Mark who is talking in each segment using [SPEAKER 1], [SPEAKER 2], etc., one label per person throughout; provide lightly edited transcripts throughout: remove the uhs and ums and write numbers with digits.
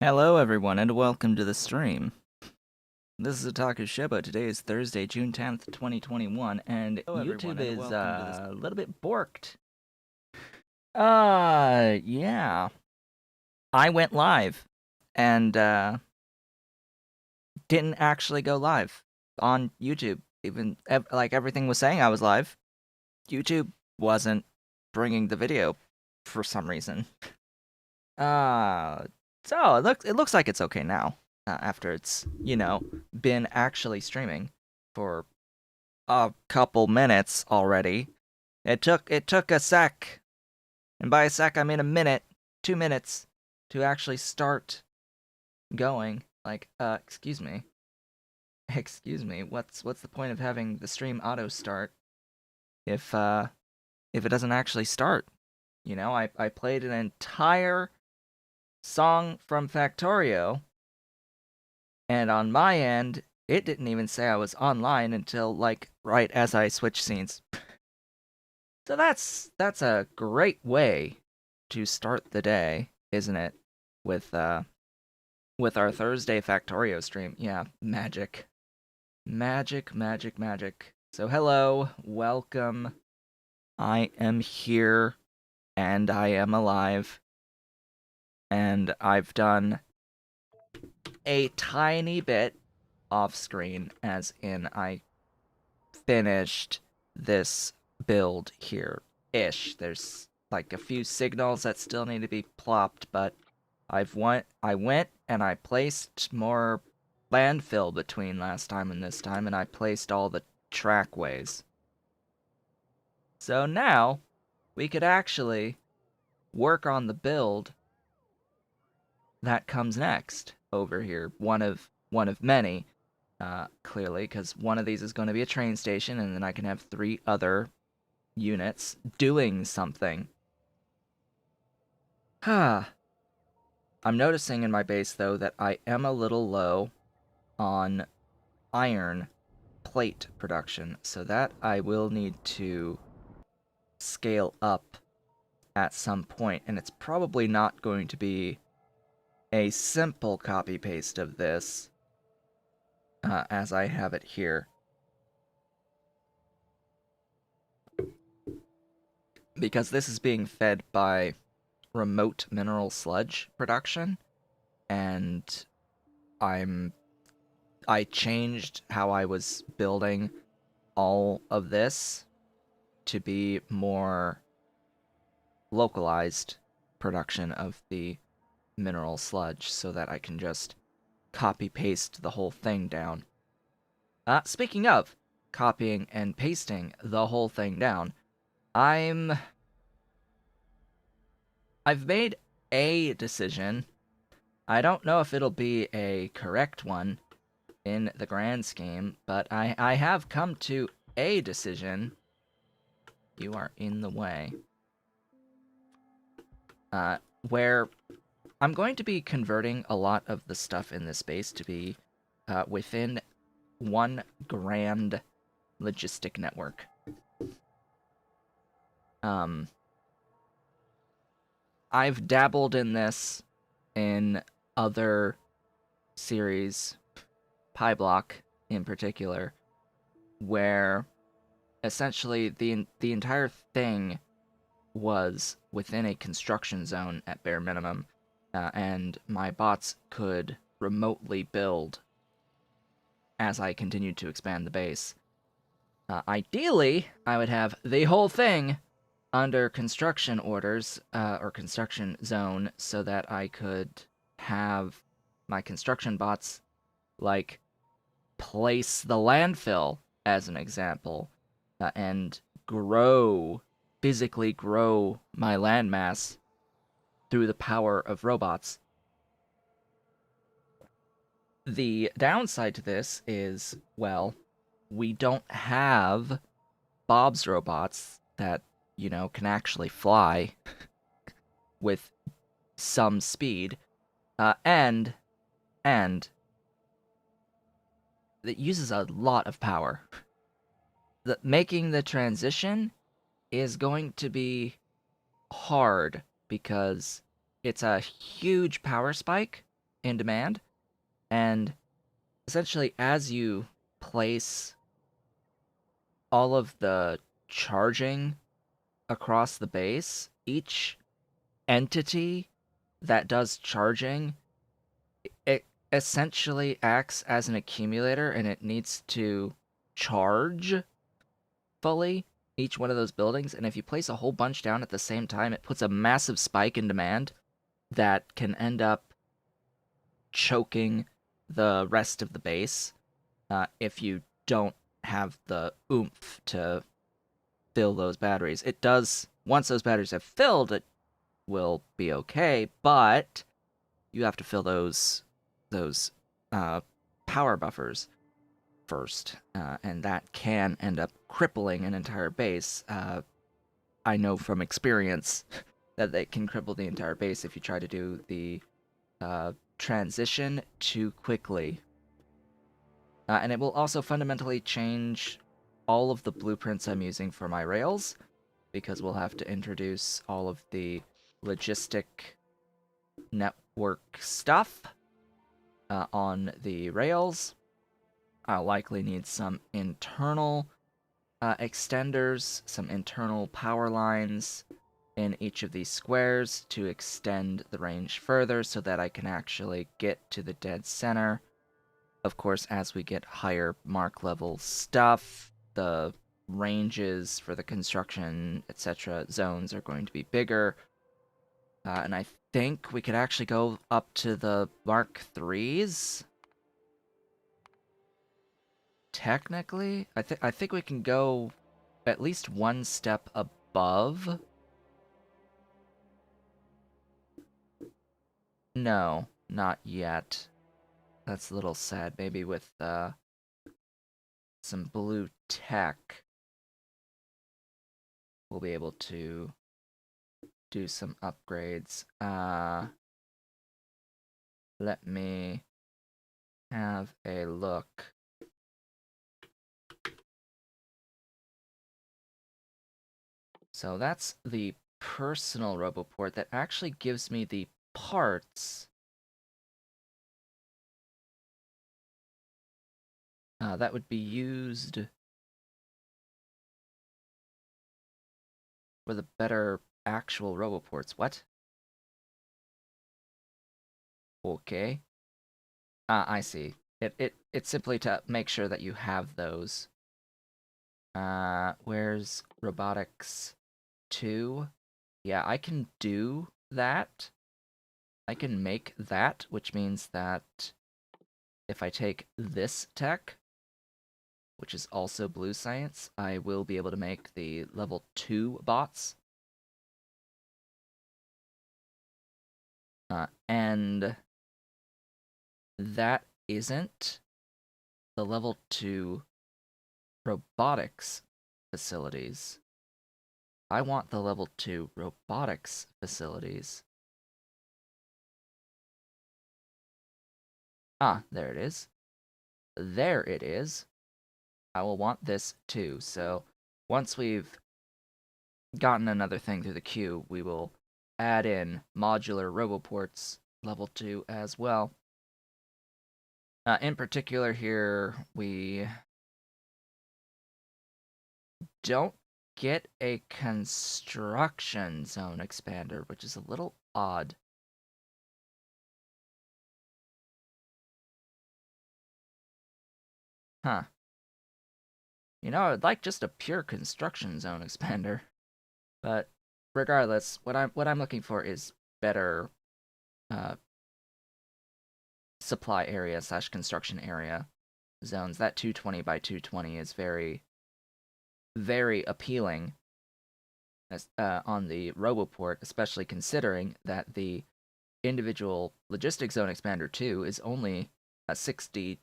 [SPEAKER 1] Hello, everyone, and welcome to the stream. This is Otaku Sheba. Today is Thursday, June 10th, 2021, and
[SPEAKER 2] Hello,
[SPEAKER 1] YouTube
[SPEAKER 2] everyone, and
[SPEAKER 1] is
[SPEAKER 2] welcome to this.
[SPEAKER 1] a little bit borked. Yeah. I went live and didn't actually go live on YouTube. Even like everything was saying I was live, YouTube wasn't bringing the video for some reason. Uh, so it looks like it's okay now. After it's been actually streaming for a couple minutes already. It took a sec, and by a sec I mean a minute, 2 minutes, to actually start going. Like, excuse me, excuse me. What's the point of having the stream auto start if it doesn't actually start? I played an entire song from Factorio, and on my end, it didn't even say I was online until like right as I switched scenes. So that's a great way to start the day, isn't it? With our Thursday Factorio stream. Yeah, magic. Magic, magic, magic. So hello, welcome. I am here and I am alive. And I've done a tiny bit off screen, as in I finished this build here ish. There's like a few signals that still need to be plopped, but I went and I placed more landfill between last time and this time, and I placed all the trackways. So now we could actually work on the build that comes next over here. One of many, clearly, because one of these is going to be a train station, and then I can have 3 other units doing something. I'm noticing in my base, though, that I am a little low on iron plate production, so that I will need to scale up at some point, and it's probably not going to be a simple copy-paste of this, as I have it here. Because this is being fed by remote mineral sludge production, and I changed how I was building all of this to be more localized production of the mineral sludge so that I can just copy paste the whole thing down. Speaking of copying and pasting the whole thing down, I've made a decision. I don't know if it'll be a correct one in the grand scheme, but I have come to a decision. You are in the way. Where I'm going to be converting a lot of the stuff in this space to be within one grand logistic network. I've dabbled in this in other series, Pi Block in particular, where essentially the entire thing was within a construction zone at bare minimum, and my bots could remotely build as I continued to expand the base. Ideally, I would have the whole thing under construction orders, or construction zone, so that I could have my construction bots, like, place the landfill, as an example, and physically grow my landmass through the power of robots. The downside to this is, well, we don't have Bob's robots that, can actually fly with some speed, and it uses a lot of power. Making the transition is going to be hard because it's a huge power spike, in demand. And essentially, as you place all of the charging across the base, each entity that does charging, it essentially acts as an accumulator and it needs to charge fully each one of those buildings. And if you place a whole bunch down at the same time, it puts a massive spike in demand that can end up choking the rest of the base if you don't have the oomph to fill those batteries. It does, once those batteries have filled, it will be okay, but you have to fill those uh, power buffers first, and that can end up crippling an entire base. I know from experience that they can cripple the entire base if you try to do the transition too quickly. And it will also fundamentally change all of the blueprints I'm using for my rails, because we'll have to introduce all of the logistic network stuff on the rails. I'll likely need some internal extenders, some internal power lines in each of these squares to extend the range further so that I can actually get to the dead center. Of course, as we get higher mark level stuff, the ranges for the construction, etc. zones are going to be bigger. And I think we could actually go up to the Mark 3s. Technically, I think we can go at least one step above. No, not yet. That's a little sad. Maybe with some blue tech, we'll be able to do some upgrades. Let me have a look. So that's the personal Roboport that actually gives me the parts that would be used for the better actual Roboports. What? Okay. I see. It's simply to make sure that you have those. Where's robotics 2? Yeah, I can do that. I can make that, which means that if I take this tech, which is also blue science, I will be able to make the level 2 bots. And that isn't the level 2 robotics facilities. I want the level 2 robotics facilities. Ah, there it is. There it is. I will want this too. So once we've gotten another thing through the queue, we will add in modular Roboports level 2 as well. In particular here, we don't get a construction zone expander, which is a little odd. Huh. You know, I'd like just a pure construction zone expander. But regardless, what I'm looking for is better supply area / construction area zones. That 220 by 220 is very, very appealing on the Roboport, especially considering that the individual logistics zone expander 2 is only a 60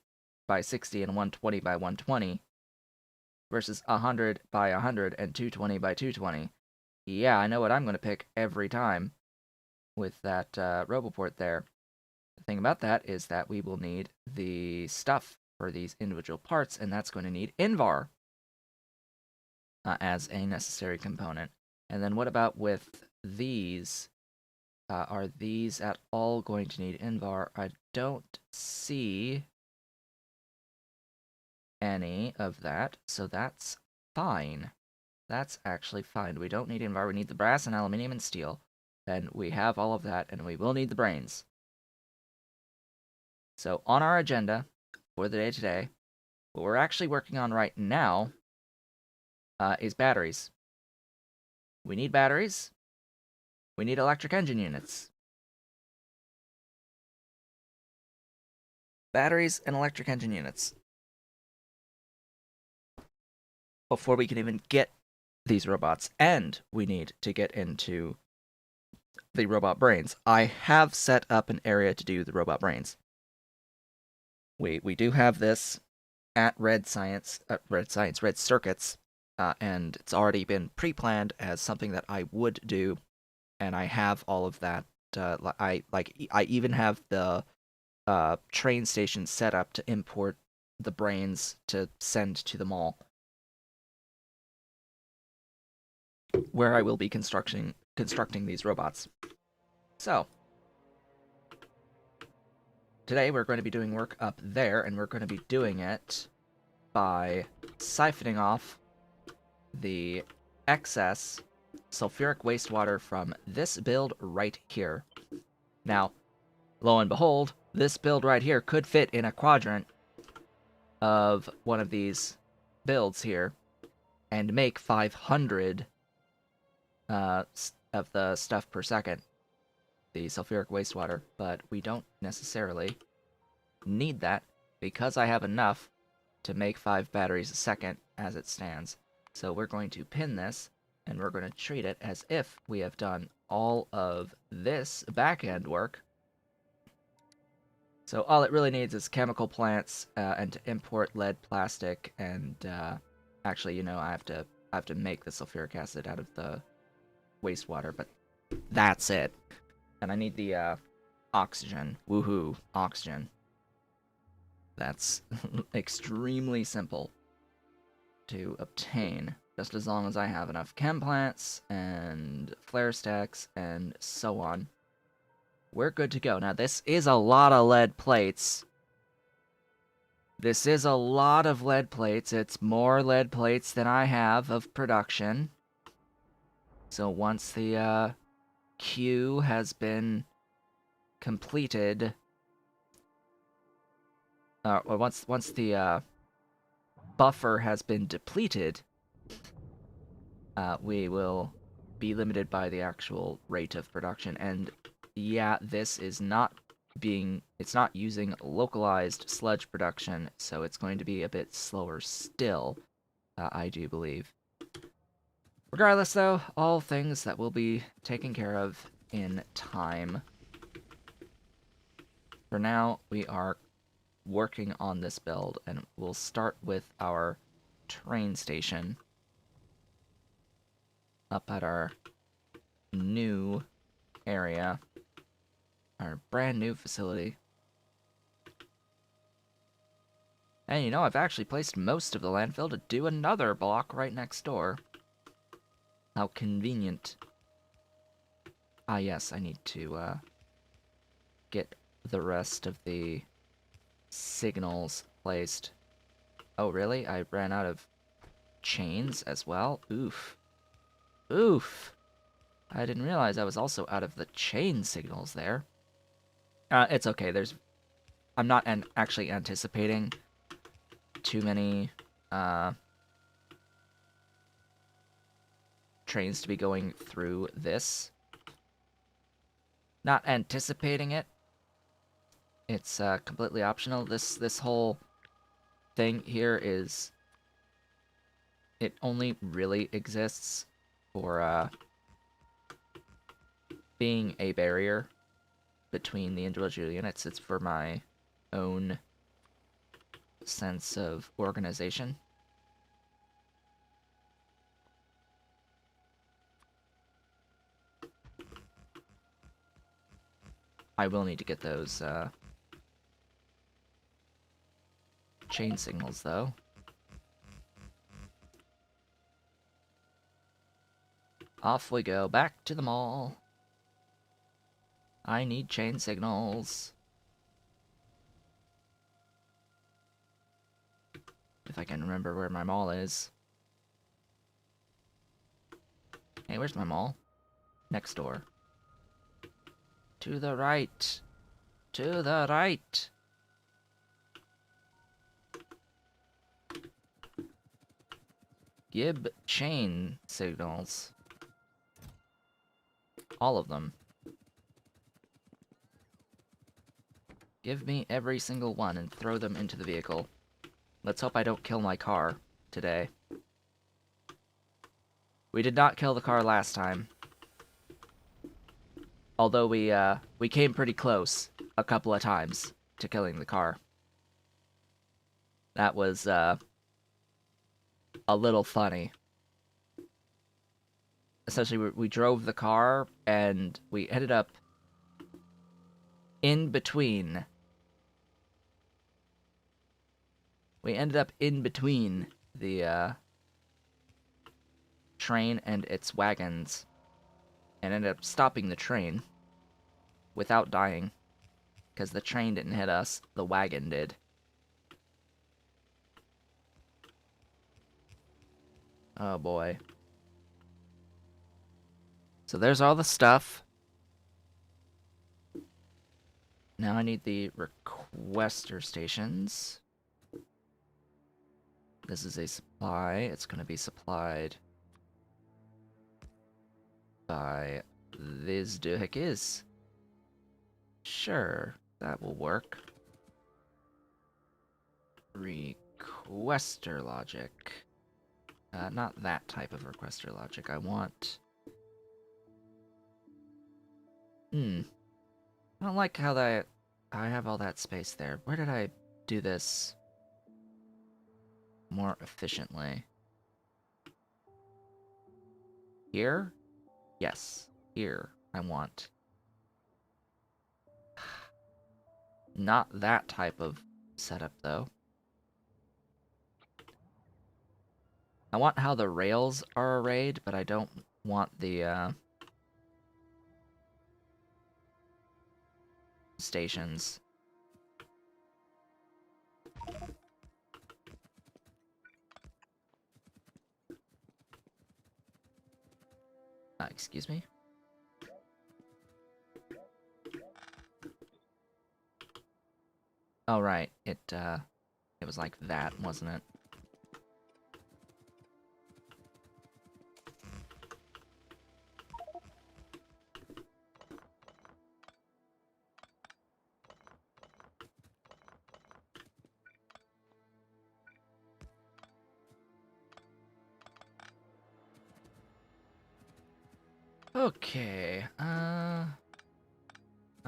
[SPEAKER 1] by 60 and 120 by 120 versus 100 by 100 and 220 by 220. Yeah, I know what I'm going to pick every time with that Roboport there. The thing about that is that we will need the stuff for these individual parts, and that's going to need Invar as a necessary component. And then what about with these? Are these at all going to need Invar? I don't see any of that, so that's fine. That's actually fine. We don't need invar, we need the brass and aluminium and steel. And we have all of that, and we will need the brains. So on our agenda for the day today, what we're actually working on right now is batteries. We need batteries. We need electric engine units. Batteries and electric engine units. Before we can even get these robots, and we need to get into the robot brains. I have set up an area to do the robot brains. We do have this at Red Circuits, and it's already been pre-planned as something that I would do, and I have all of that. I even have the train station set up to import the brains to send to the mall, where I will be constructing these robots. So today we're going to be doing work up there, and we're going to be doing it by siphoning off the excess sulfuric wastewater from this build right here. Now, lo and behold, this build right here could fit in a quadrant of one of these builds here and make 500 of the stuff per second, the sulfuric wastewater, but we don't necessarily need that because I have enough to make 5 batteries a second as it stands. So we're going to pin this, and we're going to treat it as if we have done all of this back-end work. So all it really needs is chemical plants and to import lead, plastic, and actually, you know, I have to make the sulfuric acid out of the wastewater, but that's it. And I need the oxygen. Woohoo, oxygen. That's extremely simple to obtain, just as long as I have enough chem plants and flare stacks and so on. We're good to go. Now, this is a lot of lead plates. This is a lot of lead plates. It's more lead plates than I have of production. So once the queue has been completed, or once the buffer has been depleted, we will be limited by the actual rate of production. And yeah, this is not it's not using localized sludge production, so it's going to be a bit slower still, I do believe. Regardless, though, all things that will be taken care of in time. For now, we are working on this build, and we'll start with our train station up at our new area, our brand new facility. And you know, I've actually placed most of the landfill to do another block right next door. How convenient. Ah yes, I need to get the rest of the signals placed. Oh really? I ran out of chains as well? Oof. Oof. I didn't realize I was also out of the chain signals there. It's okay. I'm not actually anticipating too many trains to be going through this. Not anticipating it. It's completely optional. This whole thing here is, it only really exists for being a barrier between the individual units. It's for my own sense of organization. I will need to get those chain signals, though. Off we go, back to the mall. I need chain signals. if I can remember where my mall is. Hey, where's my mall? Next door. To the right. To the right. Gib chain signals. All of them. Give me every single one and throw them into the vehicle. Let's hope I don't kill my car today. We did not kill the car last time. Although we came pretty close a couple of times to killing the car. That was, a little funny. Essentially, we drove the car, and we ended up in between. We ended up in between the, train and its wagons, and ended up stopping the train without dying, because the train didn't hit us, the wagon did. Oh boy. So there's all the stuff. Now I need the requester stations. This is a supply. It's going to be supplied by this the is. Sure, that will work. Requester logic. Not that type of requester logic. I want... I don't like how I have all that space there. Where did I do this more efficiently? Here? Yes, here I want. Not that type of setup, though. I want how the rails are arrayed, but I don't want the, stations. Excuse me? Oh, right. It was like that, wasn't it? Okay, I'm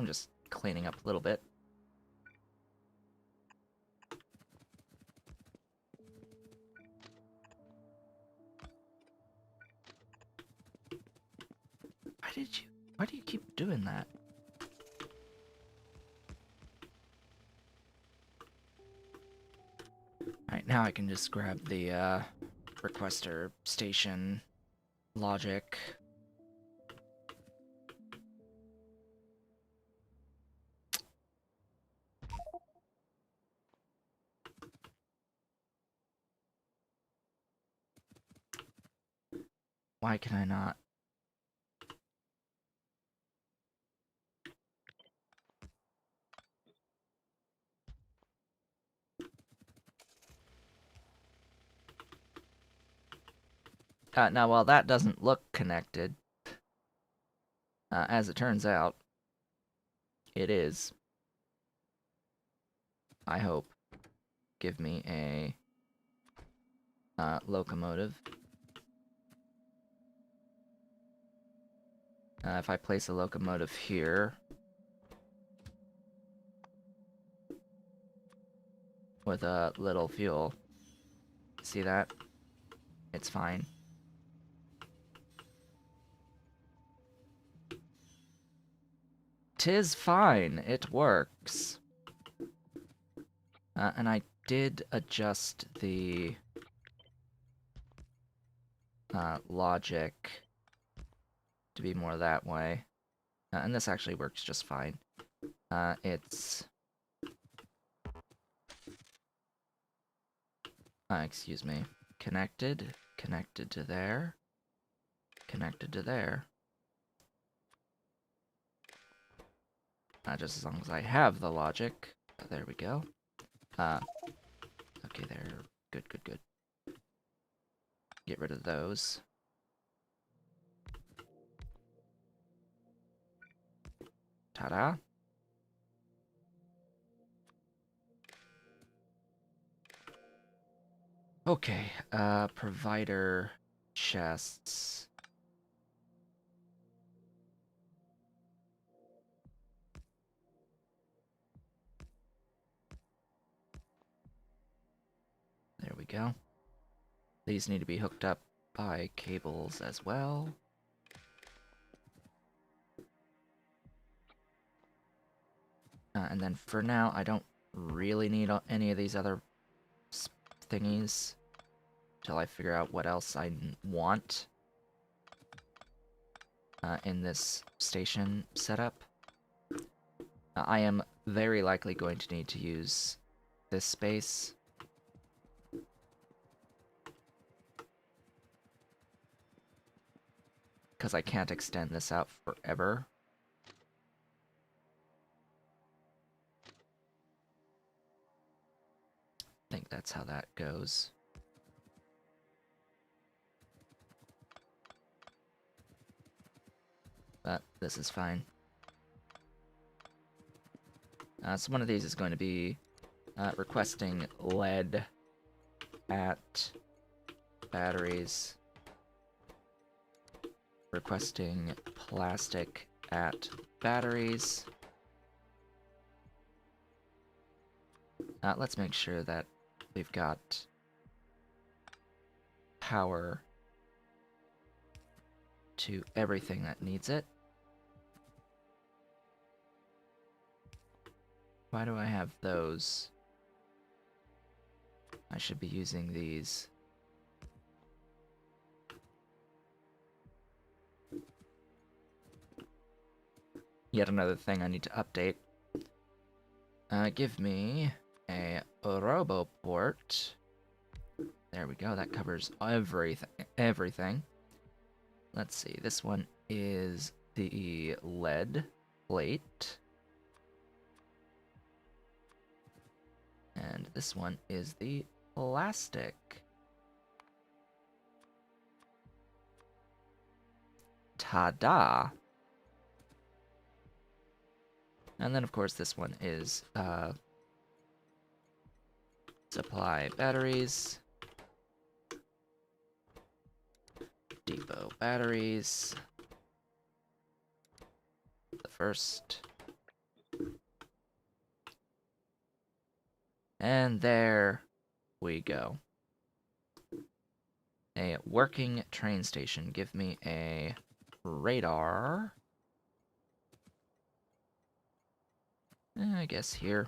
[SPEAKER 1] just cleaning up a little bit. Why do you keep doing that? Alright, now I can just grab the, requester station logic. Why can I not? Now, while that doesn't look connected, as it turns out, it is. I hope. Give me a locomotive. If I place a locomotive here with a little fuel, see that? It's fine. Tis fine. It works. And I did adjust the logic to be more that way. And this actually works just fine. It's Excuse me. Connected. Connected to there. Connected to there. Just as long as I have the logic. There we go. Okay, there. Good, good, good. Get rid of those. Ta-da. Okay, provider chests. There we go. These need to be hooked up by cables as well. And then for now, I don't really need any of these other thingies till I figure out what else I want in this station setup. I am very likely going to need to use this space. Because I can't extend this out forever. I think that's how that goes. But this is fine. So one of these is going to be requesting lead at batteries. Requesting plastic at batteries. Let's make sure that we've got power to everything that needs it. Why do I have those? I should be using these. Yet another thing I need to update. Give me a RoboPort. There we go, that covers everything. Let's see, this one is the lead plate. And this one is the plastic. Ta-da! And then, of course, this one is supply batteries, depot batteries, the first, and there we go. A working train station. Give me a radar. I guess here.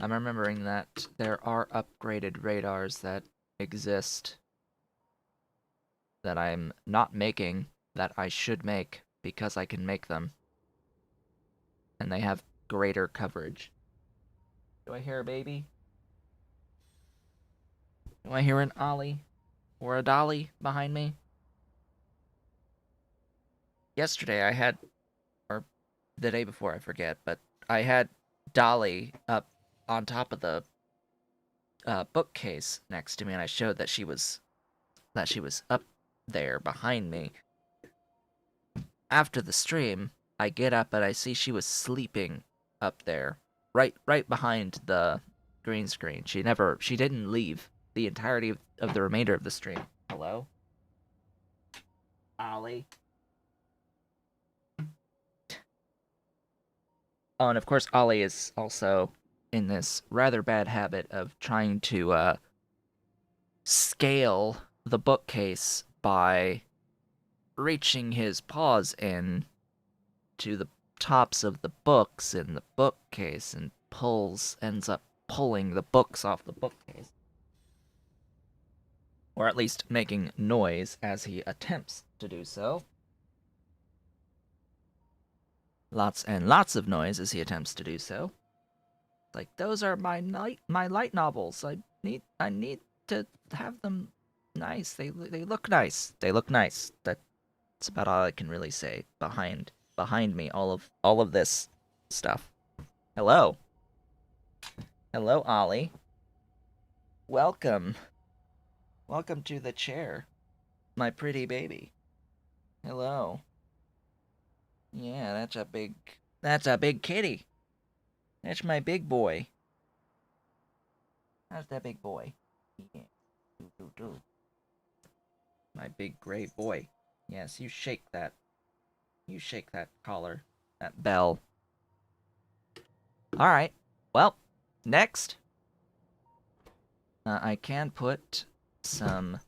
[SPEAKER 1] I'm remembering that there are upgraded radars that exist that I'm not making, that I should make, because I can make them. And they have greater coverage. Do I hear a baby? Do I hear an ollie? Or a dolly behind me? Yesterday I had, or the day before, I forget, but I had Dolly up on top of the bookcase next to me, and I showed that she was up there behind me. After the stream, I get up and I see she was sleeping up there, right behind the green screen. She didn't leave the entirety of the remainder of the stream. Hello? Ollie? Oh, and of course, Ollie is also in this rather bad habit of trying to scale the bookcase by reaching his paws in to the tops of the books in the bookcase and ends up pulling the books off the bookcase. Or at least making noise as he attempts to do so. Lots and lots of noise as he attempts to do so. Like, those are my light novels. I need to have them nice. They look nice. They look nice. That's about all I can really say. Behind me, all of this stuff. Hello. Hello, Ollie. Welcome. Welcome to the chair, my pretty baby. Hello. Yeah, that's a big kitty. That's my big boy. How's that big boy? Yeah. Do, do, do. My big gray boy. Yes, you shake that. You shake that collar. That bell. Alright. Well, next. I can put some...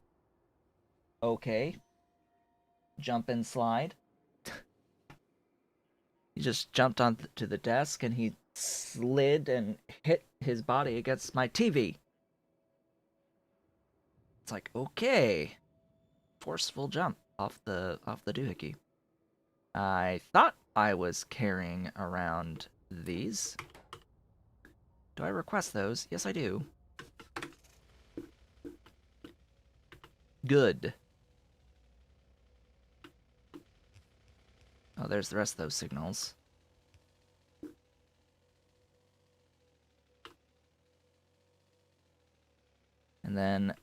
[SPEAKER 1] Okay. Jump and slide. He just jumped onto the desk and he slid and hit his body against my TV. It's like, okay. Forceful jump off the doohickey. I thought I was carrying around these. Do I request those? Yes, I do. Good. Oh, there's the rest of those signals. And then,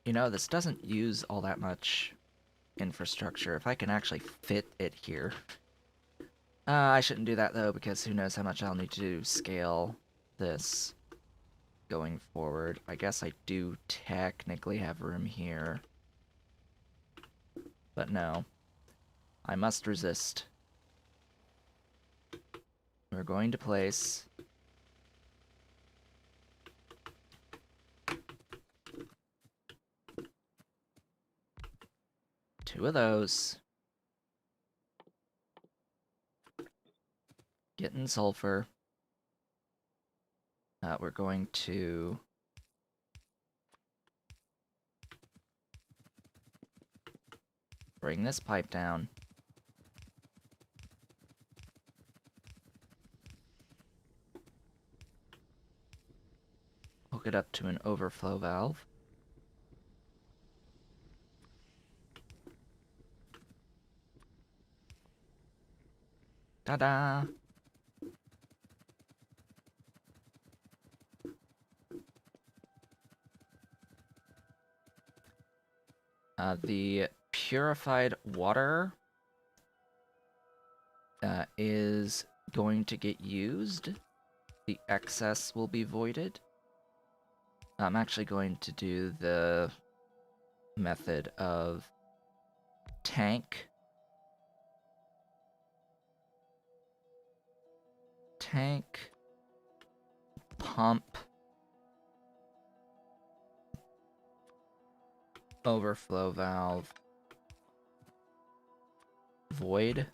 [SPEAKER 1] you know, this doesn't use all that much infrastructure. If I can actually fit it here. I shouldn't do that, though, because who knows how much I'll need to scale this going forward. I guess I do technically have room here. But no. I must resist. We're going to place... two of those. Getting sulfur. We're going to... bring this pipe down. Hook it up to an overflow valve. Ta-da! The purified water is going to get used. The excess will be voided. I'm actually going to do the method of tank, pump, overflow valve, void,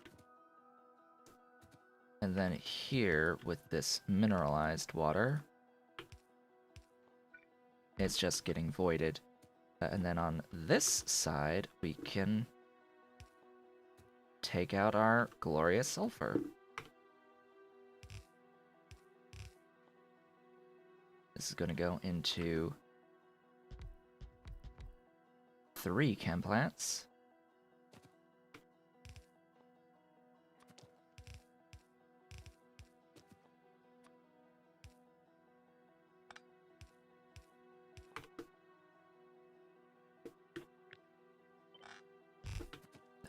[SPEAKER 1] and then here with this mineralized water, it's just getting voided. And then on this side, we can take out our glorious sulfur. This is going to go into 3 chem plants.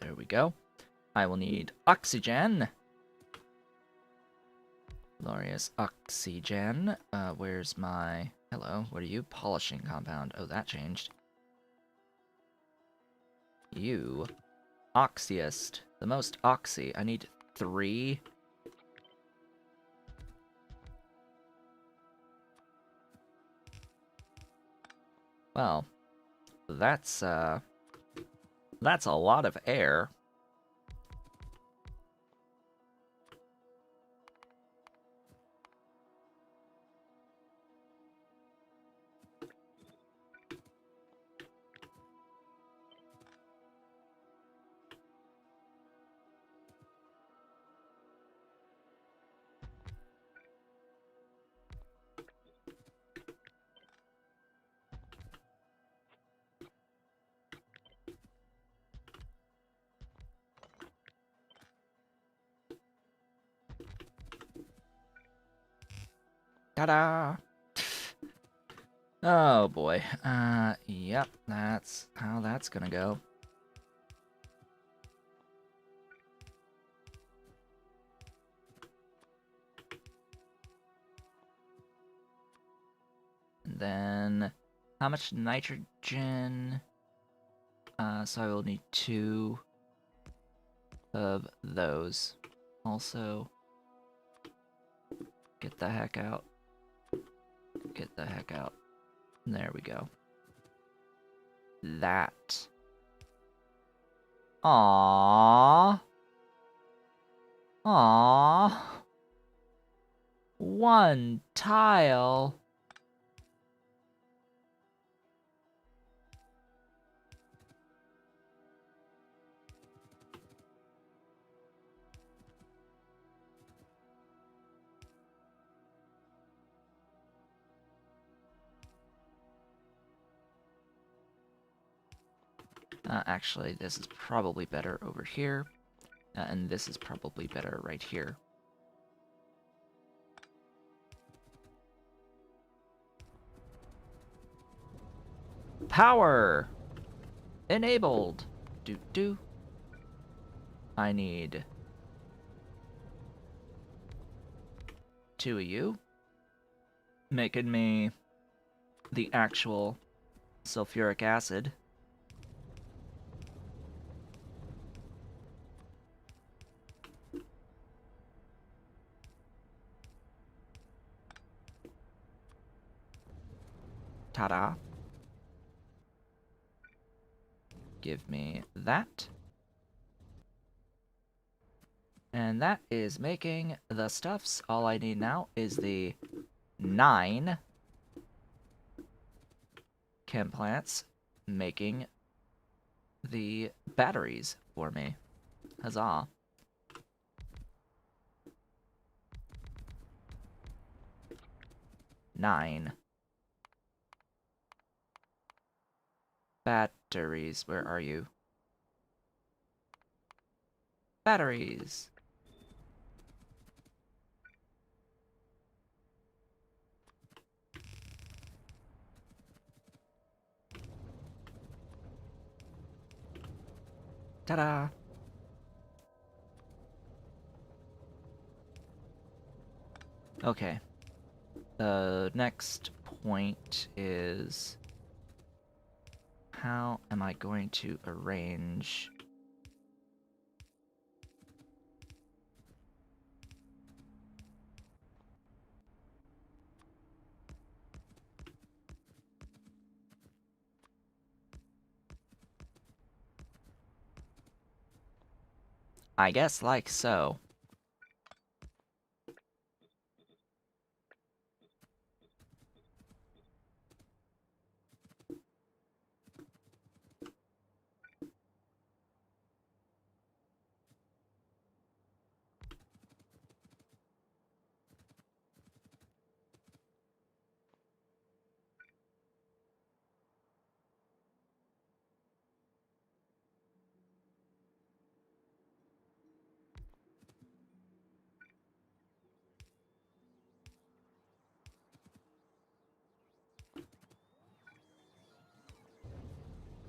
[SPEAKER 1] There we go. I will need oxygen. Glorious oxygen. Where's my... Hello, what are you? Polishing compound. Oh, that changed. You. Oxiest. The most oxy. I need 3. Well, that's a lot of air. Ta-da! Oh boy. Yep, that's how that's gonna go. And then, how much nitrogen? So I will need 2 of those. Also, get the heck out. Get the heck out. There we go. That. Aww. Aww. 1 tile. Actually, this is probably better over here. And this is probably better right here. Power! Enabled! Do. I need 2 of you. Making me the actual sulfuric acid. Ta-da. Give me that. And that is making the stuffs. All I need now is the 9 chem plants making the batteries for me. Huzzah. Nine. Batteries, where are you? Batteries. Ta-da! Okay. The next point is... how am I going to arrange... I guess like so.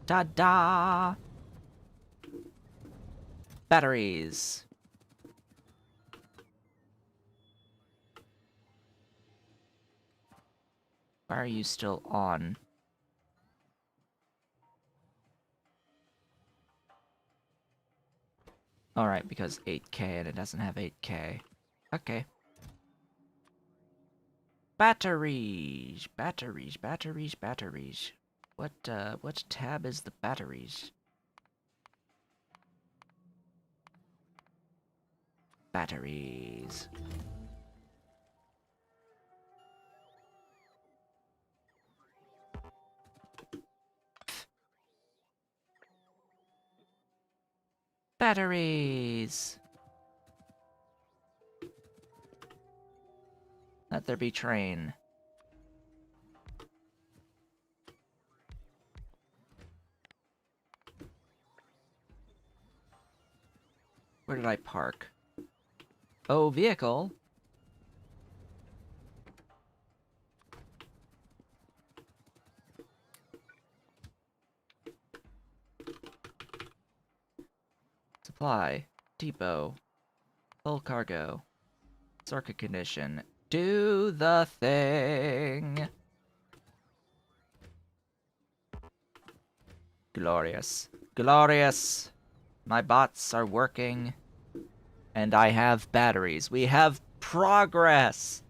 [SPEAKER 1] Ta-da! Batteries. Why are you still on? Alright, because 8K and it doesn't have 8K. Okay. Batteries! Batteries, batteries, batteries. What tab is the batteries? Batteries. Batteries! Let there be train. Where did I park? Oh, vehicle. Fly. Depot. Full cargo. Circuit condition. Do the thing. Glorious. Glorious. My bots are working. And I have batteries. We have progress.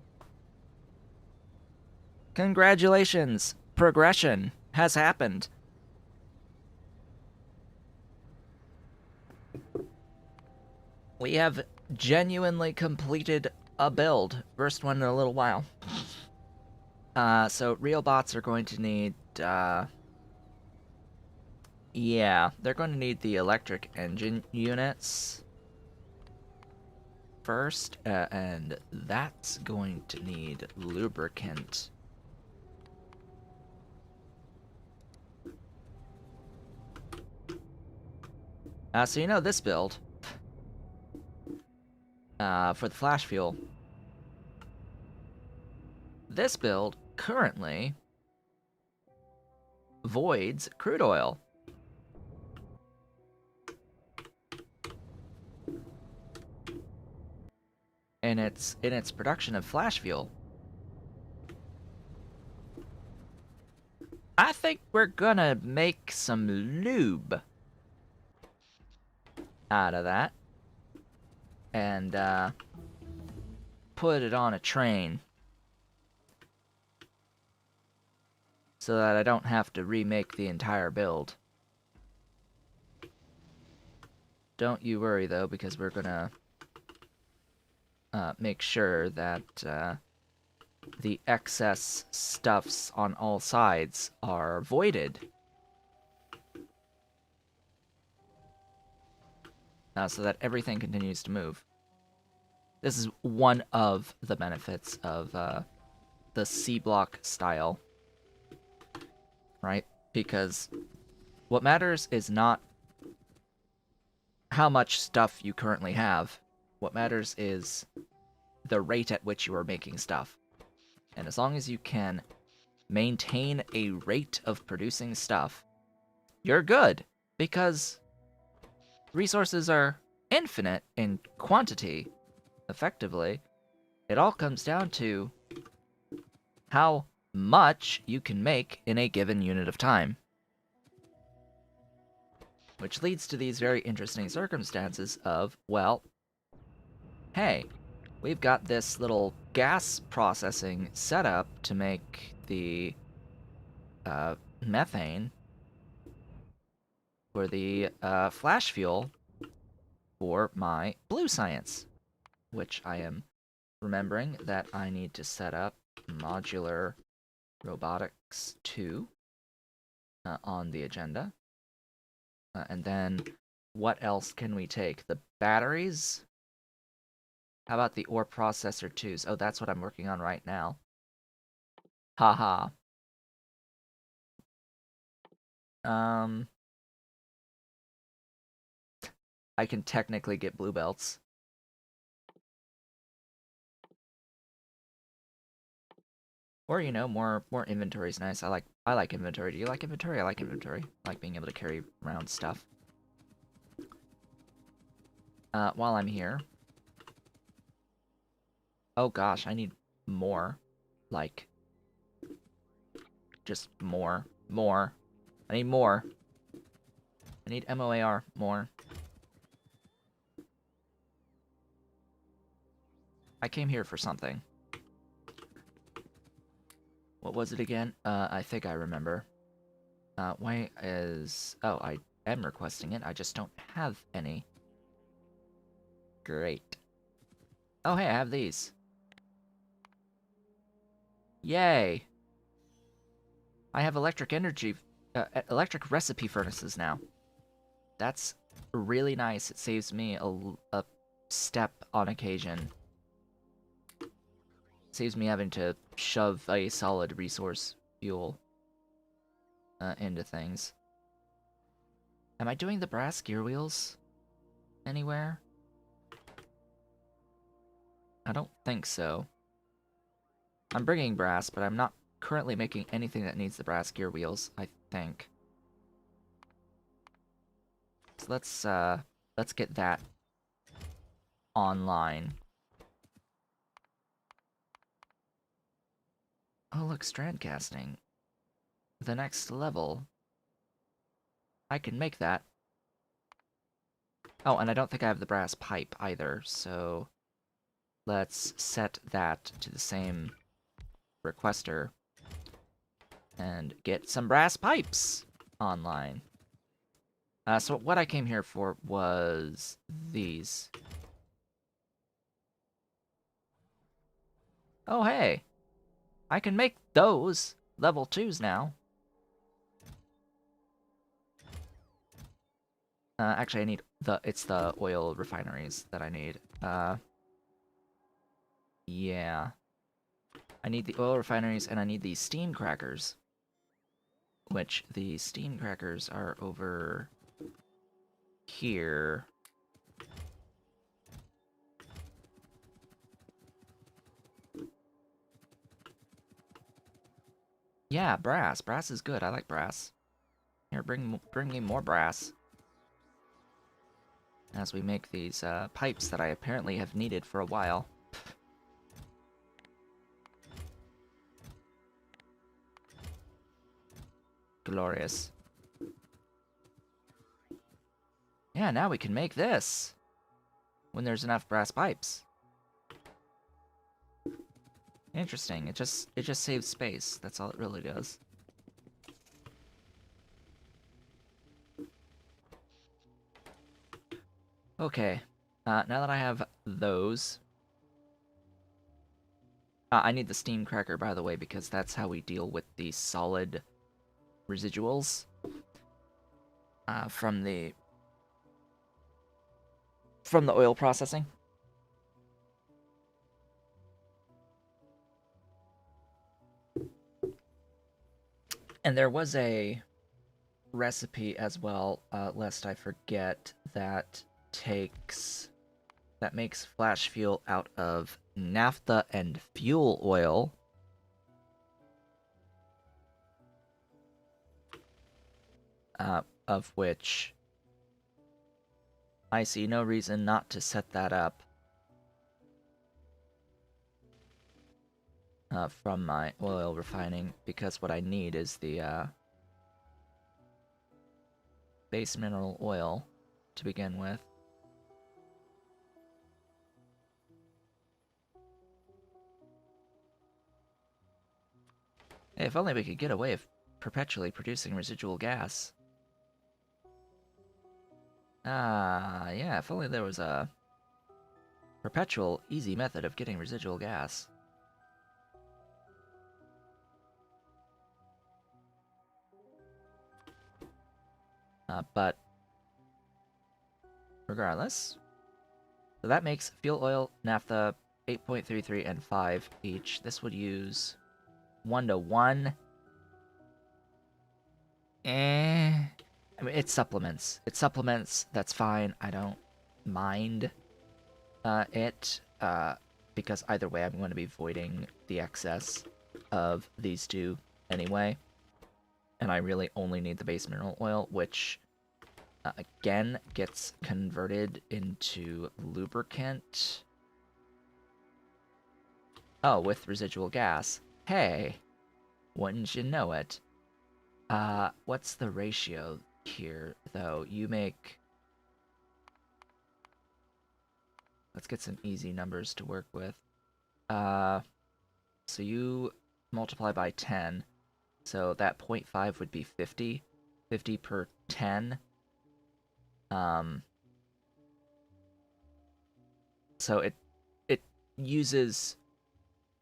[SPEAKER 1] Congratulations. Progression has happened. We have genuinely completed a build. First one in a little while. So real bots are going to need, yeah, they're going to need the electric engine units first, and that's going to need lubricant. So you know this build, for the flash fuel. This build currently voids crude oil. In its production of flash fuel. I think we're gonna make some lube out of that and put it on a train so that I don't have to remake the entire build. Don't you worry though, because we're gonna make sure that the excess stuffs on all sides are voided. So that everything continues to move. This is one of the benefits of the Sea Block style. Right? Because what matters is not how much stuff you currently have. What matters is the rate at which you are making stuff. And as long as you can maintain a rate of producing stuff, you're good. Because resources are infinite in quantity, effectively. It all comes down to how much you can make in a given unit of time. Which leads to these very interesting circumstances of, well, hey, we've got this little gas processing setup to make the methane for the flash fuel for my blue science, which I am remembering that I need to set up modular robotics 2 on the agenda. And then what else can we take? The batteries? How about the ore processor 2s? Oh, that's what I'm working on right now. Haha. I can technically get blue belts. Or, you know, more inventory is nice. I like inventory. Do you like inventory? I like inventory. I like being able to carry around stuff. While I'm here. Oh gosh, I need more. Like, just more. More. I need more. I need MOAR. More. I came here for something. What was it again? I think I remember. Why is... Oh, I am requesting it. I just don't have any. Great. Oh, hey, I have these. Yay! I have electric energy... electric recipe furnaces now. That's really nice. It saves me a step on occasion. Saves me having to shove a solid resource fuel into things. Am I doing the brass gear wheels anywhere? I don't think so. I'm bringing brass, but I'm not currently making anything that needs the brass gear wheels, I think. So let's let's get that online. Oh, look, strand casting. The next level. I can make that. Oh, and I don't think I have the brass pipe either, so let's set that to the same requester and get some brass pipes online. So what I came here for was these. Oh, hey! I can make those level 2s now. Actually, I need it's the oil refineries that I need. Yeah. I need the oil refineries and I need the steam crackers. Which, the steam crackers are over here. Yeah, brass. Brass is good. I like brass. Here, bring me more brass. As we make these pipes that I apparently have needed for a while. Glorious. Yeah, now we can make this. When there's enough brass pipes. Interesting. It just saves space. That's all it really does. Okay. Now that I have those, I need the steam cracker, by the way, because that's how we deal with the solid residuals from the oil processing. And there was a recipe as well, lest I forget, that makes flash fuel out of naphtha and fuel oil. Of which I see no reason not to set that up from my oil refining, because what I need is the base mineral oil to begin with. Hey, if only we could get away with perpetually producing residual gas. Yeah, if only there was a perpetual, easy method of getting residual gas. But regardless, so that makes fuel oil, naphtha, 8.33 and 5 each. This would use 1 to 1. I mean, it supplements. It supplements, that's fine. I don't mind it, because either way I'm going to be voiding the excess of these two anyway. And I really only need the base mineral oil, which, again, gets converted into lubricant. Oh, with residual gas. Hey, wouldn't you know it? What's the ratio here, though? You make... Let's get some easy numbers to work with. So you multiply by 10. So that 0.5 would be 50. 50 per 10. So it uses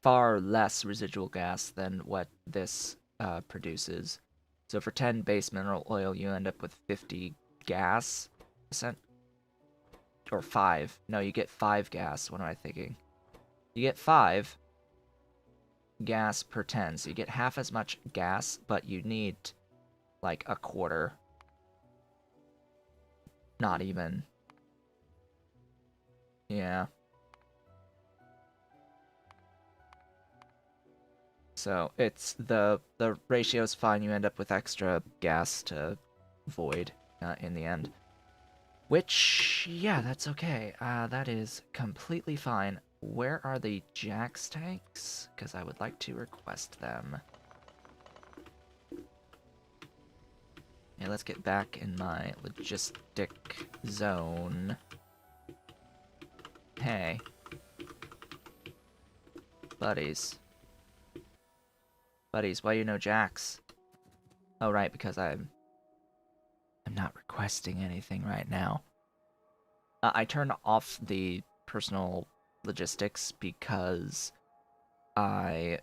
[SPEAKER 1] far less residual gas than what this produces. So for 10 base mineral oil, you end up with 50 gas. Or 5. No, you get 5 gas. What am I thinking? You get 5 gas per 10. So you get half as much gas, but you need like a quarter. Not even. Yeah. So it's the ratio's fine. You end up with extra gas to void in the end. Which, yeah, that's okay. That is completely fine. Where are the Jax tanks? Because I would like to request them. Yeah, let's get back in my logistic zone. Hey. Buddies. Buddies, why you no Jax? Oh, right, because I'm not requesting anything right now. I turned off the personal logistics because I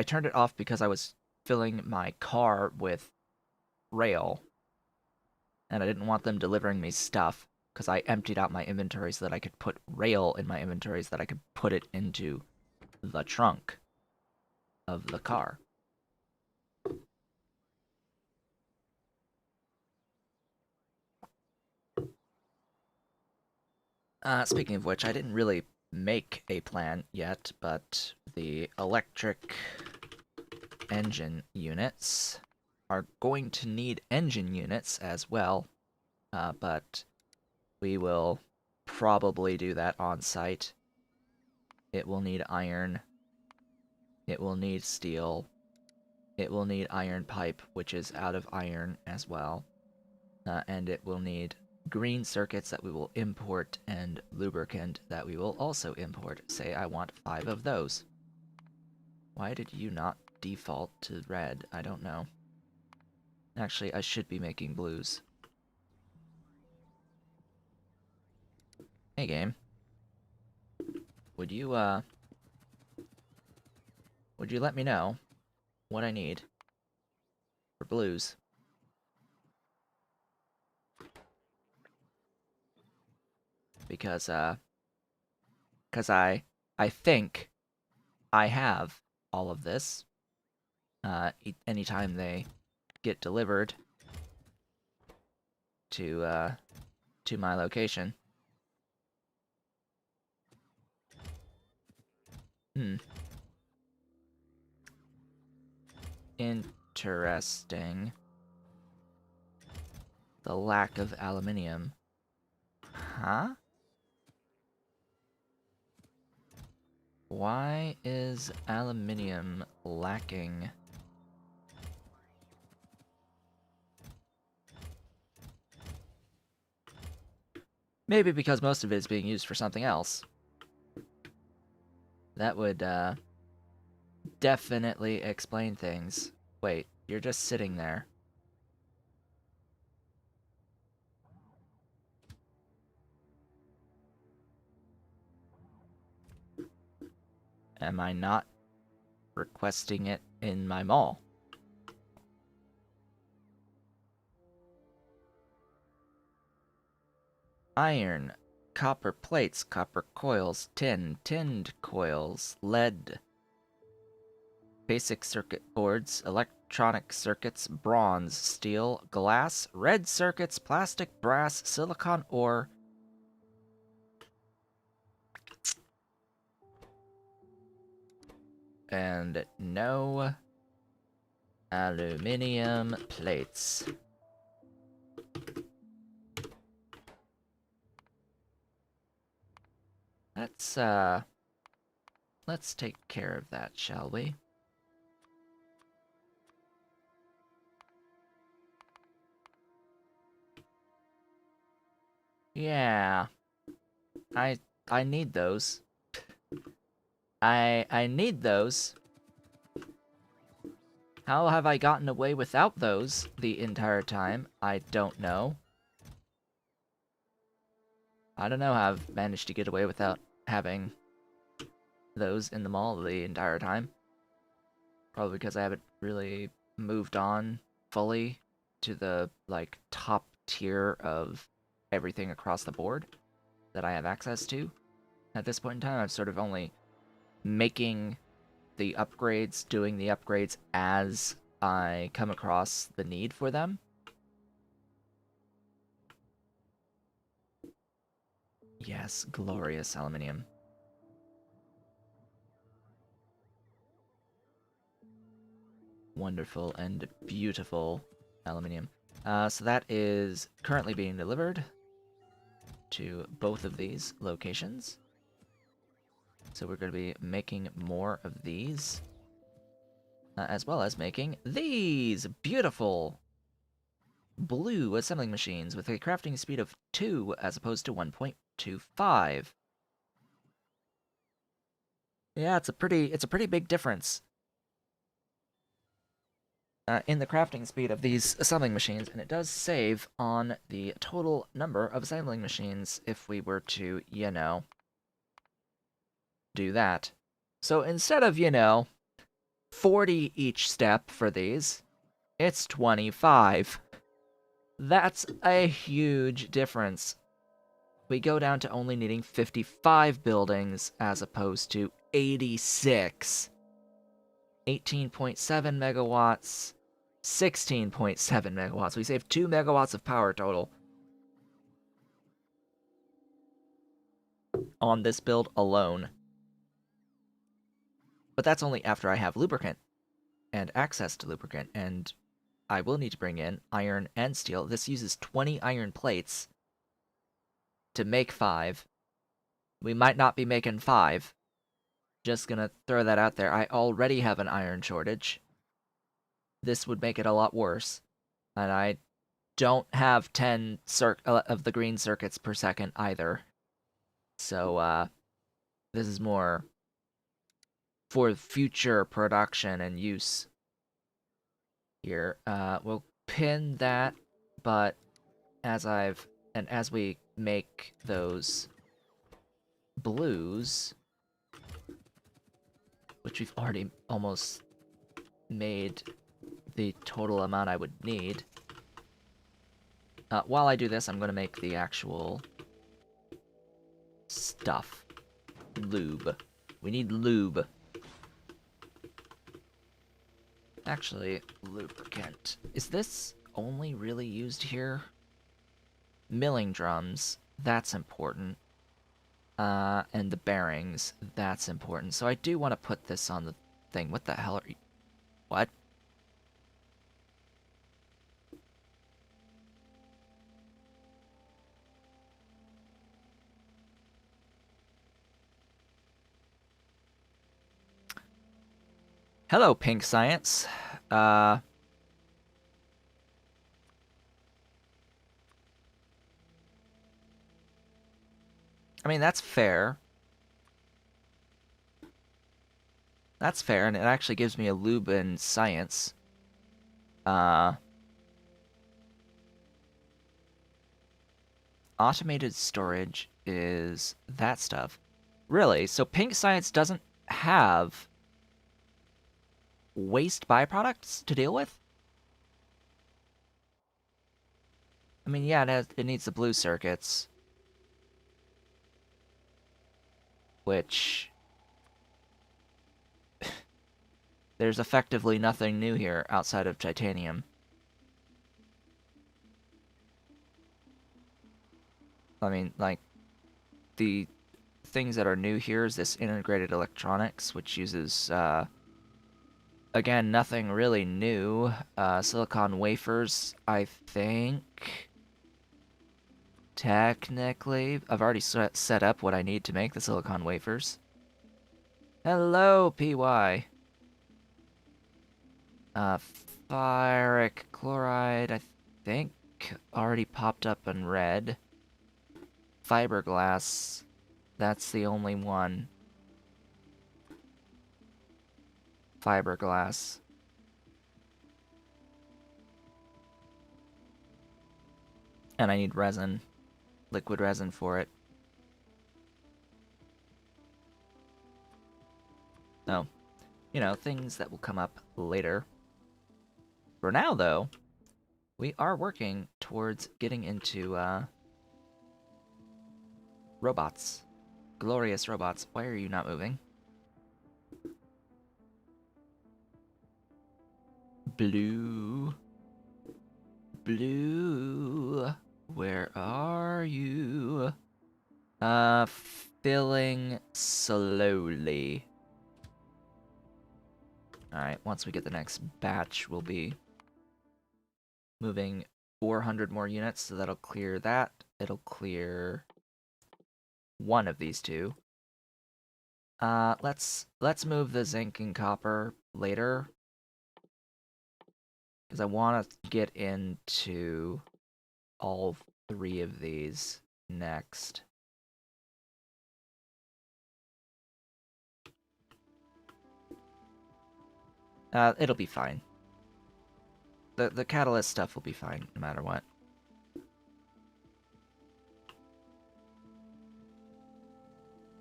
[SPEAKER 1] turned it off because I was filling my car with rail, and I didn't want them delivering me stuff because I emptied out my inventory so that I could put rail in my inventory so that I could put it into the trunk of the car. Speaking of which, I didn't really make a plan yet, but the electric engine units are going to need engine units as well, but we will probably do that on site. It will need iron, it will need steel, it will need iron pipe, which is out of iron as well, and it will need green circuits that we will import and lubricant that we will also import. Say I want 5 of those. Why did you not default to red? I don't know. Actually, I should be making blues. Hey, game. Would you, would you let me know what I need for blues? Because, I think I have all of this. Anytime they get delivered to my location. Hmm. Interesting. The lack of aluminium. Huh? Why is aluminium lacking? Maybe because most of it is being used for something else. That would, definitely explain things. Wait, you're just sitting there. Am I not requesting it in my mall? Iron, copper plates, copper coils, tin, tinned coils, lead, basic circuit boards, electronic circuits, bronze, steel, glass, red circuits, plastic, brass, silicon ore. And no aluminium plates. Let's take care of that, shall we? Yeah. I I need those. I need those. How have I gotten away without those the entire time? I don't know. I don't know how I've managed to get away without having those in the mall the entire time. Probably because I haven't really moved on fully to the, like, top tier of everything across the board that I have access to. At this point in time, I'm sort of only making the upgrades, doing the upgrades as I come across the need for them. Yes, glorious aluminium. Wonderful and beautiful aluminium. So that is currently being delivered to both of these locations. So we're going to be making more of these, as well as making these beautiful blue assembling machines with a crafting speed of 2 as opposed to 1.25. Yeah, it's a pretty big difference in the crafting speed of these assembling machines, and it does save on the total number of assembling machines if we were to, do that. So instead of, 40 each step for these, it's 25. That's a huge difference. We go down to only needing 55 buildings as opposed to 86. 18.7 megawatts, 16.7 megawatts. We save 2 megawatts of power total on this build alone. But that's only after I have lubricant and access to lubricant, and I will need to bring in iron and steel. This uses 20 iron plates to make 5. We might not be making 5. Just gonna throw that out there. I already have an iron shortage. This would make it a lot worse. And I don't have 10 of the green circuits per second either. So, this is more for future production and use here. We'll pin that, but as we make those blues, which we've already almost made the total amount I would need. While I do this, I'm going to make the actual stuff. Lube. We need lube. Actually, lubricant. Is this only really used here? Milling drums. That's important. And the bearings. That's important. So I do want to put this on the thing. What the hell are you... What? Hello, Pink Science. I mean, that's fair. That's fair, and it actually gives me a lube in science. Automated storage is that stuff. Really? So Pink Science doesn't have waste byproducts to deal with? I mean, yeah, it needs the blue circuits. Which... there's effectively nothing new here outside of titanium. I mean, like, the things that are new here is this integrated electronics, which uses, again, nothing really new. Silicon wafers, I think. Technically, I've already set up what I need to make the silicon wafers. Hello, PY. Ferric chloride, I think, already popped up in red. Fiberglass, that's the only one. Fiberglass. And I need resin. Liquid resin for it. Oh. You know, things that will come up later. For now, though, we are working towards getting into, robots. Glorious robots. Why are you not moving? Blue. Blue. Where are you? Filling slowly. Alright, once we get the next batch, we'll be moving 400 more units, so that'll clear that. It'll clear one of these two. Let's move the zinc and copper later, because I want to get into all three of these next. It'll be fine. The catalyst stuff will be fine, no matter what.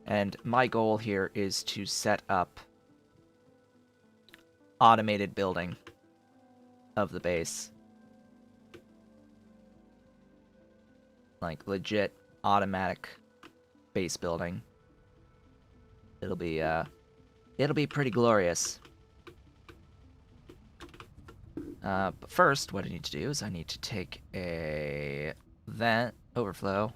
[SPEAKER 1] And my goal here is to set up automated building of the base. Like, legit automatic base building. It'll be pretty glorious. But first, what I need to do is I need to take a vent overflow.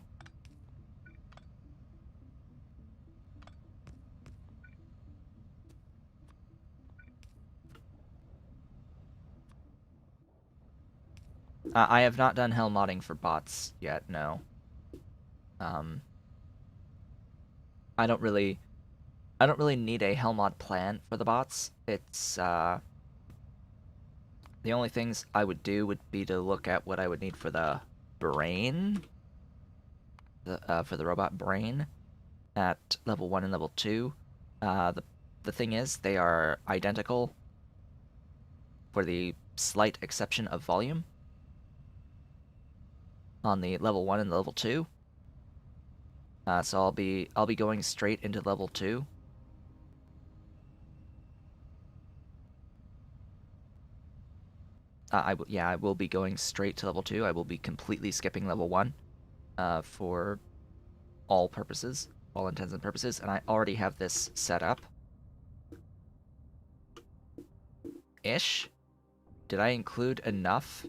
[SPEAKER 1] I have not done hell modding for bots yet, no. I don't really need a hell mod plan for the bots. It's the only things I would do would be to look at what I would need for the brain, for the robot brain at level 1 and level 2. The thing is, they are identical for the slight exception of volume on the level 1 and level 2. So I'll be going straight into level 2. I will be going straight to level 2. I will be completely skipping level 1 for all purposes, all intents and purposes, and I already have this set up. Ish? Did I include enough?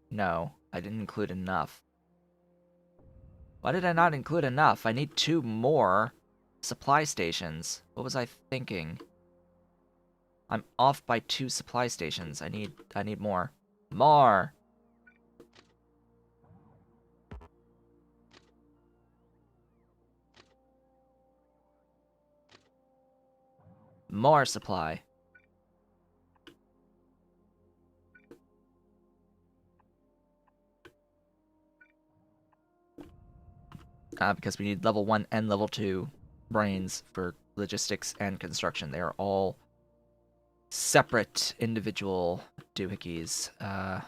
[SPEAKER 1] No, I didn't include enough. Why did I not include enough? I need 2 more supply stations. What was I thinking? I'm off by 2 supply stations. I need more. More! More supply. Because we need level 1 and level 2 brains for logistics and construction. They are all separate individual doohickeys. There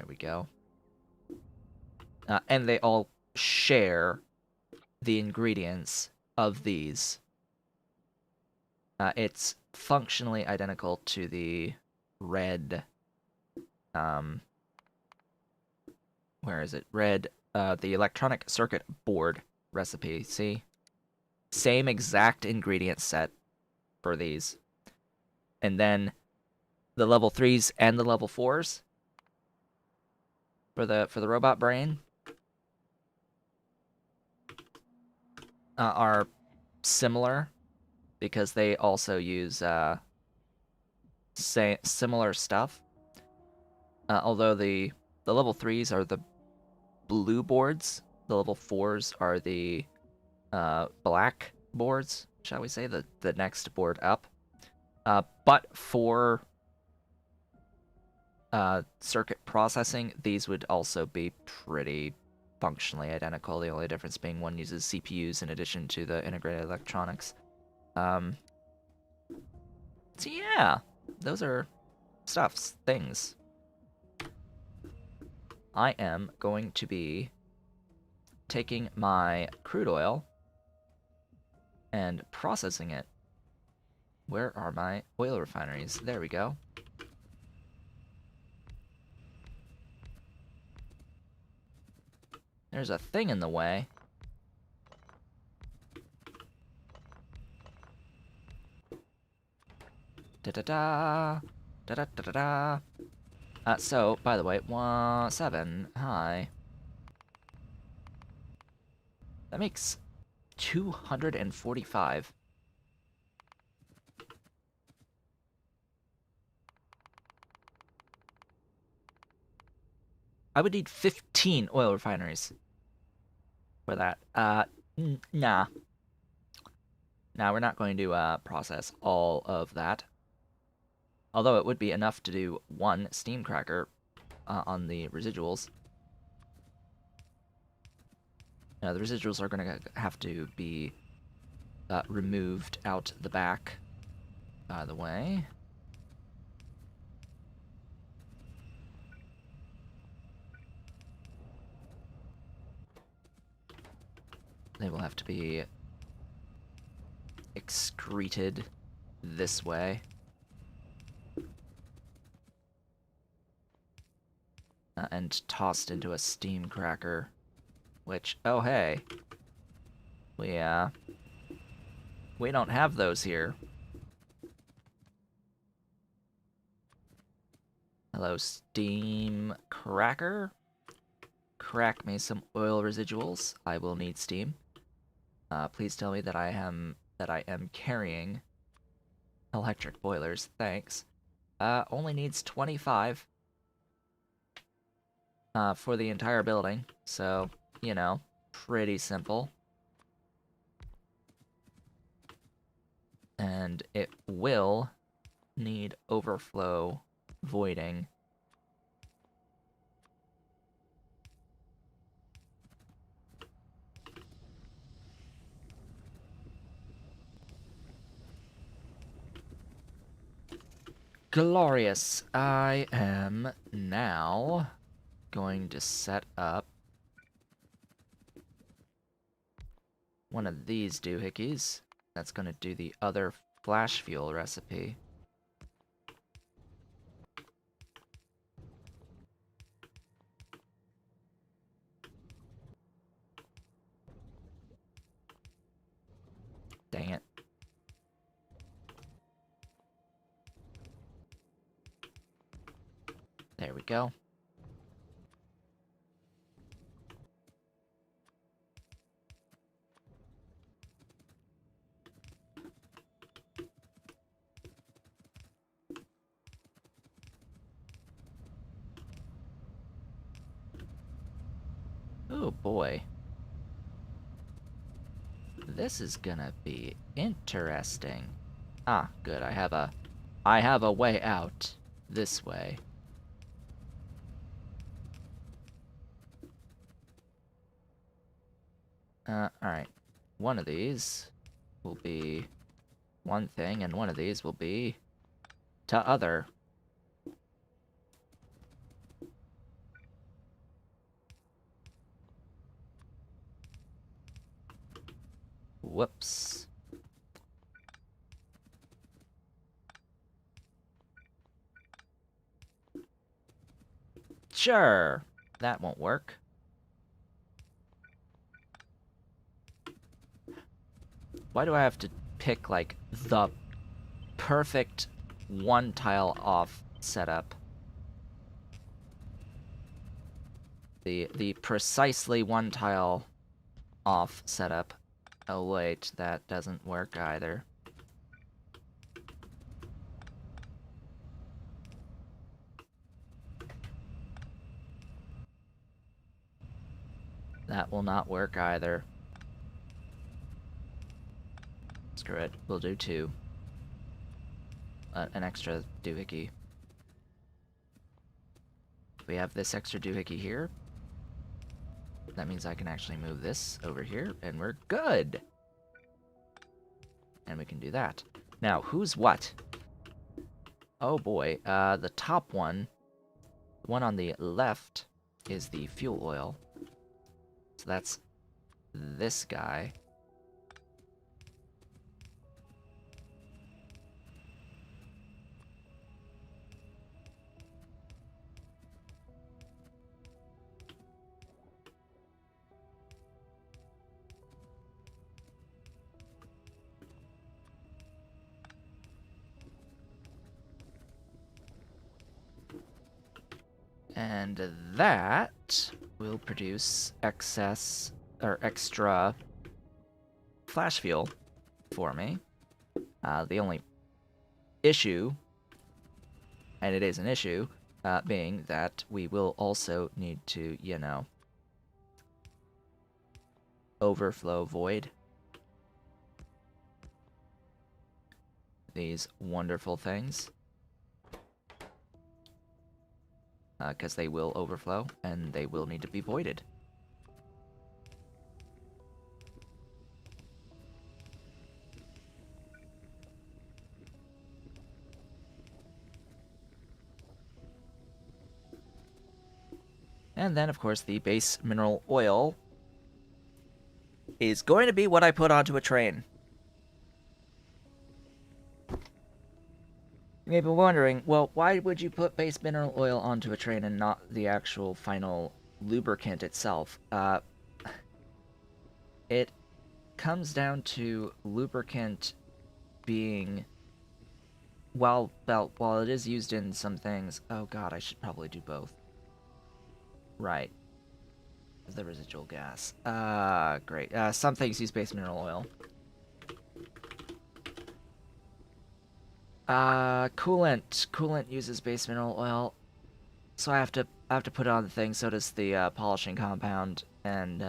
[SPEAKER 1] we go. And they all share the ingredients of these. It's functionally identical to the red... where is it? Red, the electronic circuit board recipe, see? Same exact ingredient set for these. And then the level 3s and the level 4s for the robot brain are similar because they also use similar stuff. Although the level 3s are the blue boards, the level 4s are the black boards, shall we say, the next board up. But for circuit processing, these would also be pretty functionally identical, the only difference being one uses CPUs in addition to the integrated electronics. So yeah, those are things. I am going to be taking my crude oil and processing it. Where are my oil refineries? There we go. There's a thing in the way. Da-da-da! Da-da-da-da-da! So, by the way, 7, hi. That makes 245. I would need 15 oil refineries for that. Nah. Nah, we're not going to process all of that. Although it would be enough to do one steam cracker on the residuals. The residuals are going to have to be removed out the back, by the way. They will have to be excreted this way. And tossed into a steam cracker, which, oh hey, we don't have those here. Hello, steam cracker. Crack me some oil residuals. I will need steam. Please tell me that I am carrying electric boilers. Thanks. Only needs 25 for the entire building, so you know, pretty simple. And it will need overflow voiding. Glorious. I am now going to set up one of these doohickeys. That's going to do the other flash fuel recipe. Dang it. There we go. Oh boy. This is gonna be interesting. Ah, good. I have a way out this way. Alright. One of these will be one thing, and one of these will be to other. Whoops. Sure, that won't work. Why do I have to pick, like, the perfect one tile off setup? The precisely one tile off setup. Oh wait, that doesn't work either. That will not work either. Screw it, we'll do two. An extra doohickey. We have this extra doohickey here. That means I can actually move this over here, and we're good! And we can do that. Now, who's what? Oh boy, the top one, the one on the left, is the fuel oil. So that's this guy. And that will produce excess, or extra flash fuel for me. The only issue, and it is an issue, being that we will also need to, you know, overflow void these wonderful things. Because they will overflow, and they will need to be voided. And then, of course, the base mineral oil is going to be what I put onto a train. You may be wondering, well, why would you put base mineral oil onto a train and not the actual final lubricant itself? It comes down to lubricant being, while it is used in some things... Oh god, I should probably do both. Right. The residual gas. Great. Some things use base mineral oil. Coolant. Coolant uses base mineral oil. So I have to put it on the thing, so does the polishing compound, and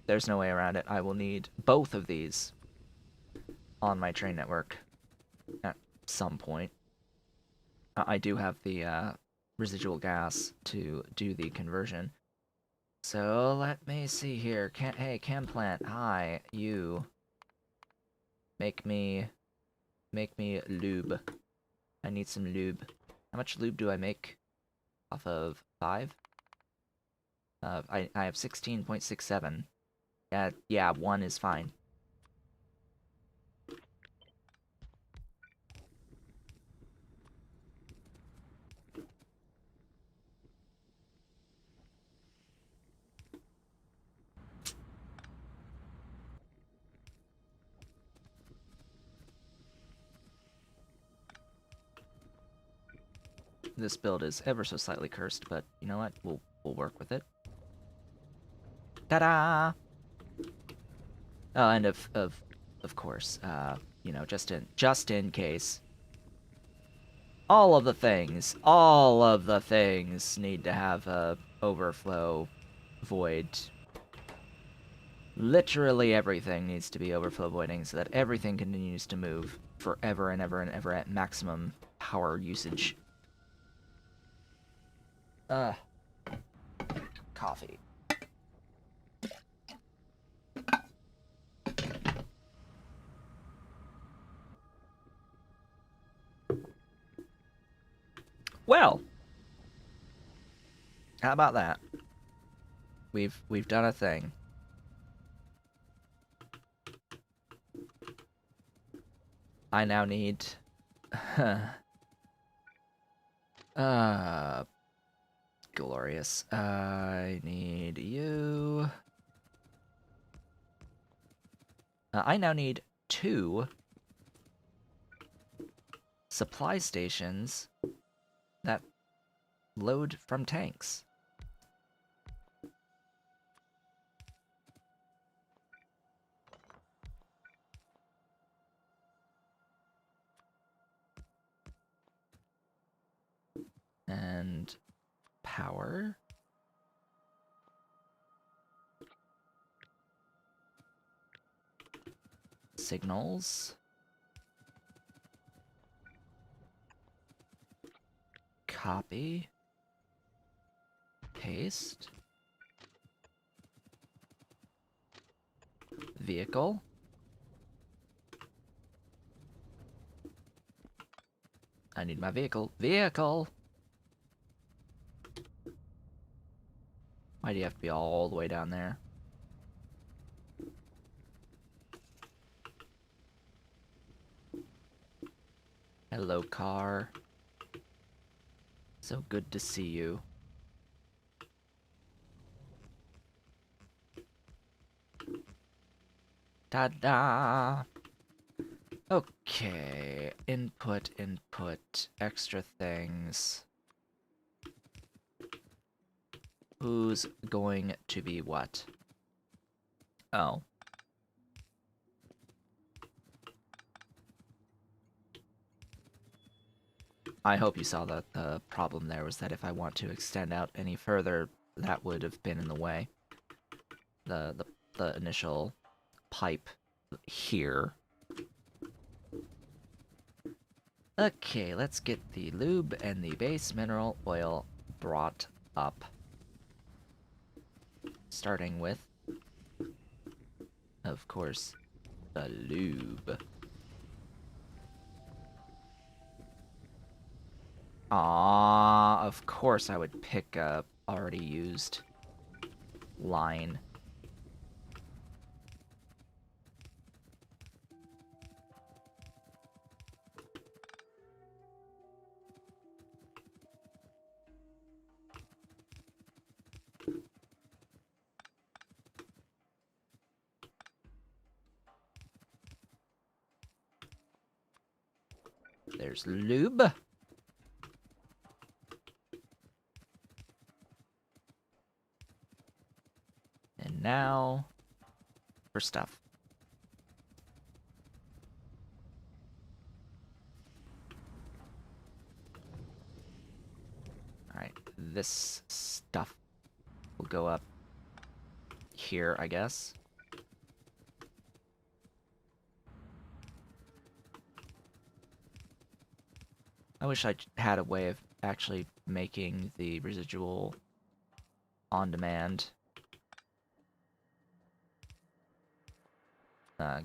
[SPEAKER 1] there's no way around it. I will need both of these on my train network at some point. I do have the residual gas to do the conversion. So let me see here. Hey, chem plant. Hi, you. Make me lube. I need some lube. How much lube do I make? Off of 5? I have 16.67. Yeah, 1 is fine. This build is ever so slightly cursed, but you know what? We'll work with it. Ta-da! Oh, and of course, you know, just in case, all of the things need to have a overflow void. Literally everything needs to be overflow voiding so that everything continues to move forever and ever and ever at maximum power usage. Coffee. Well, how about that? We've done a thing. I now need glorious. I need you. I now need 2 supply stations that load from tanks. And power. Signals. Copy. Paste. Vehicle. I need my vehicle. Vehicle! Why do you have to be all the way down there? Hello, car. So good to see you. Ta-da! Okay, input, extra things. Who's going to be what? Oh. I hope you saw that the problem there was that if I want to extend out any further, that would have been in the way. The initial pipe here. Okay, let's get the lube and the base mineral oil brought up. Starting with, of course, the lube. Of course I would pick a already used line. There's lube. And now for stuff. Alright, this stuff will go up here, I guess. I wish I had a way of actually making the residual on-demand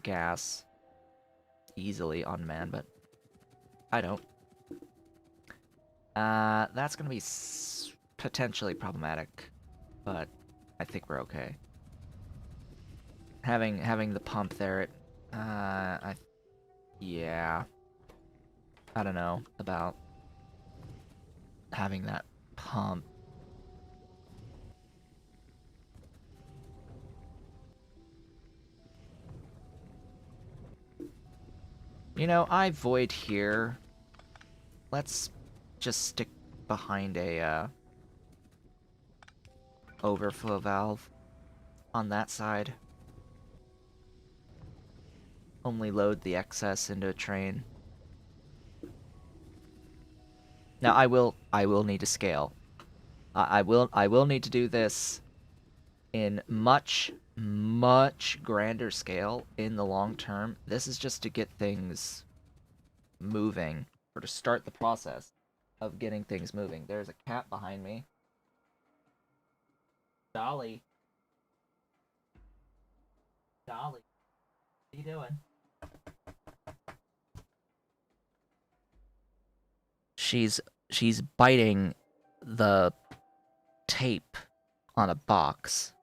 [SPEAKER 1] gas easily on-demand, but I don't. That's gonna be potentially problematic, but I think we're okay. Having the pump there, yeah. I don't know about having that pump. You know, I void here. Let's just stick behind a overflow valve on that side. Only load the excess into a train. Now I will need to scale. I will need to do this in much grander scale in the long term. This is just to get things moving, or to start the process of getting things moving. There's a cat behind me. Dolly. Dolly. What are you doing? She's biting the tape on a box.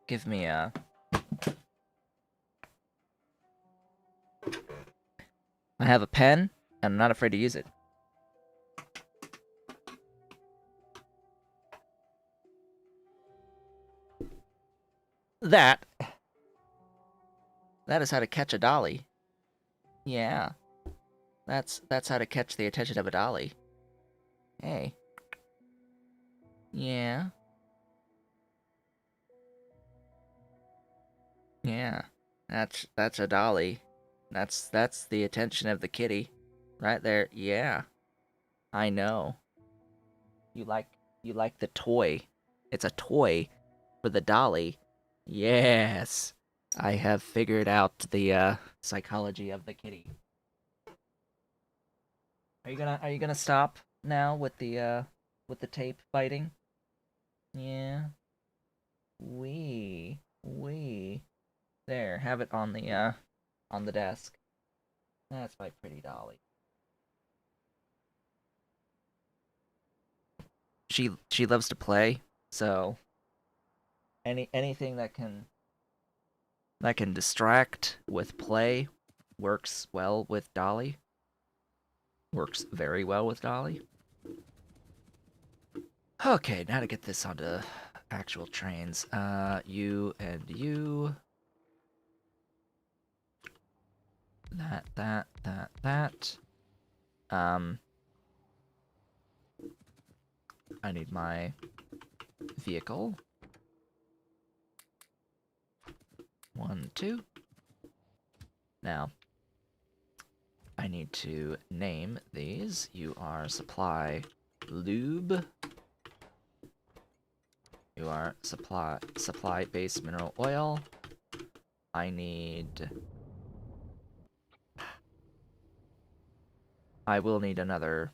[SPEAKER 1] Give me a... I have a pen, and I'm not afraid to use it. That is how to catch a dolly. Yeah. That's how to catch the attention of a dolly. Hey. Yeah. Yeah. That's a dolly. That's the attention of the kitty. Right there. Yeah. I know. You like the toy. It's a toy for the dolly. Yes. I have figured out the psychology of the kitty. Are you gonna stop now with the tape biting? Yeah. Wee. There, have it on the desk. That's my pretty dolly. She loves to play, so anything that can distract with play works well with Dolly. Works very well with Dolly. Okay, now to get this onto actual trains. You and you. That. I need my vehicle. 1, 2. Now, I need to name these. You are supply lube. You are supply base mineral oil. I will need another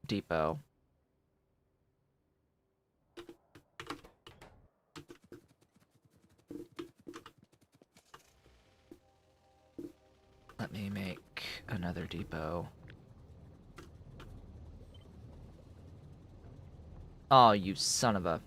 [SPEAKER 1] depot. Let me make another depot. Oh, you son of a...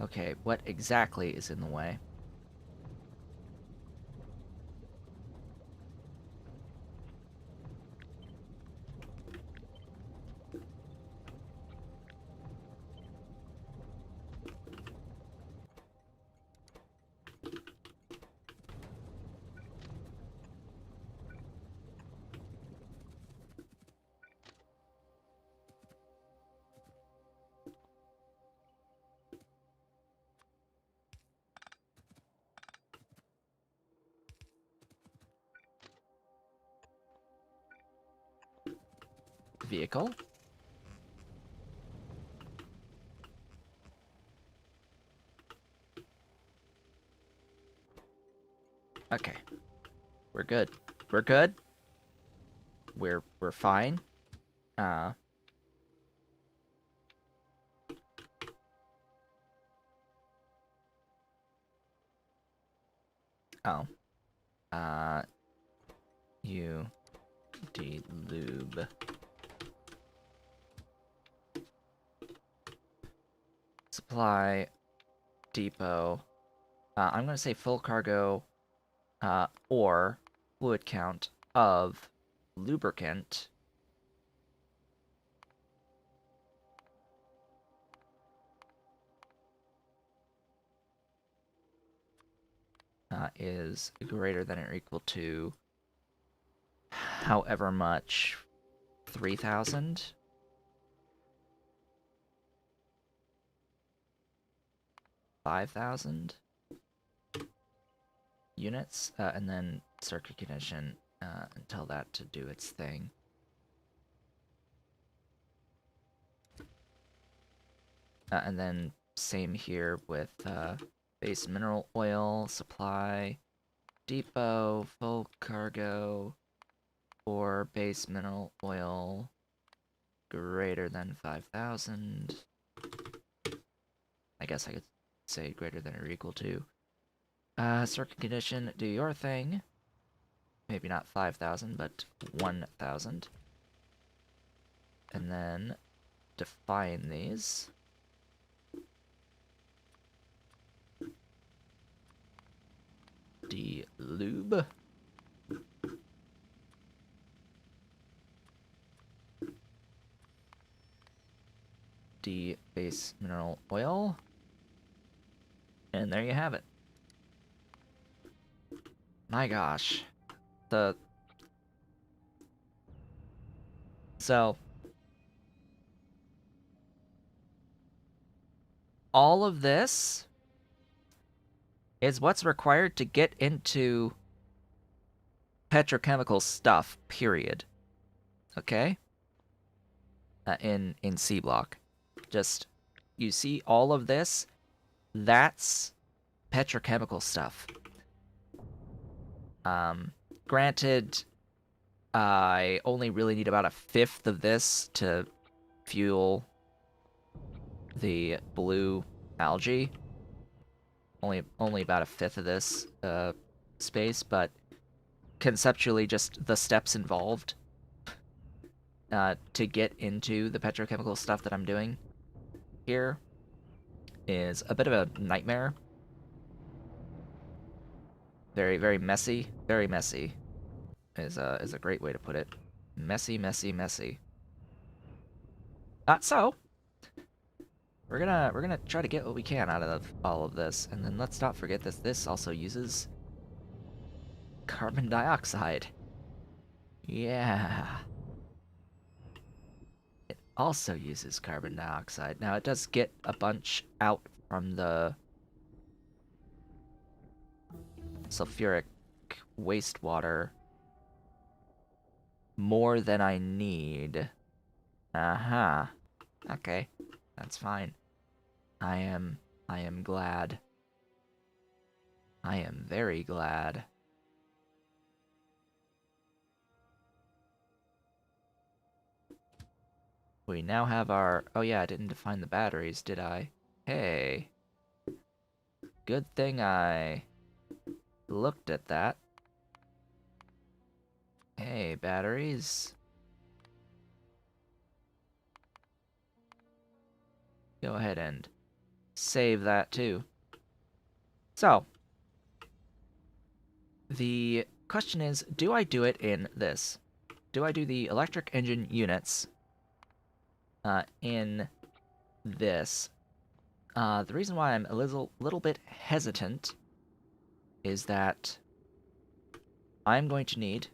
[SPEAKER 1] Okay, what exactly is in the way? Vehicle? Okay. We're good. We're good. We're fine. Uh... Oh. You delube. Supply depot. I'm gonna say full cargo, or fluid count of lubricant. Is greater than or equal to however much 3,000 5,000 units, and then circuit condition, and tell that to do its thing. And then same here with base mineral oil supply depot full cargo or base mineral oil greater than 5,000. I guess I could say greater than or equal to. Circuit condition, do your thing. Maybe not 5,000, but 1,000. And then define these. Delube. Base mineral oil. And there you have it. My gosh. So all of this is what's required to get into petrochemical stuff, period. Okay? In Sea Block. Just, you see all of this? That's petrochemical stuff. Granted, I only really need about 1/5 of this to fuel the blue algae. Only about 1/5 of this space, but conceptually just the steps involved to get into the petrochemical stuff that I'm doing here is a bit of a nightmare. Very, very messy. Very messy is a great way to put it. Messy, messy, messy. So, we're gonna try to get what we can out of all of this, and then let's not forget that this also uses carbon dioxide. Yeah. It also uses carbon dioxide. Now it does get a bunch out from the sulfuric wastewater more than I need. Uh-huh. Okay. That's fine. I am glad. I am very glad. We now have our... Oh yeah, I didn't define the batteries, did I? Hey. Good thing I looked at that. Hey, batteries. Go ahead and save that too. So, the question is, do I do it in this? Do I do the electric engine units in this? The reason why I'm a little bit hesitant is that I'm going to need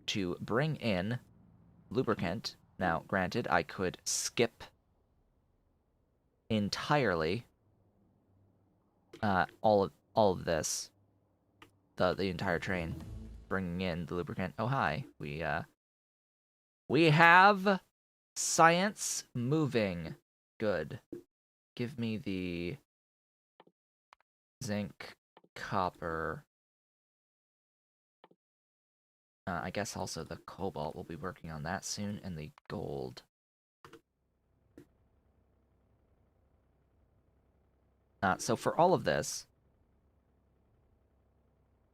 [SPEAKER 1] to bring in lubricant. Now, granted, I could skip entirely all of this, the entire train, bringing in the lubricant. Oh hi, we have science moving. Good. Give me the zinc, copper. I guess also the cobalt. We'll be working on that soon, and the gold. So for all of this,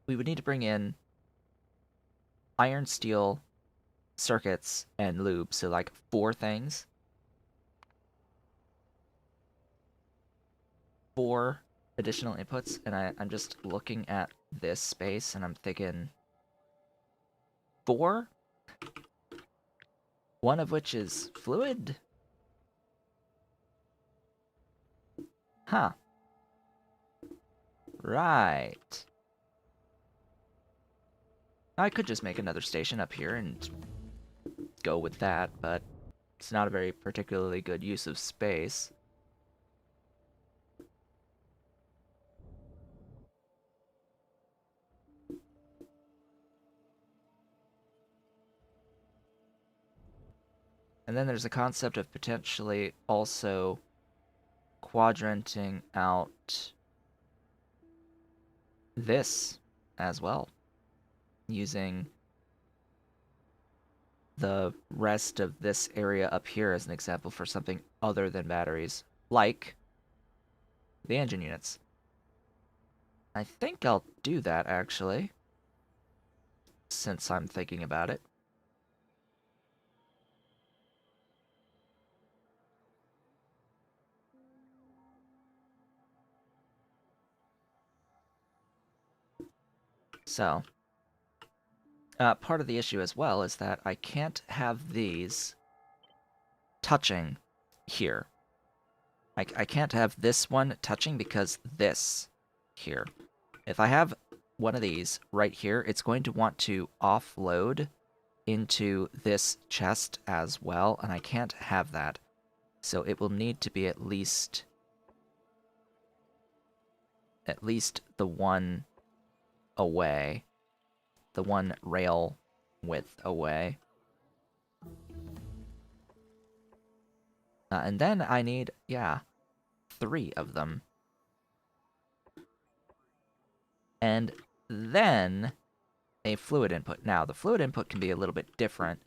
[SPEAKER 1] we would need to bring in iron, steel, circuits, and lube. So like 4 things. 4 additional inputs, and I'm just looking at this space, and I'm thinking 4? One of which is fluid? Huh. Right. I could just make another station up here and go with that, but it's not a very particularly good use of space. And then there's the concept of potentially also quadranting out this as well, using the rest of this area up here as an example for something other than batteries, like the engine units. I think I'll do that, actually, since I'm thinking about it. So, part of the issue as well is that I can't have these touching here. I can't have this one touching because this here. If I have one of these right here, it's going to want to offload into this chest as well, and I can't have that. So it will need to be at least the one away, the one rail width away. And then I need, yeah, 3 of them. And then a fluid input. Now, the fluid input can be a little bit different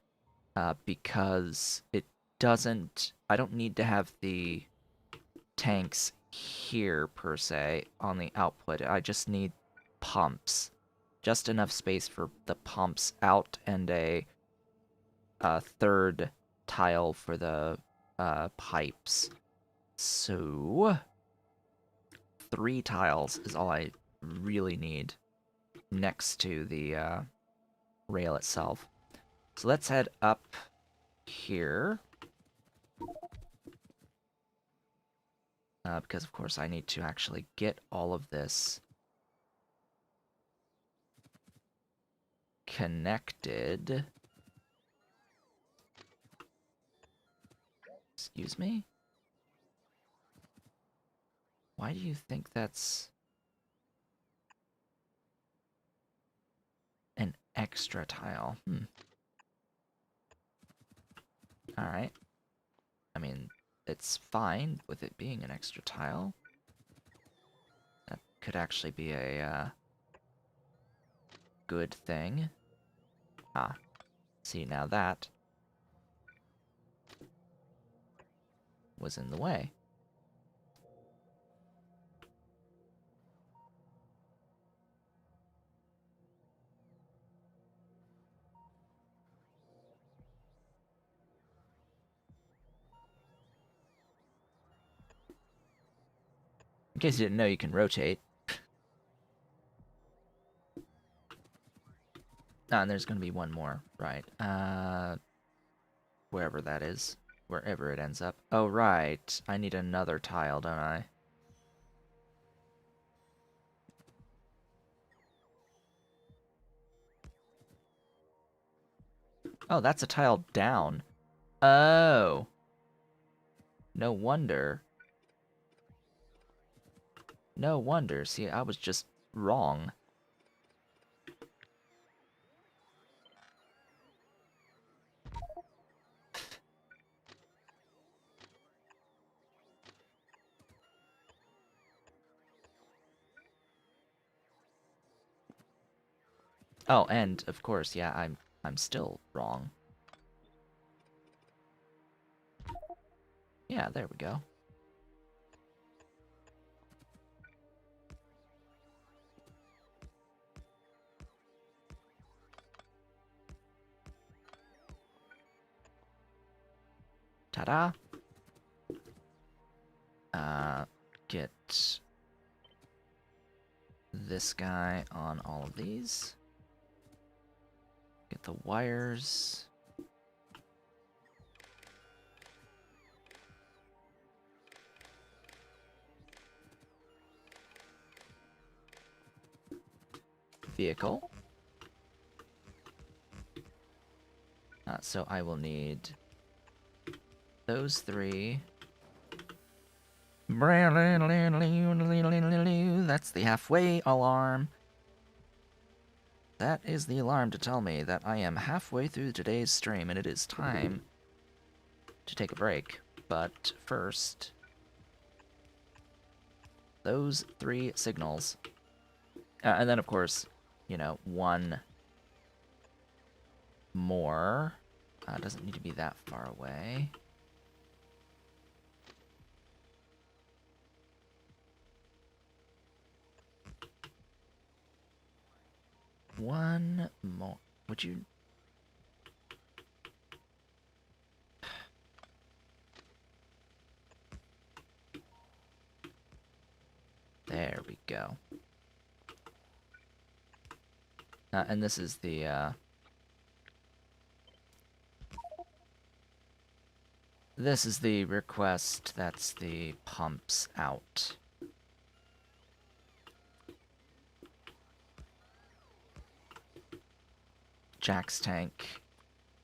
[SPEAKER 1] because it doesn't... I don't need to have the tanks here, per se, on the output. I just need pumps. Just enough space for the pumps out and a 3rd tile for the pipes. So 3 tiles is all I really need next to the rail itself. So let's head up here. because of course I need to actually get all of this connected. Excuse me? Why do you think that's an extra tile? Alright. I mean, it's fine with it being an extra tile. That could actually be a good thing. Ah, see, now that was in the way. In case you didn't know, you can rotate. Ah, and there's gonna be one more, right. Wherever that is. Wherever it ends up. Oh, right. I need another tile, don't I? Oh, that's a tile down. Oh. No wonder. No wonder. See, I was just wrong. Oh, and of course, yeah, I'm still wrong. Yeah, there we go. Ta-da! Get this guy on all of these. Get the wires. Vehicle. So I will need those three. That's the halfway alarm. That is the alarm to tell me that I am halfway through today's stream and it is time to take a break. But first, those three signals. And then, of course, you know, one more. Doesn't need to be that far away. One more. Would you... There we go. And this is the, this is the request that's the pumps out. Jack's tank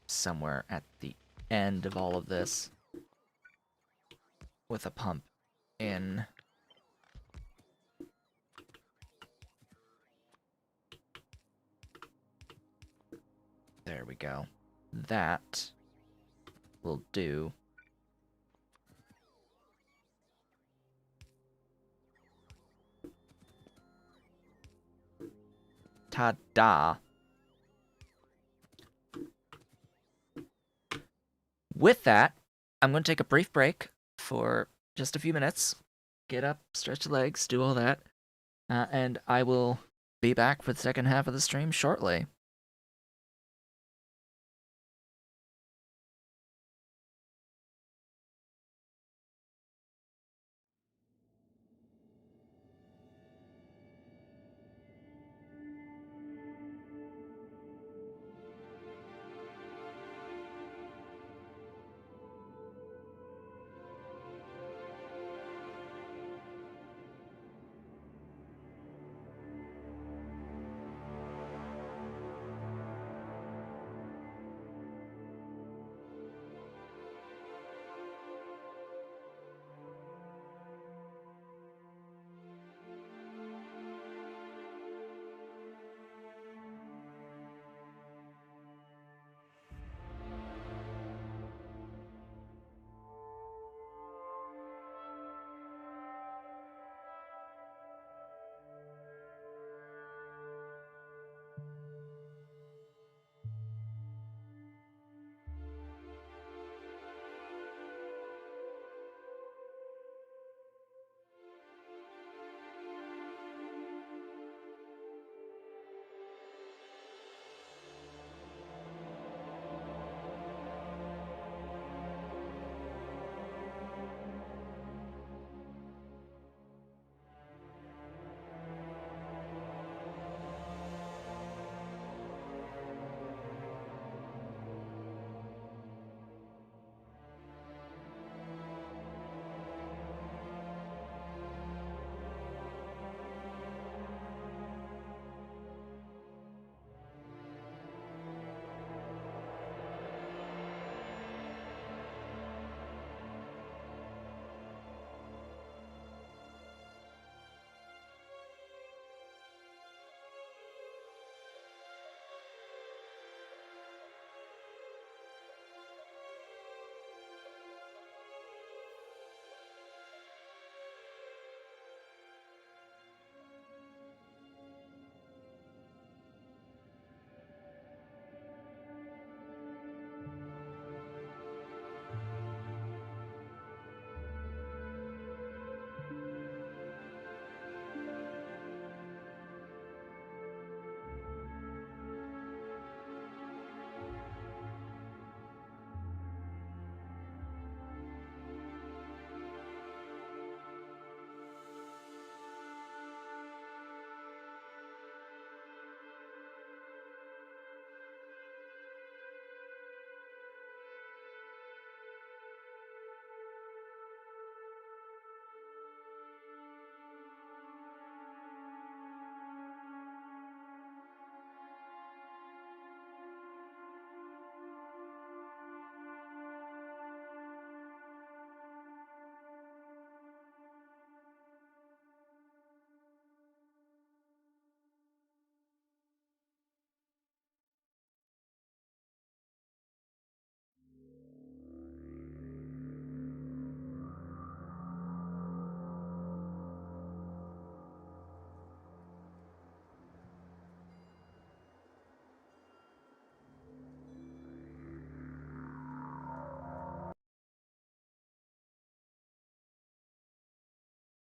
[SPEAKER 1] somewhere at the end of all of this with a pump in. There we go. That will do. Ta-da! With that, I'm going to take a brief break for just a few minutes. Get up, stretch the legs, do all that. And I will be back for the second half of the stream shortly.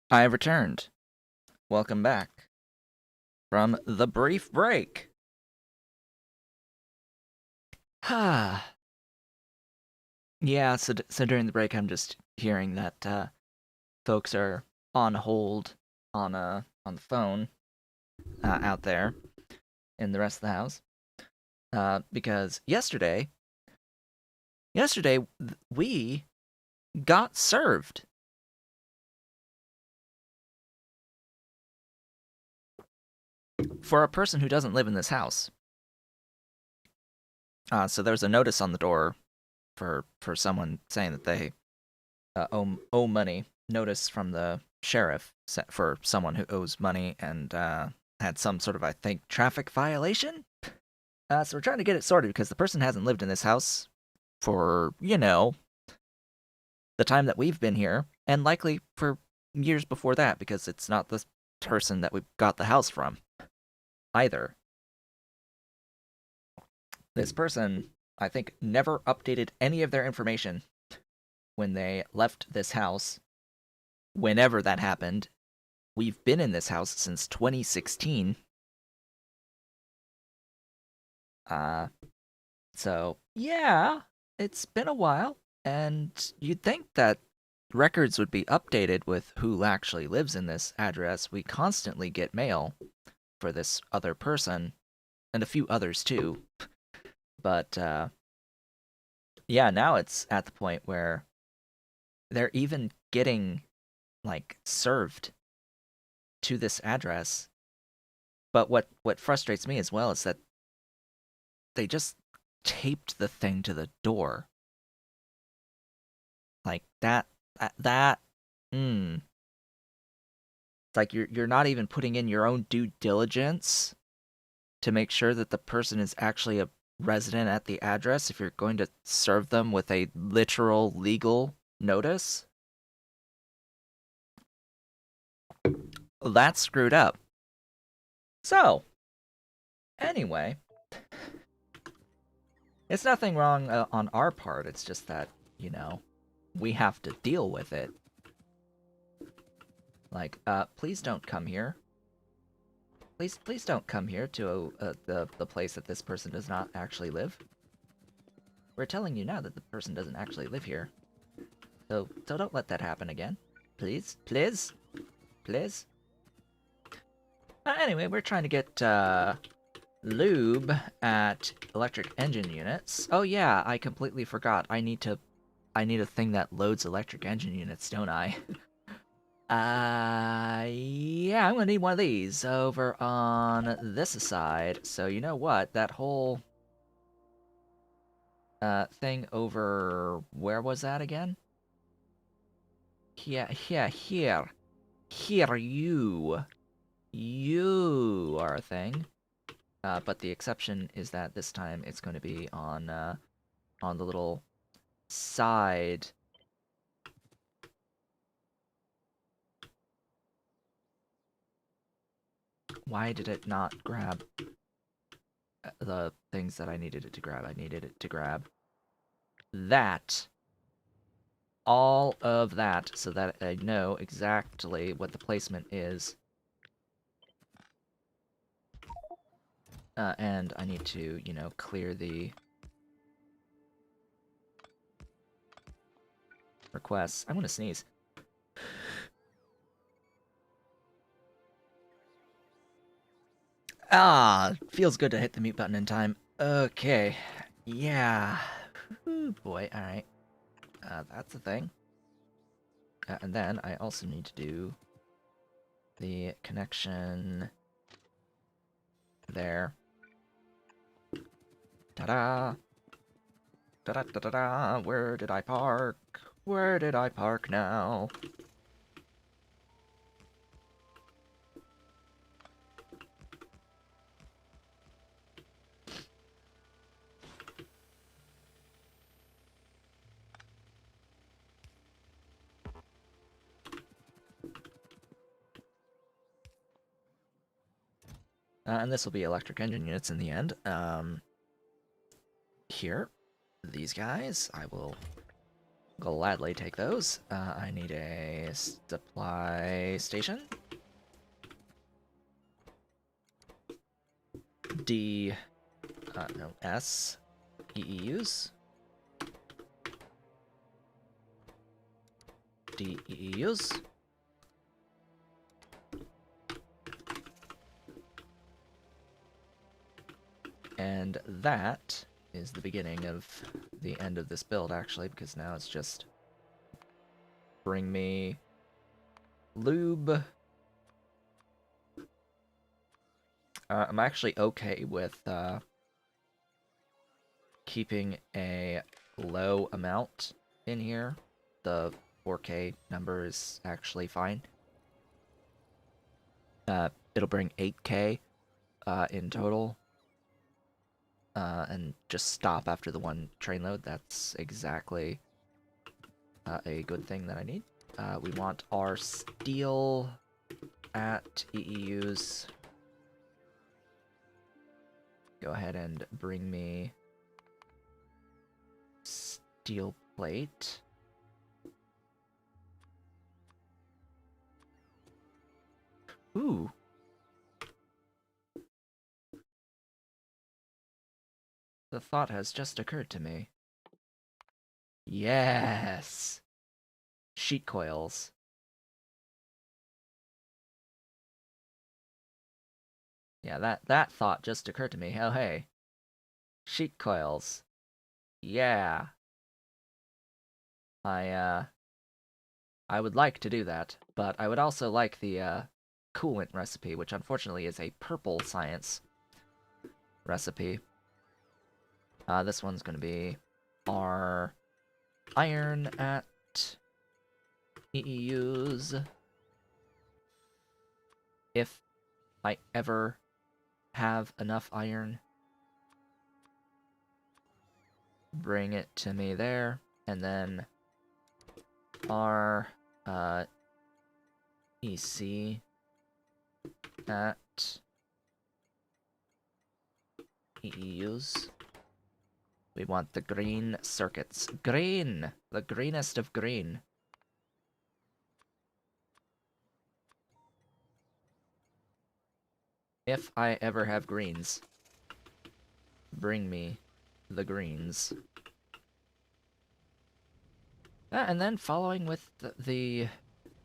[SPEAKER 1] I have returned. Welcome back from the brief break. Ah, yeah. So during the break, I'm just hearing that folks are on hold on the phone out there in the rest of the house. Because yesterday we got served for a person who doesn't live in this house. So there's a notice on the door for someone saying that they owe money. Notice from the sheriff for someone who owes money and had some sort of, I think, traffic violation. So we're trying to get it sorted because the person hasn't lived in this house for, the time that we've been here, and likely for years before that because it's not the person that we got the house from either. This person, I think, never updated any of their information when they left this house, whenever that happened. We've been in this house since 2016. Uh, so, yeah, it's been a while, and you'd think that records would be updated with who actually lives in this address. We constantly get mail for this other person, and a few others too. But, yeah, now it's at the point where they're even getting, like, served to this address. But what frustrates me as well is that they just taped the thing to the door. Like that it's like you're not even putting in your own due diligence to make sure that the person is actually a resident at the address if you're going to serve them with a literal legal notice. That's screwed up. So, anyway, it's nothing wrong on our part. It's just that, we have to deal with it. Like, please don't come here. Please don't come here to the place that this person does not actually live. We're telling you now that the person doesn't actually live here. So don't let that happen again. Please, please, please. Anyway, we're trying to get lube at electric engine units. Oh yeah, I completely forgot. I need a thing that loads electric engine units, don't I? Yeah, I'm gonna need one of these over on this side. So you know what? That whole thing over, where was that again? Here, here, here. Here, you. You are a thing. But the exception is that this time it's going to be on the little side. Why did it not grab the things that I needed it to grab? I needed it to grab that. All of that, so that I know exactly what the placement is. And I need to, clear the requests. I'm gonna sneeze. Ah, feels good to hit the mute button in time. Okay. Yeah. Ooh, boy, alright. That's a thing. And then I also need to do the connection there. Ta-da! Ta-da-da-da-da! Where did I park? Where did I park now? And this will be electric engine units in the end. Here. These guys. I will Gladly take those. I need a supply station. D, no, S, EEUs. D, EEUs. And that is the beginning of the end of this build, actually, because now it's just bring me lube. I'm actually okay with keeping a low amount in here. The 4K number is actually fine. It'll bring 8K in total. And just stop after the one train load. That's exactly a good thing that I need. We want our steel at EEUs. Go ahead and bring me steel plate. Ooh. The thought has just occurred to me. Yes! Sheet coils. Yeah, that thought just occurred to me. Oh, hey. Sheet coils. Yeah. I would like to do that, but I would also like the coolant recipe, which unfortunately is a purple science recipe. This one's going to be our iron at EEUs. If I ever have enough iron, bring it to me there, and then our EC at EEUs. We want the green circuits. Green! The greenest of green. If I ever have greens, bring me the greens. And then following with the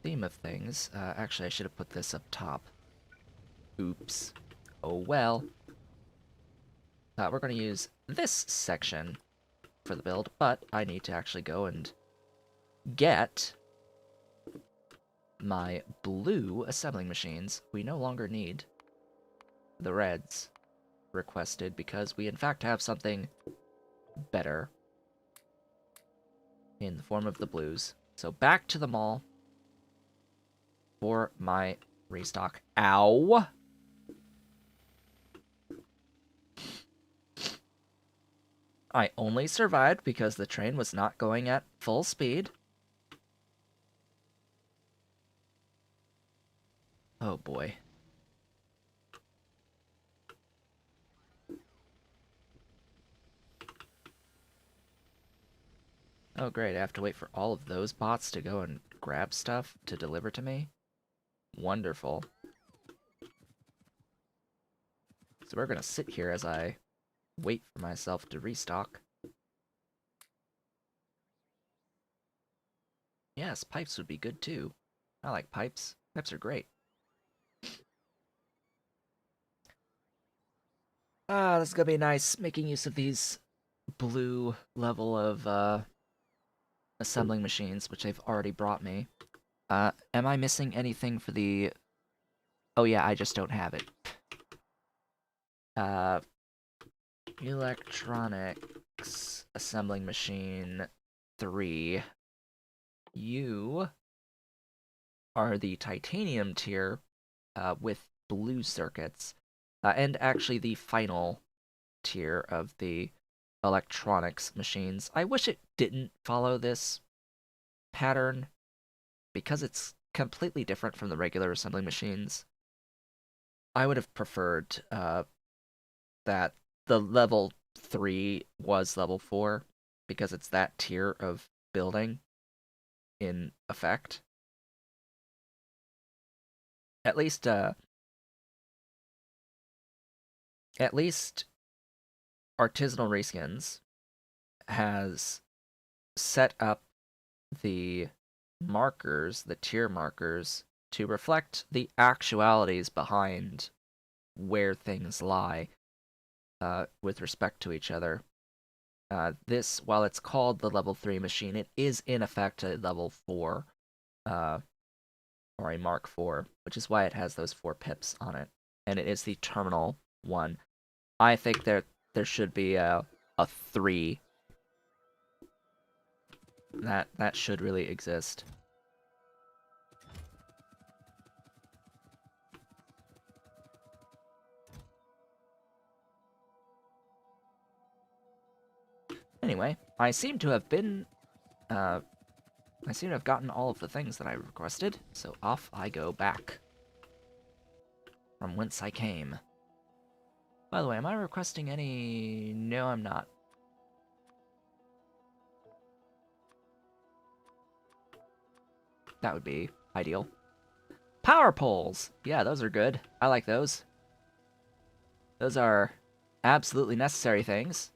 [SPEAKER 1] theme of things, actually I should have put this up top. Oops. Oh well. We're going to use this section for the build, but I need to actually go and get my blue assembling machines. We no longer need the reds requested because we in fact have something better in the form of the blues. So back to the mall for my restock. Ow! I only survived because the train was not going at full speed. Oh boy. Oh great, I have to wait for all of those bots to go and grab stuff to deliver to me? Wonderful. So we're gonna sit here as I wait for myself to restock. Yes, pipes would be good too. I like pipes. Pipes are great. This is gonna be nice, making use of these blue level of assembling machines, which they've already brought me. Am I missing anything for the... Oh yeah, I just don't have it. Electronics assembling machine 3. You are the titanium tier with blue circuits, and actually the final tier of the electronics machines. I wish it didn't follow this pattern because it's completely different from the regular assembly machines. I would have preferred that the level 3 was level 4 because it's that tier of building in effect. At least Artisanal Reskins has set up the markers, the tier markers, to reflect the actualities behind where things lie with respect to each other. This, while it's called the level 3 machine, it is in effect a level 4, or a Mark 4, which is why it has those 4 pips on it. And it is the terminal one. I think there should be a 3. That should really exist. Anyway, I seem to have gotten all of the things that I requested, so off I go back from whence I came. By the way, am I requesting any... No, I'm not. That would be ideal. Power poles! Yeah, those are good. I like those. Those are absolutely necessary things.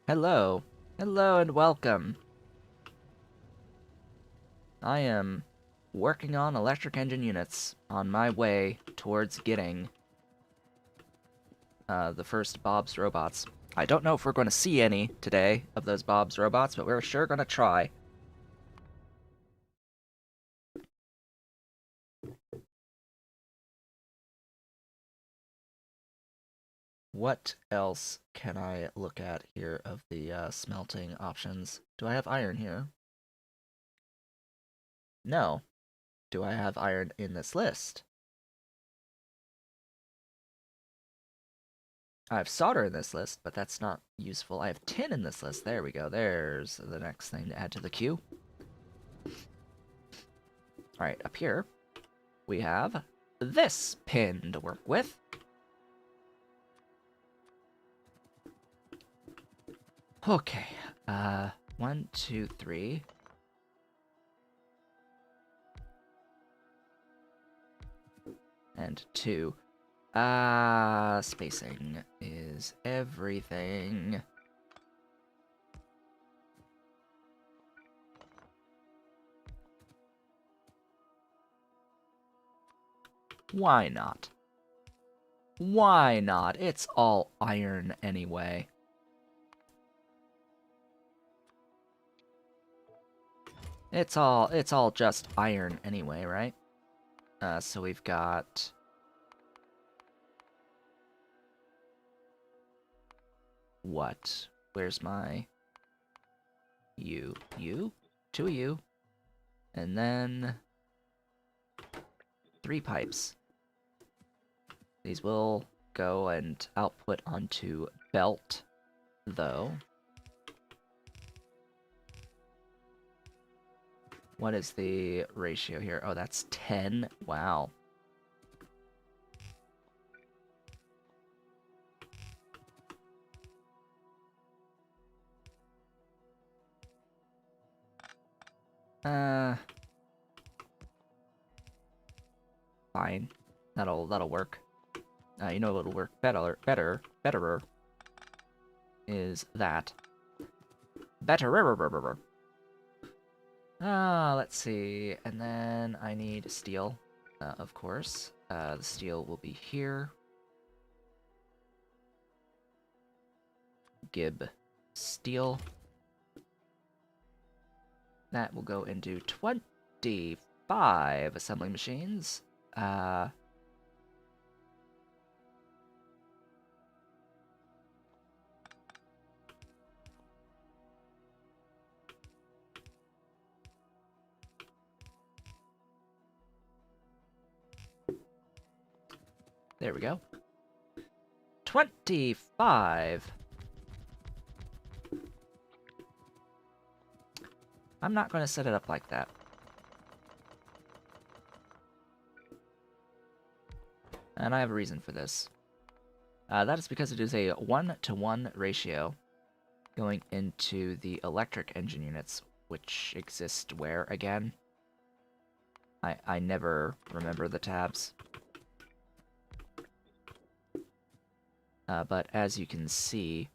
[SPEAKER 1] Hello. Hello and welcome. I am working on electric engine units on my way towards getting the first Bob's robots. I don't know if we're going to see any today of those Bob's robots, but we're sure going to try. What else can I look at here of the smelting options? Do I have iron here? No. Do I have iron in this list? I have solder in this list, but that's not useful. I have tin in this list. There we go. There's the next thing to add to the queue. Alright, up here, we have this pin to work with. Okay, 1, 2, 3. And 2. Spacing is everything. Why not? Why not? It's all iron anyway. It's all just iron anyway, right? So we've got... What? Where's my... You. 2 of you. And then... 3 pipes. These will go and output onto belt, though. What is the ratio here? Oh, that's 10. Wow. Fine. That'll work. You know what'll work betterer is that. Betterer. Let's see. And then I need steel, of course. The steel will be here. Gib steel. That will go into 25 assembly machines. There we go. 25. I'm not going to set it up like that. And I have a reason for this. That is because it is a 1-to-1 ratio going into the electric engine units, which exist where again? I never remember the tabs. But as you can see,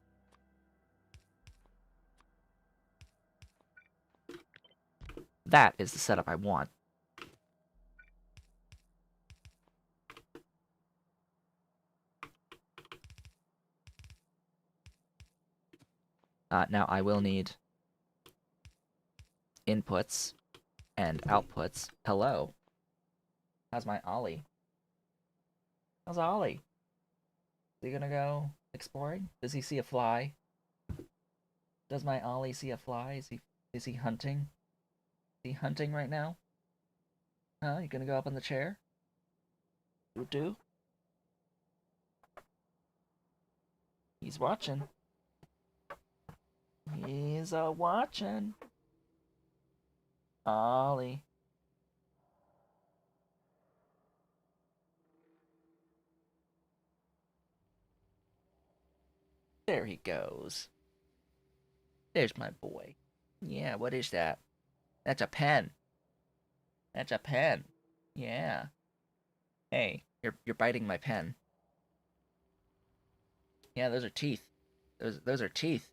[SPEAKER 1] that is the setup I want. Now I will need inputs and outputs. Hello. How's my Ollie? How's Ollie? Is he gonna go exploring? Does he see a fly? Does my Ollie see a fly? Is he hunting? Is he hunting right now? Huh? You gonna go up on the chair? You do? He's watching. He's watching. Ollie. There he goes. There's my boy. Yeah, what is that? That's a pen. That's a pen. Yeah. Hey, you're biting my pen. Yeah, those are teeth. Those are teeth.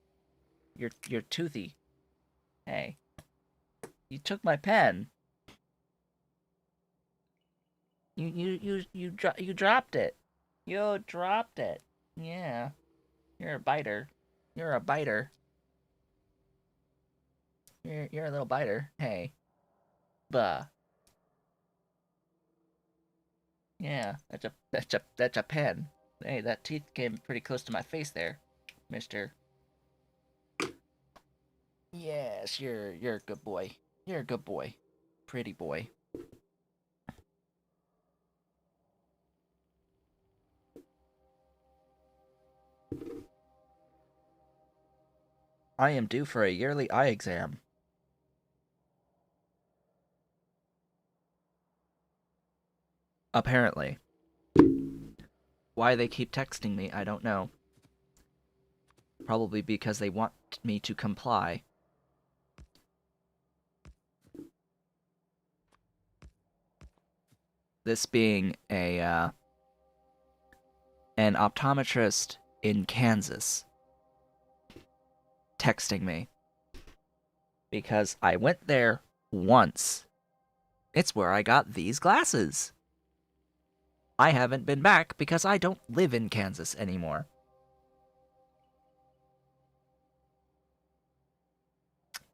[SPEAKER 1] You're toothy. Hey. You took my pen. You dropped it. You dropped it. Yeah. You're a biter. You're a biter. You're a little biter. Hey. Buh. Yeah, that's a pen. Hey, that teeth came pretty close to my face there, mister. Yes, you're a good boy. You're a good boy. Pretty boy. I am due for a yearly eye exam. Apparently. Why they keep texting me, I don't know. Probably because they want me to comply. This being an optometrist in Kansas texting me. Because I went there once. It's where I got these glasses. I haven't been back because I don't live in Kansas anymore.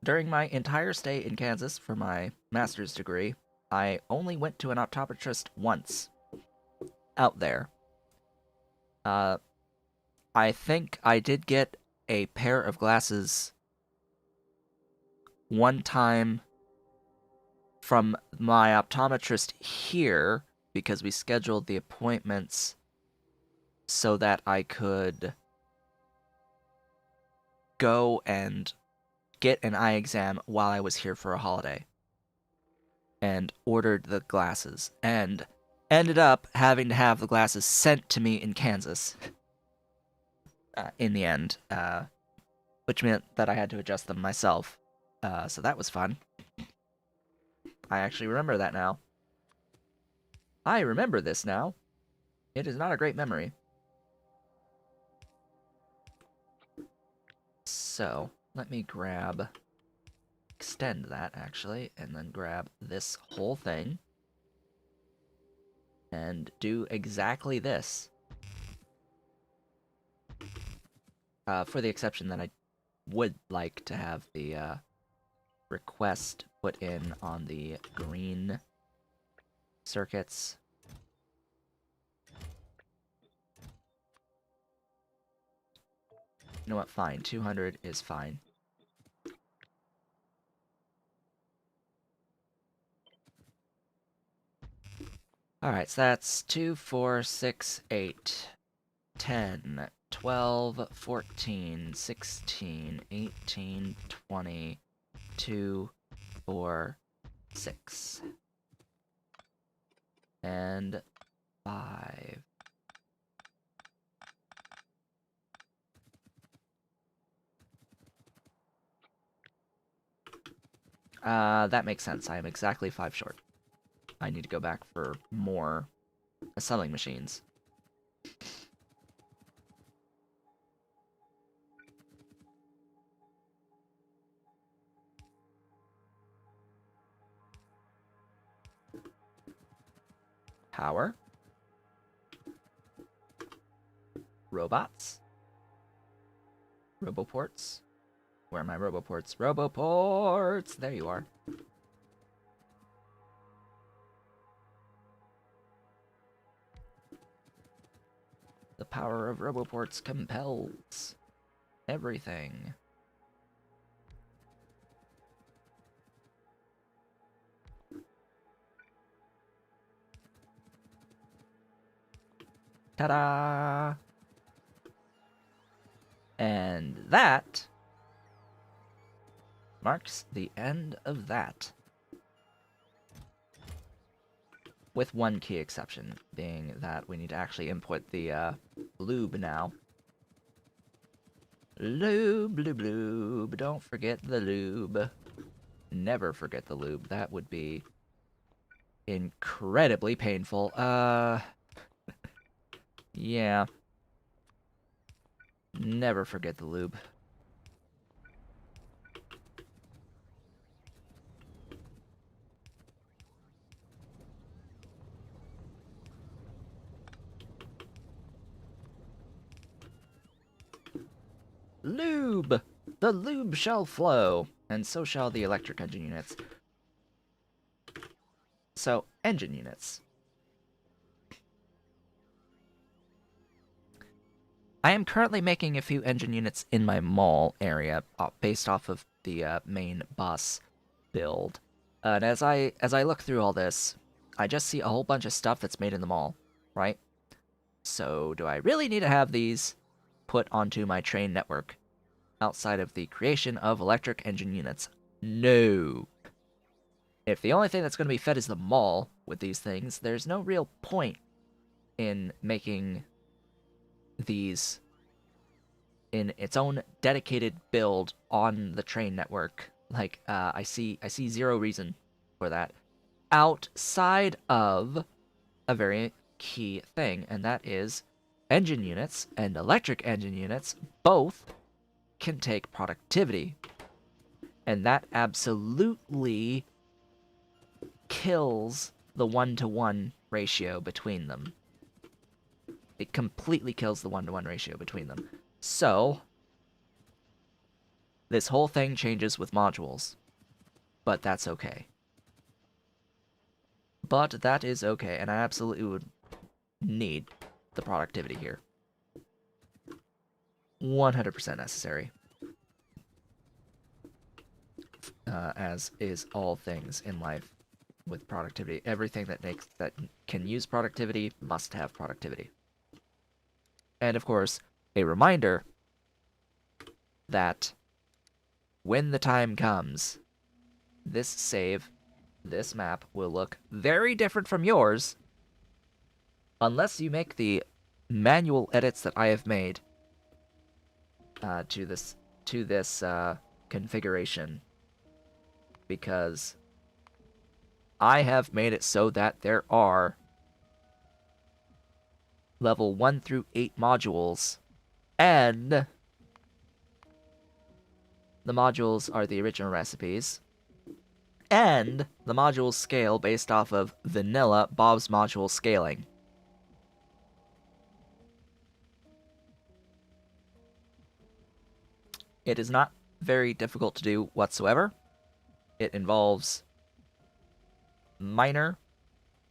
[SPEAKER 1] During my entire stay in Kansas for my master's degree, I only went to an optometrist once. Out there. I think I did get a pair of glasses one time from my optometrist here because we scheduled the appointments so that I could go and get an eye exam while I was here for a holiday. And ordered the glasses. And ended up having to have the glasses sent to me in Kansas. In the end. Which meant that I had to adjust them myself. So that was fun. I actually remember that now. I remember this now. It is not a great memory. So, let me extend that, actually, and then grab this whole thing, and do exactly this. For the exception that I would like to have the request put in on the green circuits. You know what? Fine. 200 is fine. Alright, so that's 2, 4, 6, 8, 10, 12, 14, 16, 18, 20, 2, 4, 6. And 5. That makes sense. I am exactly 5 short. I need to go back for more assembling machines. Power. Robots. Roboports. Where are my roboports? Roboports! There you are. The power of roboports compels everything. Ta-da! And that marks the end of that. With one key exception, being that we need to actually input the lube now. Lube, lube, lube. Don't forget the lube. Never forget the lube. That would be incredibly painful. Yeah. Never forget the lube. Lube! The lube shall flow, and so shall the electric engine units. So, engine units. I am currently making a few engine units in my mall area, based off of the main bus build. And as I look through all this, I just see a whole bunch of stuff that's made in the mall, right? So, do I really need to have these put onto my train network outside of the creation of electric engine units? No. If the only thing that's going to be fed is the mall with these things, there's no real point in making these in its own dedicated build on the train network. Like, I see zero reason for that outside of a very key thing, and that is engine units and electric engine units both can take productivity. And that absolutely kills the 1-to-1 ratio between them. It completely kills the 1-to-1 ratio between them. So, this whole thing changes with modules. But that's okay. But that is okay, and I absolutely would need the productivity here. 100% necessary. As is all things in life with productivity. Everything that can use productivity must have productivity. And of course, a reminder that when the time comes, this save, this map will look very different from yours unless you make the manual edits that I have made to this configuration, because I have made it so that there are level 1 through 8 modules, and the modules are the original recipes, and the modules scale based off of vanilla Bob's module scaling. It is not very difficult to do whatsoever. It involves minor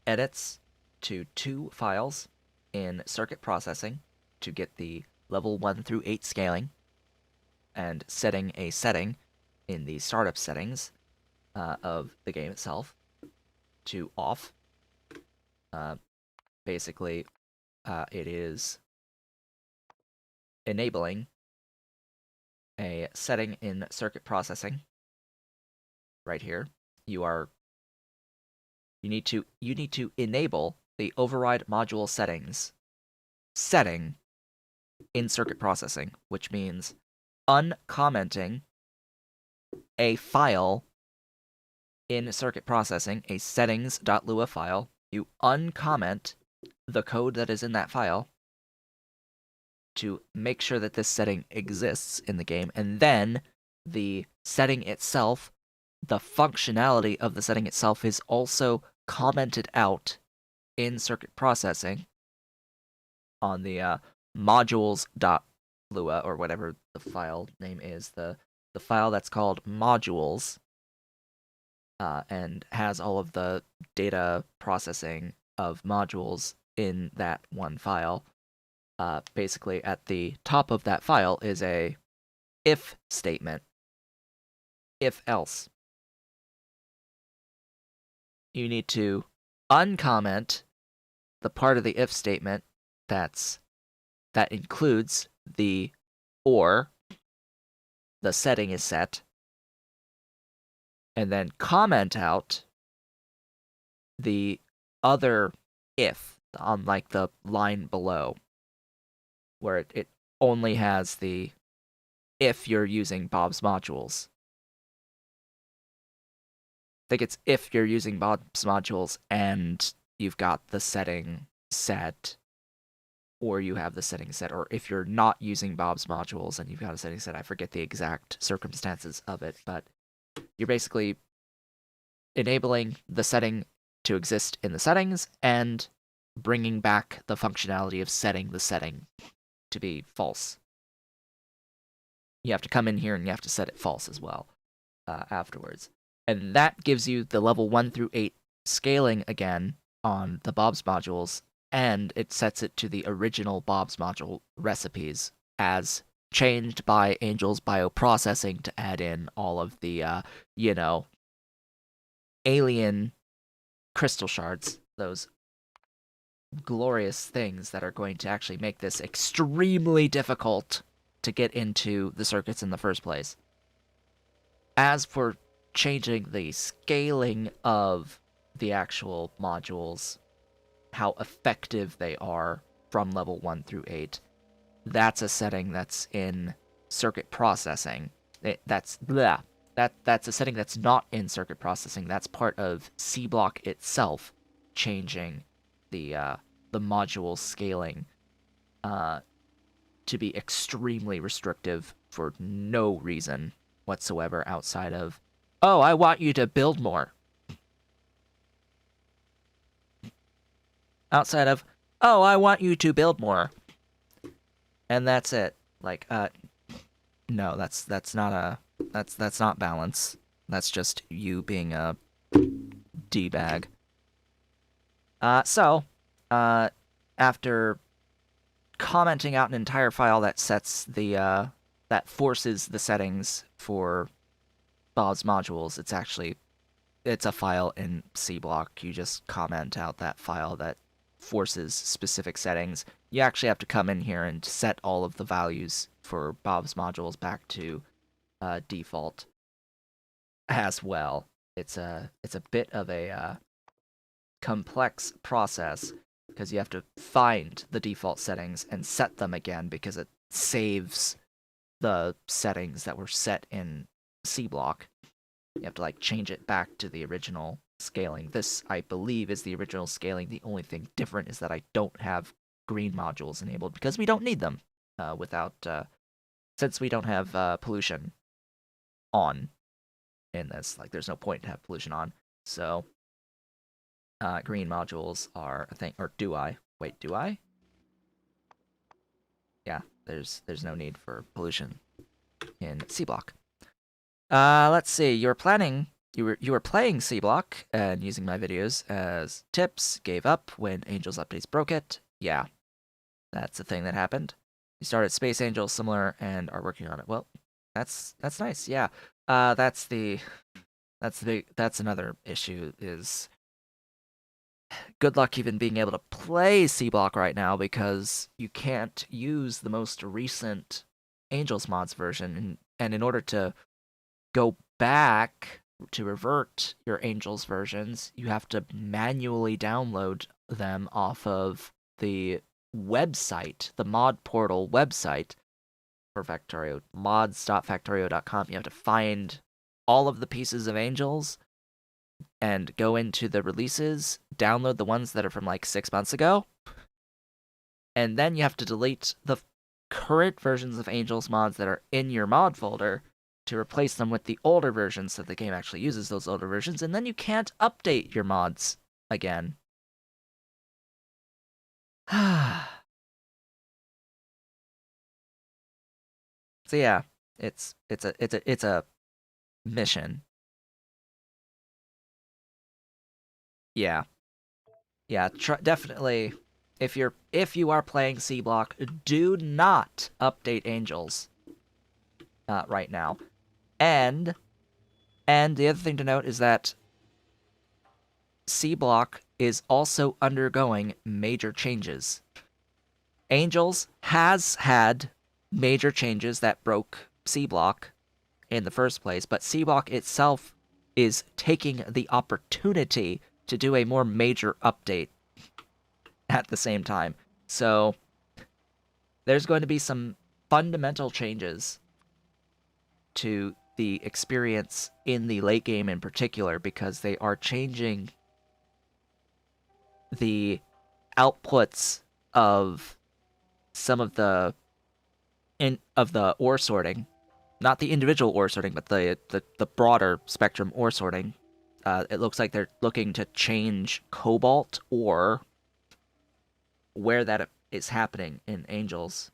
[SPEAKER 1] edits to 2 files in circuit processing to get the level 1 through 8 scaling, and setting a setting in the startup settings of the game itself to off. Basically, it is enabling a setting in circuit processing right here. You need to enable the override module settings setting in circuit processing, which means uncommenting a file in circuit processing, a settings.lua file. You uncomment the code that is in that file to make sure that this setting exists in the game, and then the setting itself, the functionality of the setting itself, is also commented out in circuit processing on the modules.lua, or whatever the file name is, the file that's called modules, and has all of the data processing of modules in that one file. Basically, at the top of that file is a if statement. If else. You need to uncomment the part of the if statement that includes the or the setting is set, and then comment out the other if on like the line below, where it only has the if you're using Bob's modules. I think it's if you're using Bob's modules and you've got the setting set, or you have the setting set, or if you're not using Bob's modules and you've got a setting set. I forget the exact circumstances of it, but you're basically enabling the setting to exist in the settings and bringing back the functionality of setting the setting to be false. You have to come in here and you have to set it false as well afterwards. And that gives you the level 1 through 8 scaling again on the Bob's modules, and it sets it to the original Bob's module recipes as changed by Angel's bioprocessing to add in all of the, alien crystal shards, those glorious things that are going to actually make this extremely difficult to get into the circuits in the first place. As for changing the scaling of the actual modules, how effective they are from level 1 through 8, that's a setting that's in circuit processing. That's a setting that's not in circuit processing. That's part of Sea Block itself changing the module scaling to be extremely restrictive for no reason whatsoever outside of, oh, I want you to build more. Outside of, oh, I want you to build more. And that's it. Like, no, that's not balance. That's just you being a D-bag. So, after commenting out an entire file that sets the, that forces the settings for Bob's modules, it's a file in Sea Block. You just comment out that file that forces specific settings. You actually have to come in here and set all of the values for Bob's modules back to default as well. It's a bit of a complex process because you have to find the default settings and set them again because it saves the settings that were set in Sea Block. You have to like change it back to the original scaling. This, I believe, is the original scaling. The only thing different is that I don't have green modules enabled because we don't need them since we don't have pollution on in this. Like, there's no point to have pollution on. So, green modules are a thing. Or do I? Wait, do I? Yeah, there's no need for pollution in Sea Block. Let's see. You were playing Sea Block and using my videos as tips. Gave up when Angel's updates broke it. Yeah, that's a thing that happened. You started Space Angel similar and are working on it. Well, that's nice. Yeah. That's another issue is good luck even being able to play Sea Block right now because you can't use the most recent Angels mods version, and in order to go back to revert your Angels versions, you have to manually download them off of the website, the mod portal website for Factorio, mods.factorio.com. You have to find all of the pieces of Angels and go into the releases, download the ones that are from like 6 months ago, and then you have to delete the current versions of Angels mods that are in your mod folder to replace them with the older versions so the game actually uses those older versions, and then you can't update your mods again. So yeah, it's a mission. Yeah. Yeah, definitely if you are playing Sea Block, do not update Angels right now. And the other thing to note is that Sea Block is also undergoing major changes. Angels has had major changes that broke Sea Block in the first place, but Sea Block itself is taking the opportunity to do a more major update at the same time. So there's going to be some fundamental changes to the experience in the late game in particular, because they are changing the outputs of some of the ore sorting, not the individual ore sorting, but the broader spectrum ore sorting. It looks like they're looking to change cobalt ore, where that is happening in Angels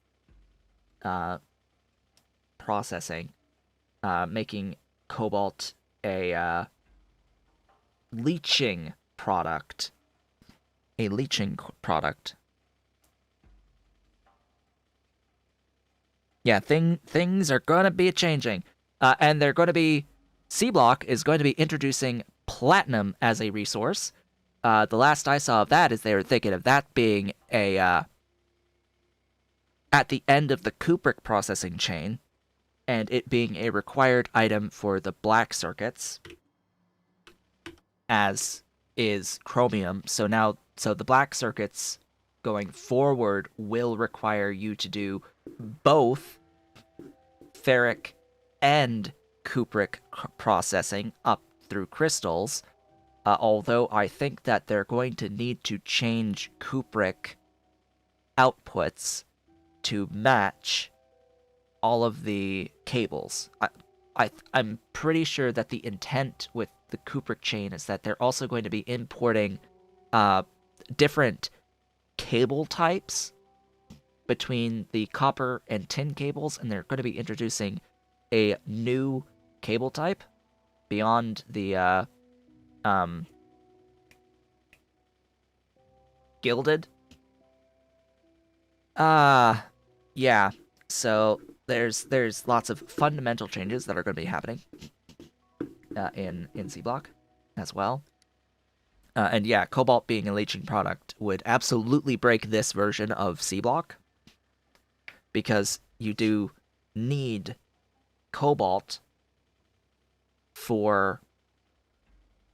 [SPEAKER 1] processing, making cobalt a leaching product. A leaching product. Yeah, things are going to be changing. And they're going to be... Sea Block is going to be introducing platinum as a resource. The last I saw of that is they were thinking of that being a... at the end of the Kubrick processing chain, and it being a required item for the black circuits, as is chromium. So the black circuits going forward will require you to do both ferric and Kubrick processing up through crystals, although I think that they're going to need to change Kubrick outputs to match all of the cables. I'm pretty sure that the intent with the Kubrick chain is that they're also going to be importing different cable types between the copper and tin cables, and they're going to be introducing a new cable type beyond the gilded. Yeah. So there's lots of fundamental changes that are going to be happening in Sea Block as well. And yeah, cobalt being a leaching product would absolutely break this version of Sea Block, because you do need cobalt for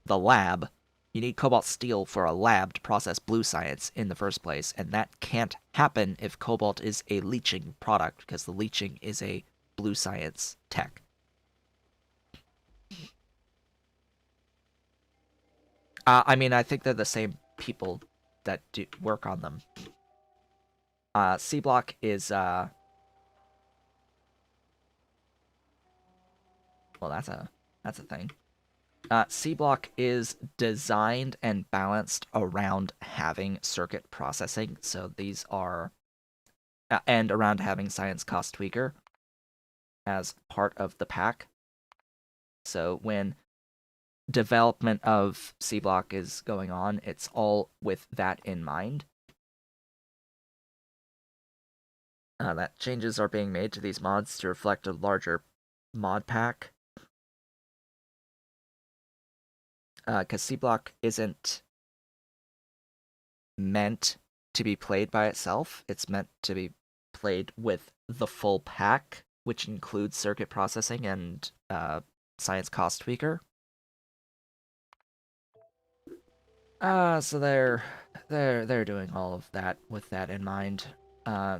[SPEAKER 1] the lab. You need cobalt steel for a lab to process blue science in the first place, and that can't happen if cobalt is a leaching product, because the leaching is a blue science tech. I mean, I think they're the same people that do work on them. Sea Block is well, that's a thing. Sea Block is designed and balanced around having circuit processing, so these are and around having science cost tweaker as part of the pack. So when development of Sea Block is going on, it's all with that in mind. That changes are being made to these mods to reflect a larger mod pack. Because Sea Block isn't meant to be played by itself. It's meant to be played with the full pack, which includes circuit processing and science cost tweaker. So they're doing all of that with that in mind. Uh,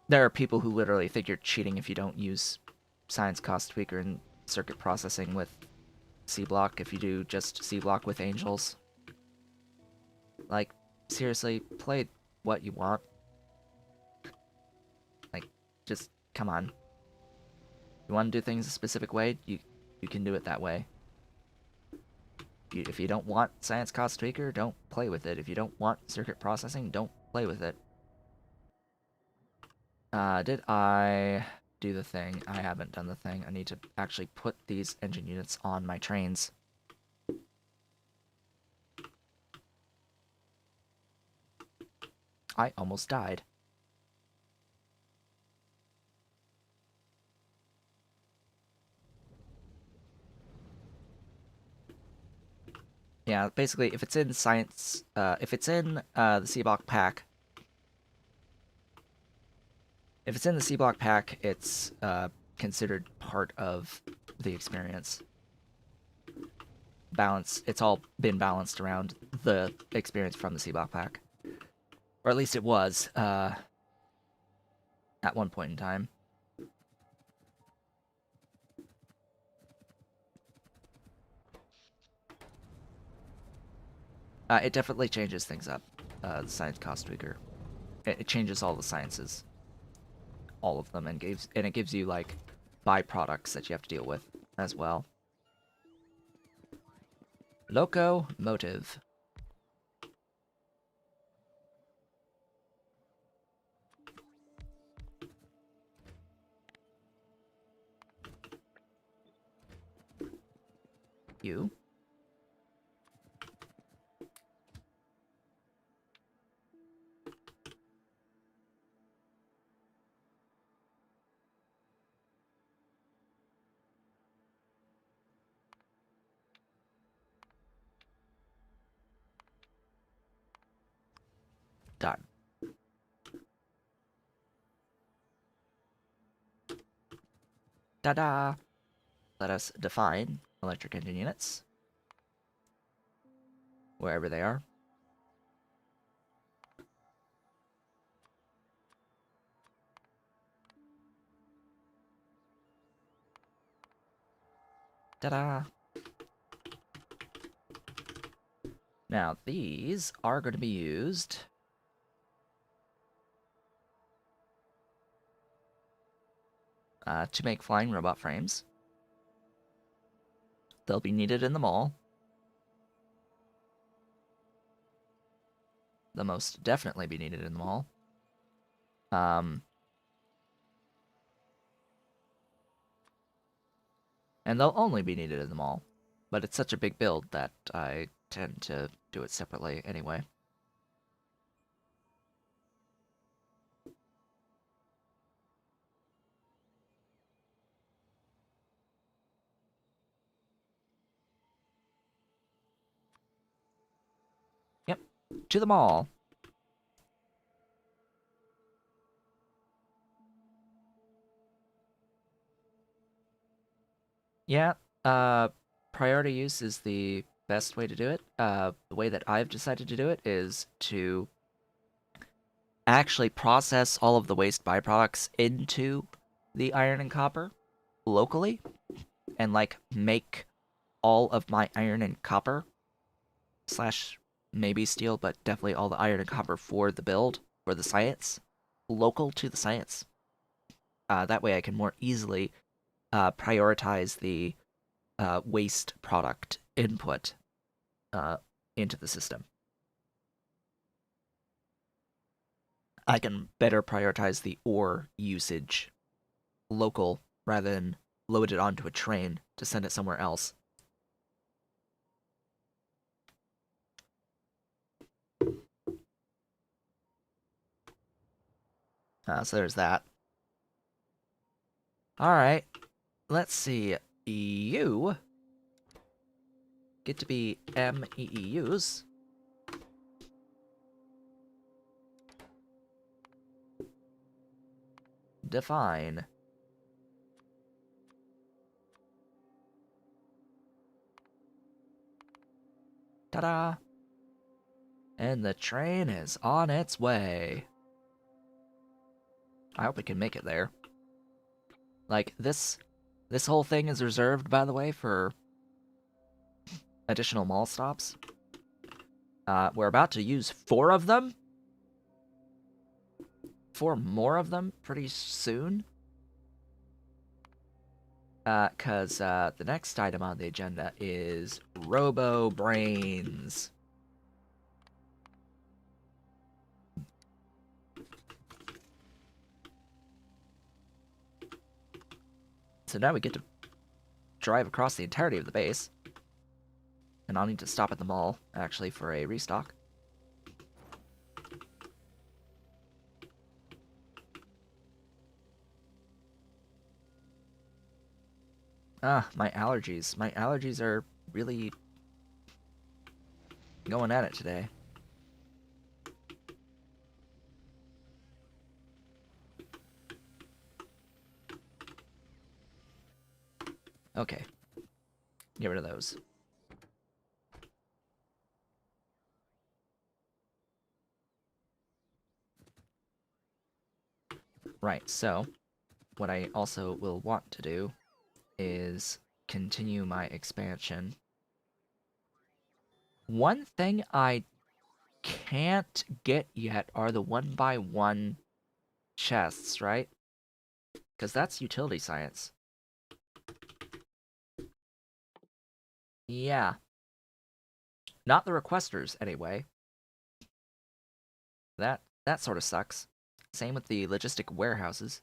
[SPEAKER 1] there are people who literally think you're cheating if you don't use science cost tweaker and circuit processing with C block if you do just C block with angels. Like, seriously, play what you want. Like, just come on. You want to do things a specific way, you can do it that way. If you don't want science cost tweaker, don't play with it. If you don't want circuit processing, don't play with it. Did I do the thing? I haven't done the thing. I need to actually put these engine units on my trains. I almost died. Yeah, basically, if it's in science, if it's in the Sea Block pack, if it's in the Sea Block pack, it's considered part of the experience. It's all been balanced around the experience from the Sea Block pack, or at least it was at one point in time. It definitely changes things up. The science cost tweaker. It changes all the sciences, all of them, and it gives you like byproducts that you have to deal with as well. Locomotive. You. Done. Ta-da! Let us define electric engine units, wherever they are. Ta-da! Now, these are going to be used to make flying robot frames. They'll be needed in the mall. They'll most definitely be needed in the mall. And they'll only be needed in the mall. But it's such a big build that I tend to do it separately anyway. Yep, to the mall. Yeah, priority use is the best way to do it. The way that I've decided to do it is to actually process all of the waste byproducts into the iron and copper locally and like make all of my iron and copper slash maybe steel, but definitely all the iron and copper for the build, for the science, local to the science. That way I can more easily prioritize the waste product input into the system. I can better prioritize the ore usage local rather than load it onto a train to send it somewhere else. So there's that. Alright, let's see. You get to be MEEUs. Define. Ta-da! And the train is on its way. I hope we can make it there. Like, this whole thing is reserved, by the way, for additional mall stops. We're about to use 4 of them? 4 more of them pretty soon? Because the next item on the agenda is Robo Brains. So now we get to drive across the entirety of the base. And I'll need to stop at the mall, actually, for a restock. Ah, my allergies. My allergies are really going at it today. Okay. Get rid of those. Right, so what I also will want to do is continue my expansion. One thing I can't get yet are the 1x1 chests, right? Because that's utility science. Yeah. Not the requesters, anyway. That sort of sucks. Same with the logistic warehouses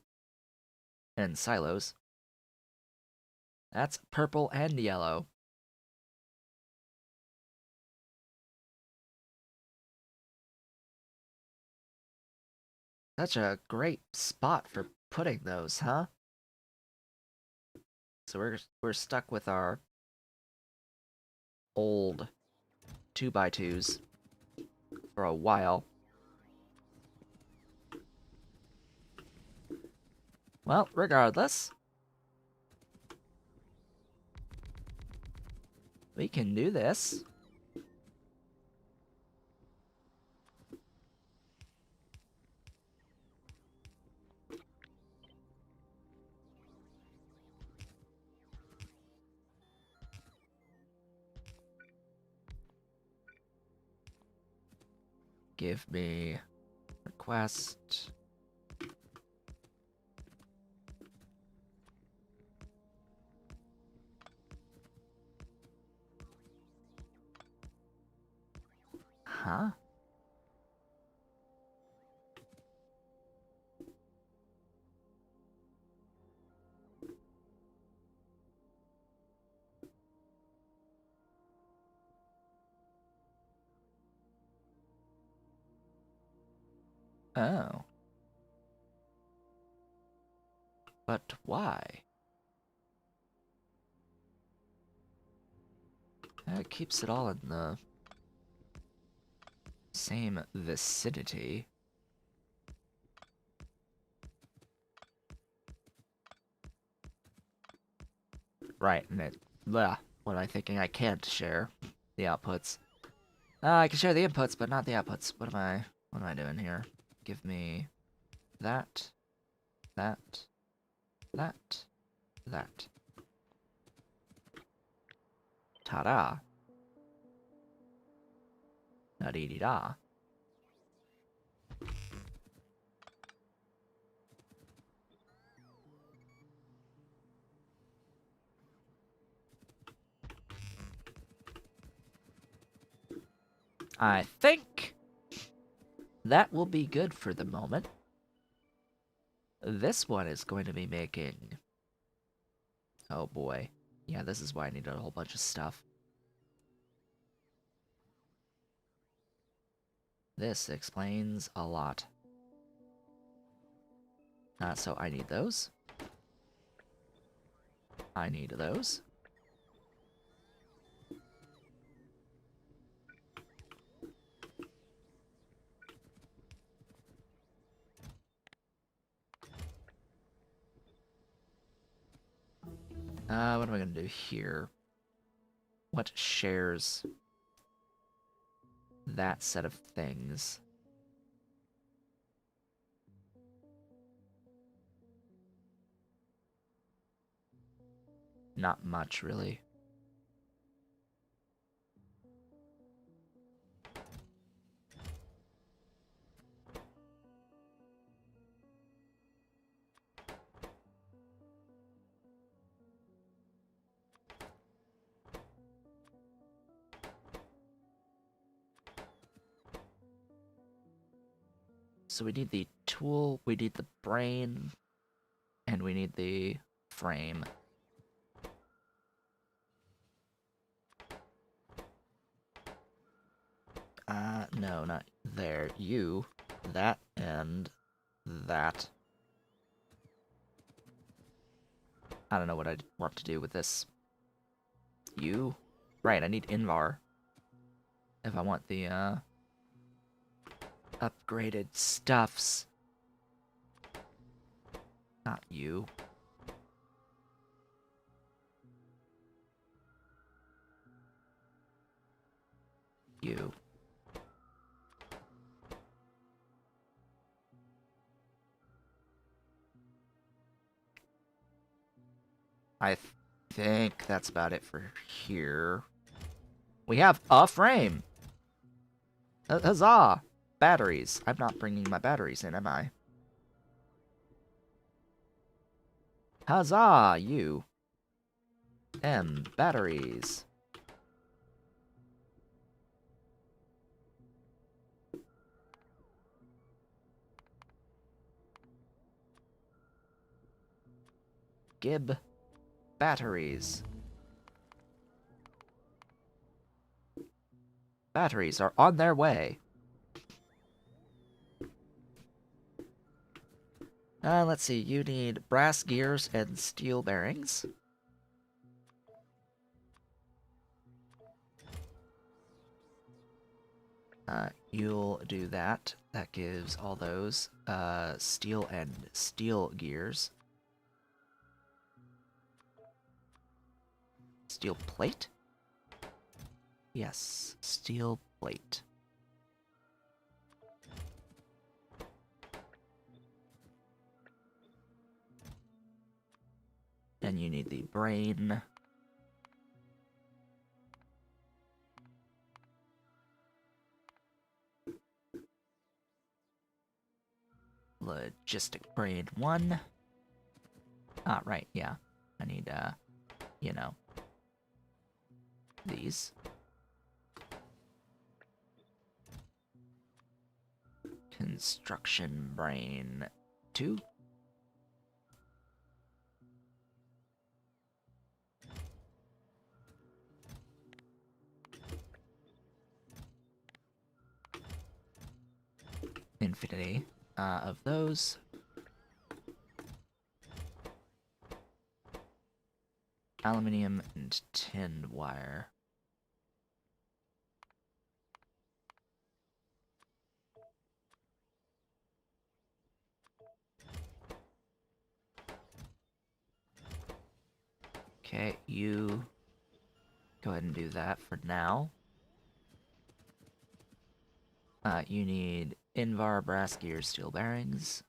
[SPEAKER 1] and silos. That's purple and yellow. Such a great spot for putting those, huh? So we're stuck with our old 2x2s for a while. Well, regardless, we can do this. Give me request. Huh? Oh. But why? It keeps it all in the same vicinity. Right, and it... Blah. What am I thinking? I can't share the outputs. I can share the inputs, but not the outputs. What am I doing here? Give me that, that, that, that. Ta-da. Da-dee-dee-da. I think that will be good for the moment. This one is going to be making... Oh boy. Yeah, this is why I needed a whole bunch of stuff. This explains a lot. So I need those. I need those. What am I gonna do here? What shares? that set of things. Not much, really. So we need the tool, we need the brain, and we need the frame. No, not there. You, that, and that. I don't know what I want to do with this. You? Right, I need Invar. If I want the, upgraded stuffs. Not you. You. I think that's about it for here. We have a frame! Huzzah! Batteries. I'm not bringing my batteries in, am I? Huzzah, you. Batteries. Gib. Batteries. Batteries are on their way. Let's see. You need brass gears and steel bearings. You'll do that. That gives all those steel and steel gears. Steel plate? Yes, steel plate. And you need the brain. Logistic brain 1. Ah, right, yeah. I need, you know, these. Construction brain 2. Infinity of those. Aluminium and tin wire. Okay, you go ahead and do that for now. You need Invar, brass gears, steel bearings.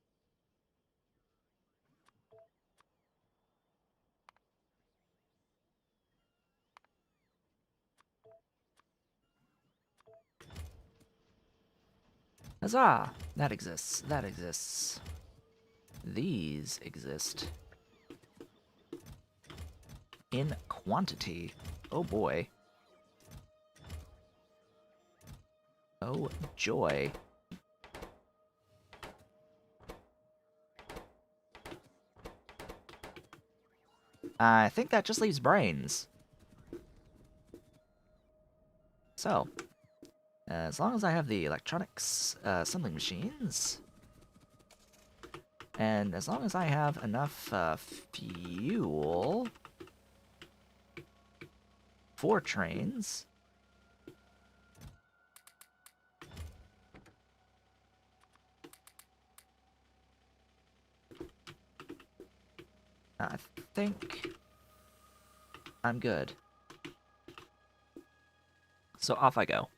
[SPEAKER 1] Huzzah! That exists. That exists. These exist. In quantity. Oh boy. Oh joy. I think that just leaves brains. So, as long as I have the electronics assembling machines, and as long as I have enough fuel for trains, I think I'm good. So off I go.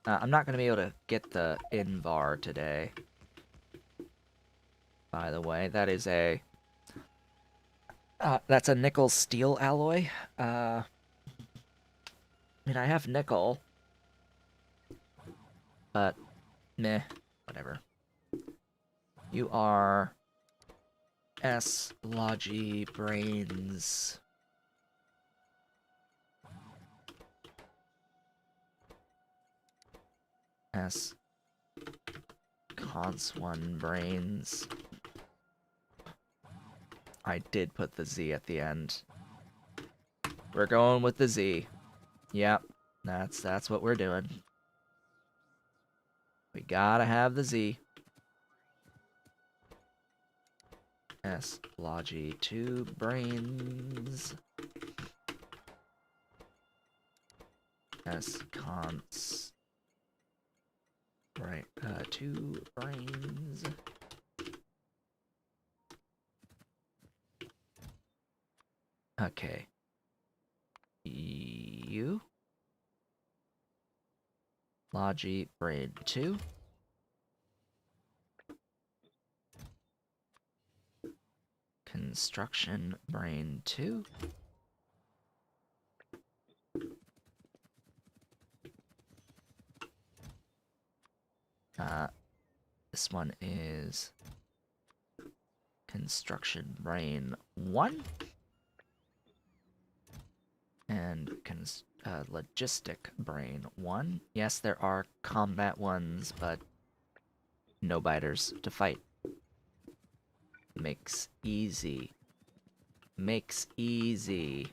[SPEAKER 1] I'm not going to be able to get the Invar today. By the way, that is a... that's a nickel steel alloy. I mean, I have nickel. But, meh, whatever. You are... S. Logi Brains. S. Cons 1 Brains. I did put the Z at the end. We're going with the Z. Yep, that's what we're doing. We gotta have the Z. S. Logi 2 Brains. S. Cons. Right, 2 Brains. Okay. You. Logi Brain 2. Construction Brain 2. This one is Construction Brain 1. And Logistic Brain 1. Yes, there are combat ones, but no biters to fight. Makes easy. Makes easy.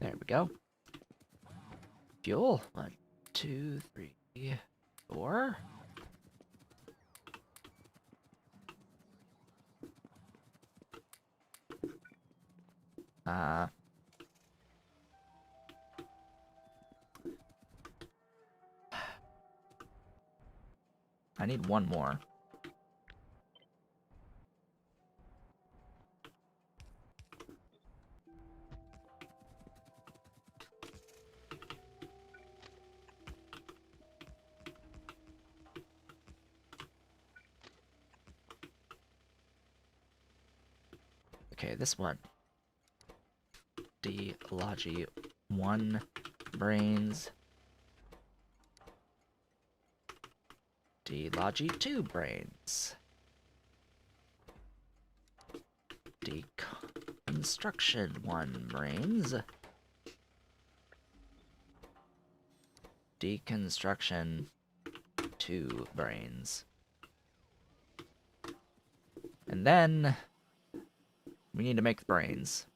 [SPEAKER 1] There we go. Fuel. 1, 2, 3, 4. I need one more. Okay, this one. D Logi 1 Brains. D Logi 2 Brains. D Construction 1 Brains. Deconstruction 2 Brains. And then we need to make the brains.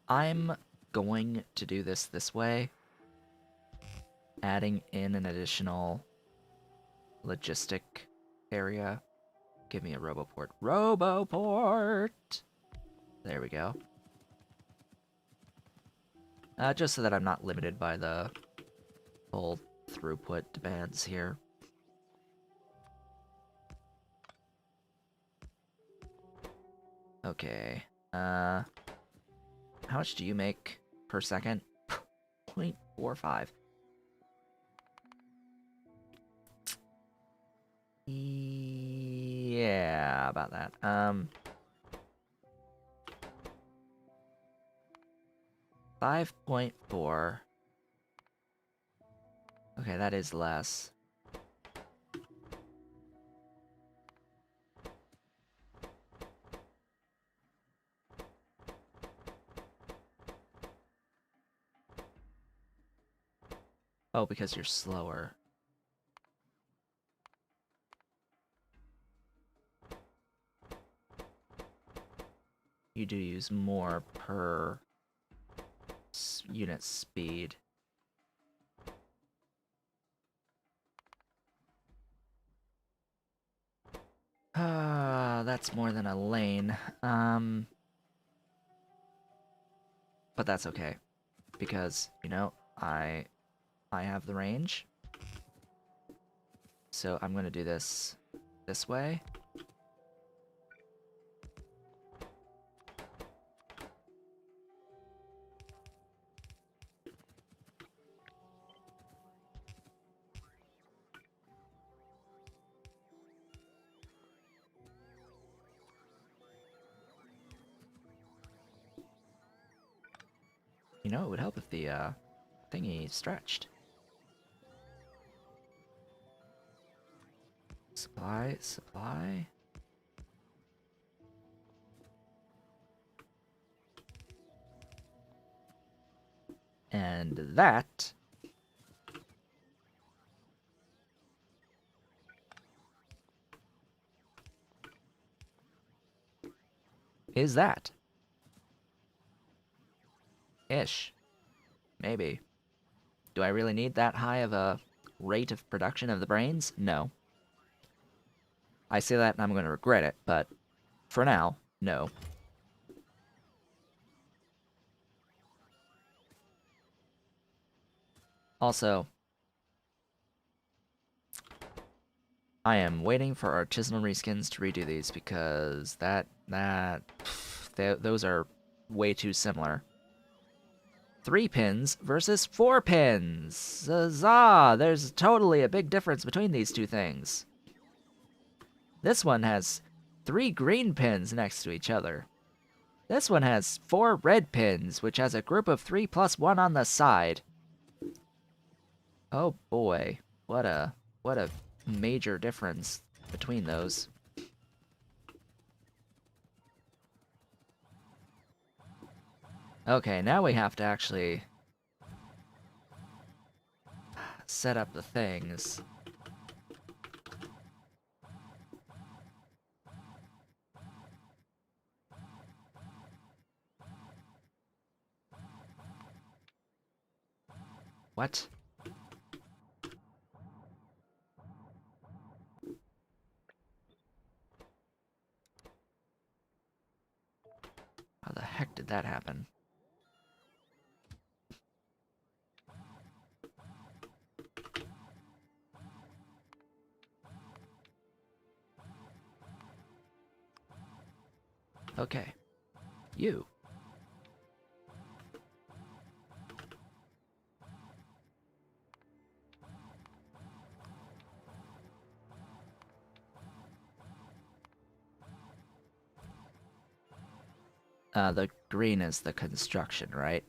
[SPEAKER 1] I'm going to do this way, adding in an additional logistic area. Give me a Roboport. Roboport! There we go. Just so that I'm not limited by the whole throughput demands here. Okay. How much do you make per second? 0.45. Yeah, about that. 5.4. Okay, that is less. Oh, because you're slower. You do use more per unit speed. That's more than a lane. But that's okay. Because, you know, I have the range. So I'm gonna do this way. You know, it would help if the thingy stretched. Supply. And that is that. Ish. Maybe. Do I really need that high of a rate of production of the brains? No. I say that and I'm going to regret it, but for now, no. Also, I am waiting for artisanal reskins to redo these because those are way too similar. 3 pins versus 4 pins. Huzzah! There's totally a big difference between these two things. This one has 3 green pins next to each other. This one has 4 red pins, which has a group of 3 plus 1 on the side. Oh boy, what a major difference between those. Okay, now we have to actually set up the things. What? How the heck did that happen? Okay. You. The green is the construction, right?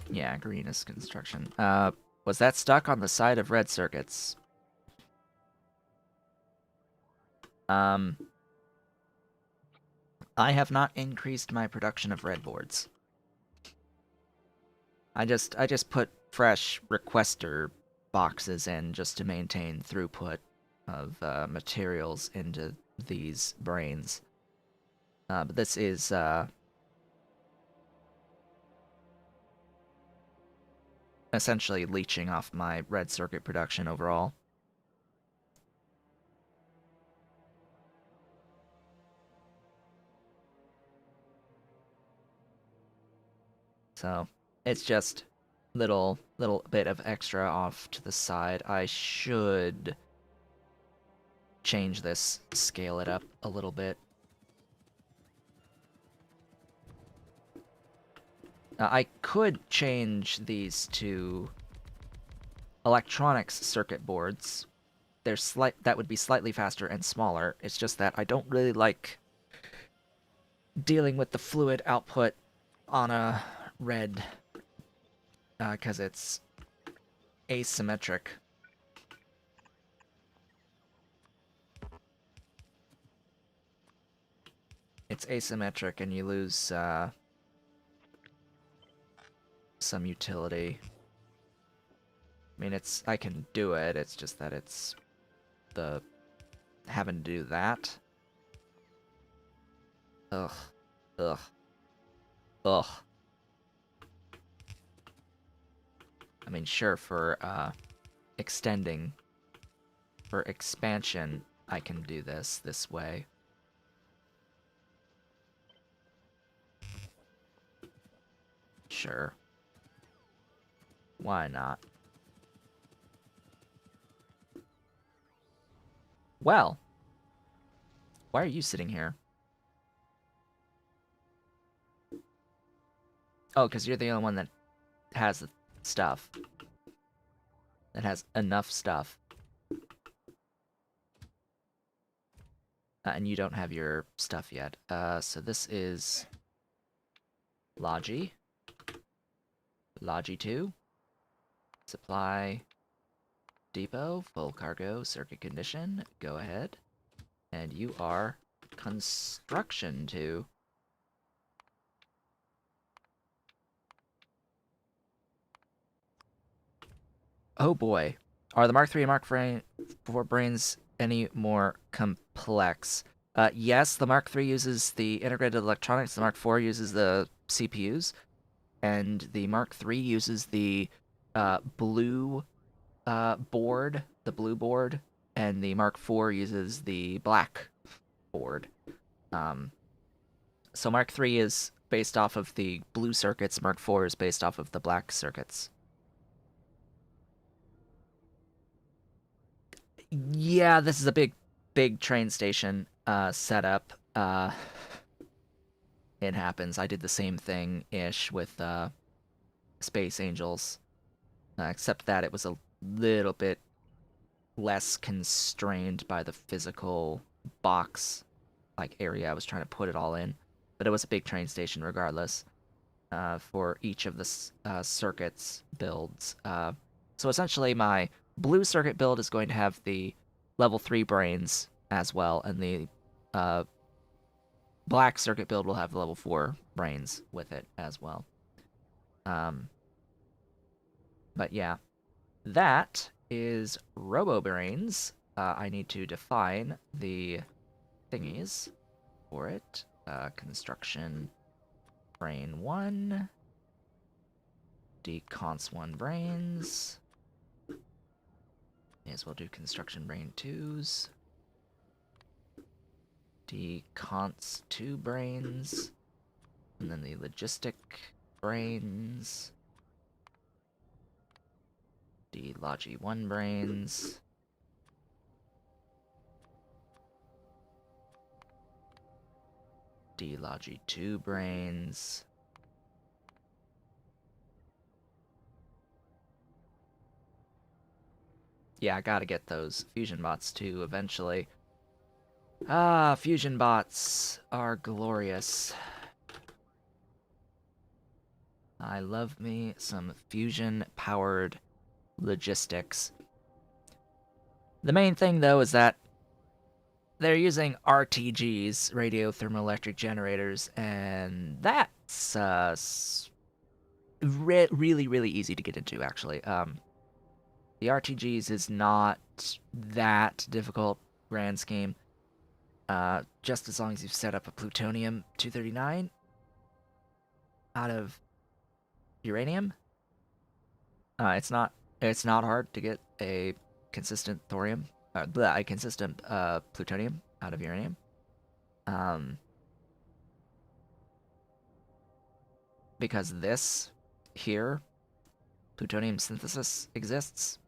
[SPEAKER 1] Yeah, green is construction. Was that stuck on the side of red circuits? I have not increased my production of red boards. I just put fresh requester boxes in just to maintain throughput of materials into these brains. But this is essentially leeching off my red circuit production overall. So it's just little bit of extra off to the side. I should change this, scale it up a little bit. I could change these to electronics circuit boards. That would be slightly faster and smaller. It's just that I don't really like dealing with the fluid output on a red because it's asymmetric. It's asymmetric and you lose some utility. I mean, I can do it, it's just that it's the having to do that. Ugh. Ugh. I mean, sure, for extending, for expansion, I can do this way. Sure. Why not? Well, why are you sitting here? Oh, because you're the only one that has the stuff. That has enough stuff. And you don't have your stuff yet. So this is Logi. Logi 2. Supply depot, full cargo, circuit condition. Go ahead. And you are construction 2. Oh boy. Are the Mark III and Mark IV brains any more complex? Yes, the Mark III uses the integrated electronics, the Mark IV uses the CPUs, and the Mark III uses the blue board, and the Mark IV uses the black board. So Mark III is based off of the blue circuits, Mark IV is based off of the black circuits. Yeah, this is a big train station setup. It happens. I did the same thing-ish with Space Angels, except that it was a little bit less constrained by the physical box like area I was trying to put it all in. But it was a big train station regardless for each of the circuits builds. So essentially my blue circuit build is going to have the level 3 brains as well, and the black circuit build will have the level 4 brains with it as well. But yeah, that is Robo Brains. I need to define the thingies for it. Construction brain 1, decons 1 brains. May as well do construction brain 2s. Decons 2 brains. And then the logistic brains. Logi 1 brains. Logi 2 brains. Yeah, I gotta get those fusion bots too eventually. Ah, fusion bots are glorious. I love me some fusion-powered logistics. The main thing, though, is that they're using RTGs, radio thermoelectric generators, and that's really easy to get into, actually. The RTGs is not that difficult, grand scheme. Just as long as you've set up a plutonium-239 out of uranium. It's not hard to get a consistent thorium, a consistent plutonium out of uranium. Because this here, plutonium synthesis exists.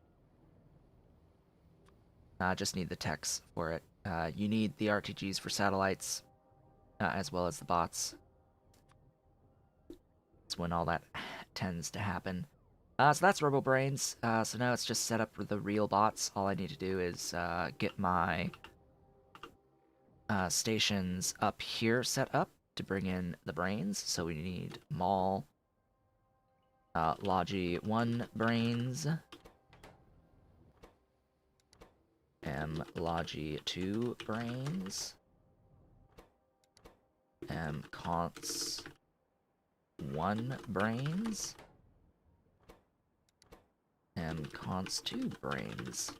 [SPEAKER 1] Just need the techs for it. You need the RTGs for satellites, as well as the bots. That's when all that tends to happen. So that's RoboBrains. So now it's just set up for the real bots. All I need to do is get my stations up here set up to bring in the brains. So we need Mall, Logi 1 brains, Logi 2 brains, Cons 1 brains, Cons 2 brains.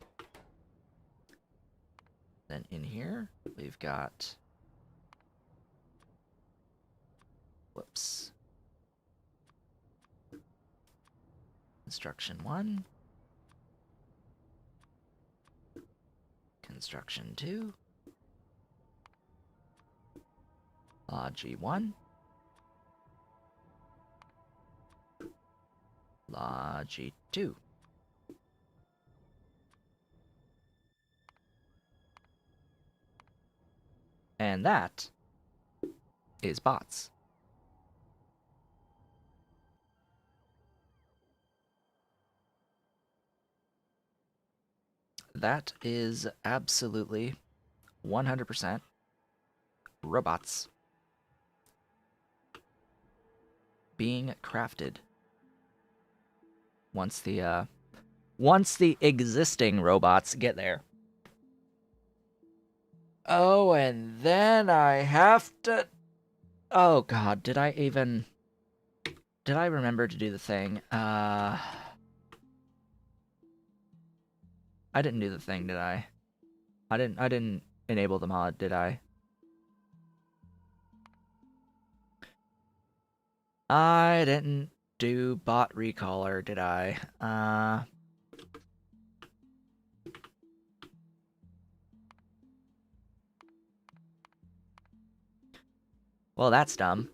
[SPEAKER 1] Then in here, we've got... Whoops. Construction 1. Construction 2. Logi 1. Logi 2. And that is bots. That is absolutely 100% robots being crafted. Once the existing robots get there. Oh, and then I have to... Oh god, did I remember to do the thing? I didn't do the thing, did I? I didn't enable the mod, did I? I didn't do bot recaller, did I? Well, that's dumb.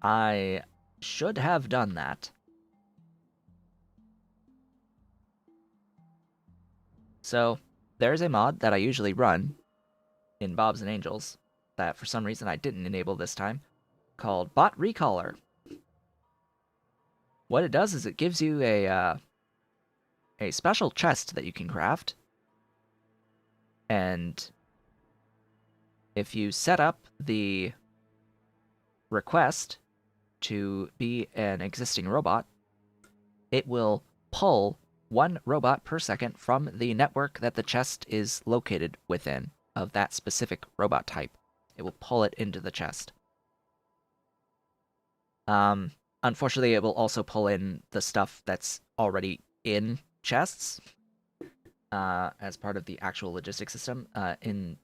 [SPEAKER 1] I should have done that. So, there's a mod that I usually run in Bobs and Angels that for some reason I didn't enable this time, called Bot Recaller. What it does is it gives you a special chest that you can craft, and if you set up the request to be an existing robot, it will pull one robot per second from the network that the chest is located within of that specific robot type. It will pull it into the chest. Unfortunately, it will also pull in the stuff that's already in chests as part of the actual logistics system. In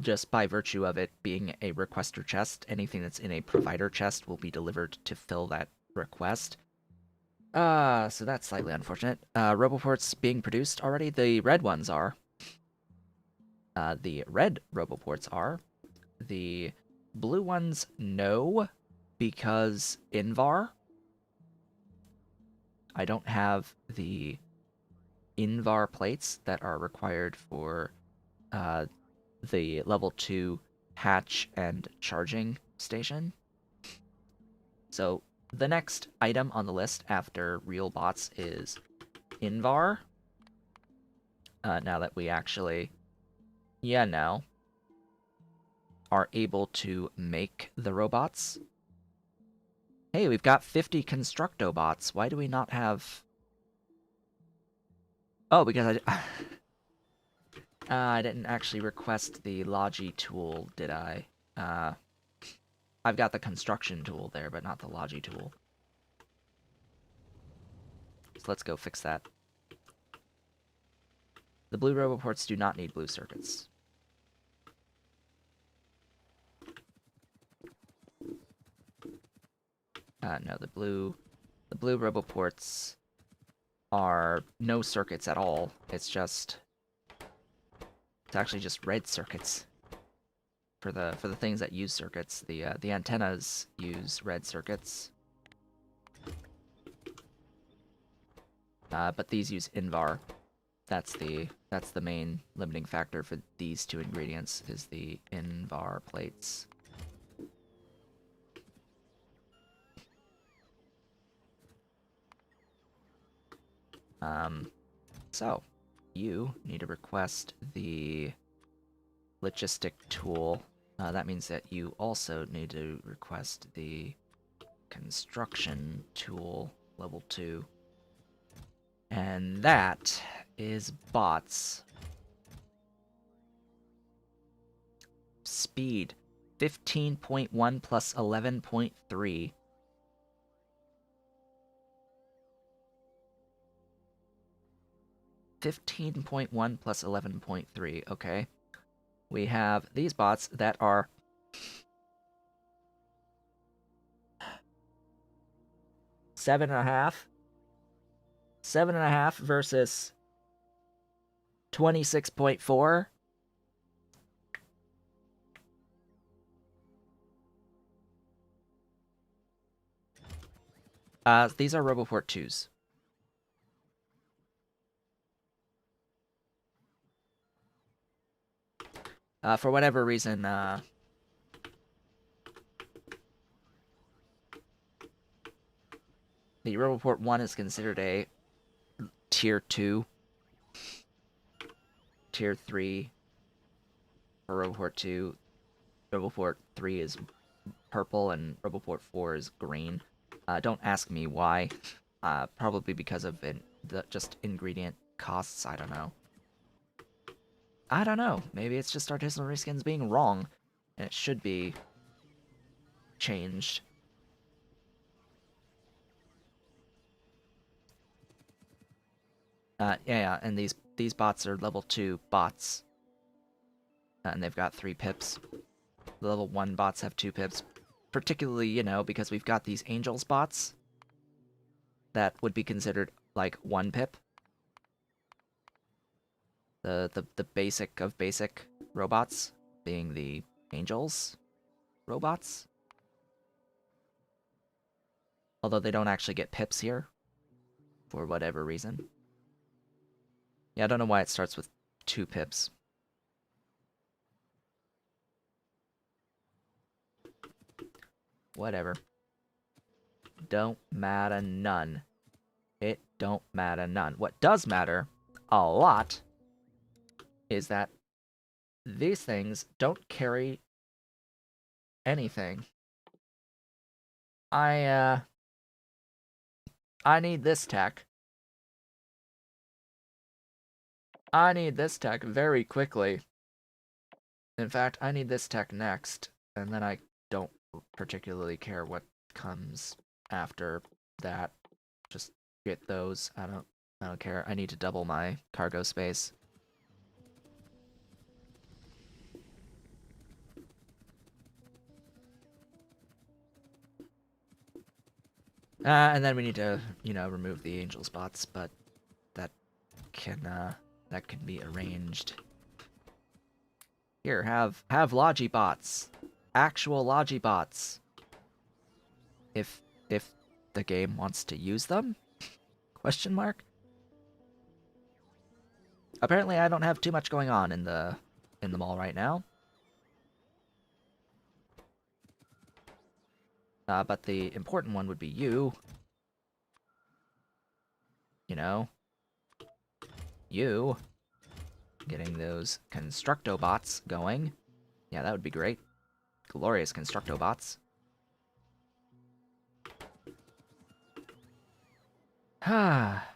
[SPEAKER 1] just by virtue of it being a requester chest, anything that's in a provider chest will be delivered to fill that request. So that's slightly unfortunate. Roboports being produced already. The red ones are. The red Roboports are. The blue ones, no, because Invar. I don't have the Invar plates that are required for the level 2 hatch and charging station. So the next item on the list after real bots is Invar. Now that we actually, are able to make the robots. Hey, we've got 50 Constructobots. Why do we not have... Oh, because I didn't actually request the Logi tool, did I? I've got the construction tool there, but not the Logi tool. So let's go fix that. The blue Roboports do not need blue circuits. No, the blue Roboports are no circuits at all. It's actually just red circuits. For the things that use circuits, the antennas use red circuits. But these use Invar. That's the main limiting factor for these two ingredients is the Invar plates. So you need to request the logistic tool. That means that you also need to request the construction tool level 2. And that is bots. Speed 15.1 plus 11.3. $15.1 plus 11.3, okay. We have these bots that are 7.5. 7.5 versus 26.4. These are Roboport 2s. For whatever reason, the Roboport 1 is considered a Tier 2. Tier 3 for Roboport 2. Roboport 3 is purple, and Roboport 4 is green. Don't ask me why. Probably because of just ingredient costs, I don't know. I don't know. Maybe it's just artisanal reskins being wrong, and it should be changed. Yeah, and these bots are level 2 bots. And they've got 3 pips. The level 1 bots have 2 pips. Particularly, you know, because we've got these Angels bots that would be considered, like, 1 pip. The basic of basic robots being the Angels robots. Although they don't actually get pips here, for whatever reason. Yeah, I don't know why it starts with 2 pips. Whatever. Don't matter none. It don't matter none. What does matter a lot is that these things don't carry anything. I need this tech. I need this tech very quickly. In fact, I need this tech next, and then I don't particularly care what comes after that. Just get those. I don't care. I need to double my cargo space. And then we need to, you know, remove the angel spots, but that can be arranged. Here, have Logibots. Actual Logibots. If the game wants to use them? Question mark? Apparently I don't have too much going on in the mall right now. But the important one would be you. You know. You. Getting those Constructobots going. Yeah, that would be great. Glorious Constructobots. Ah.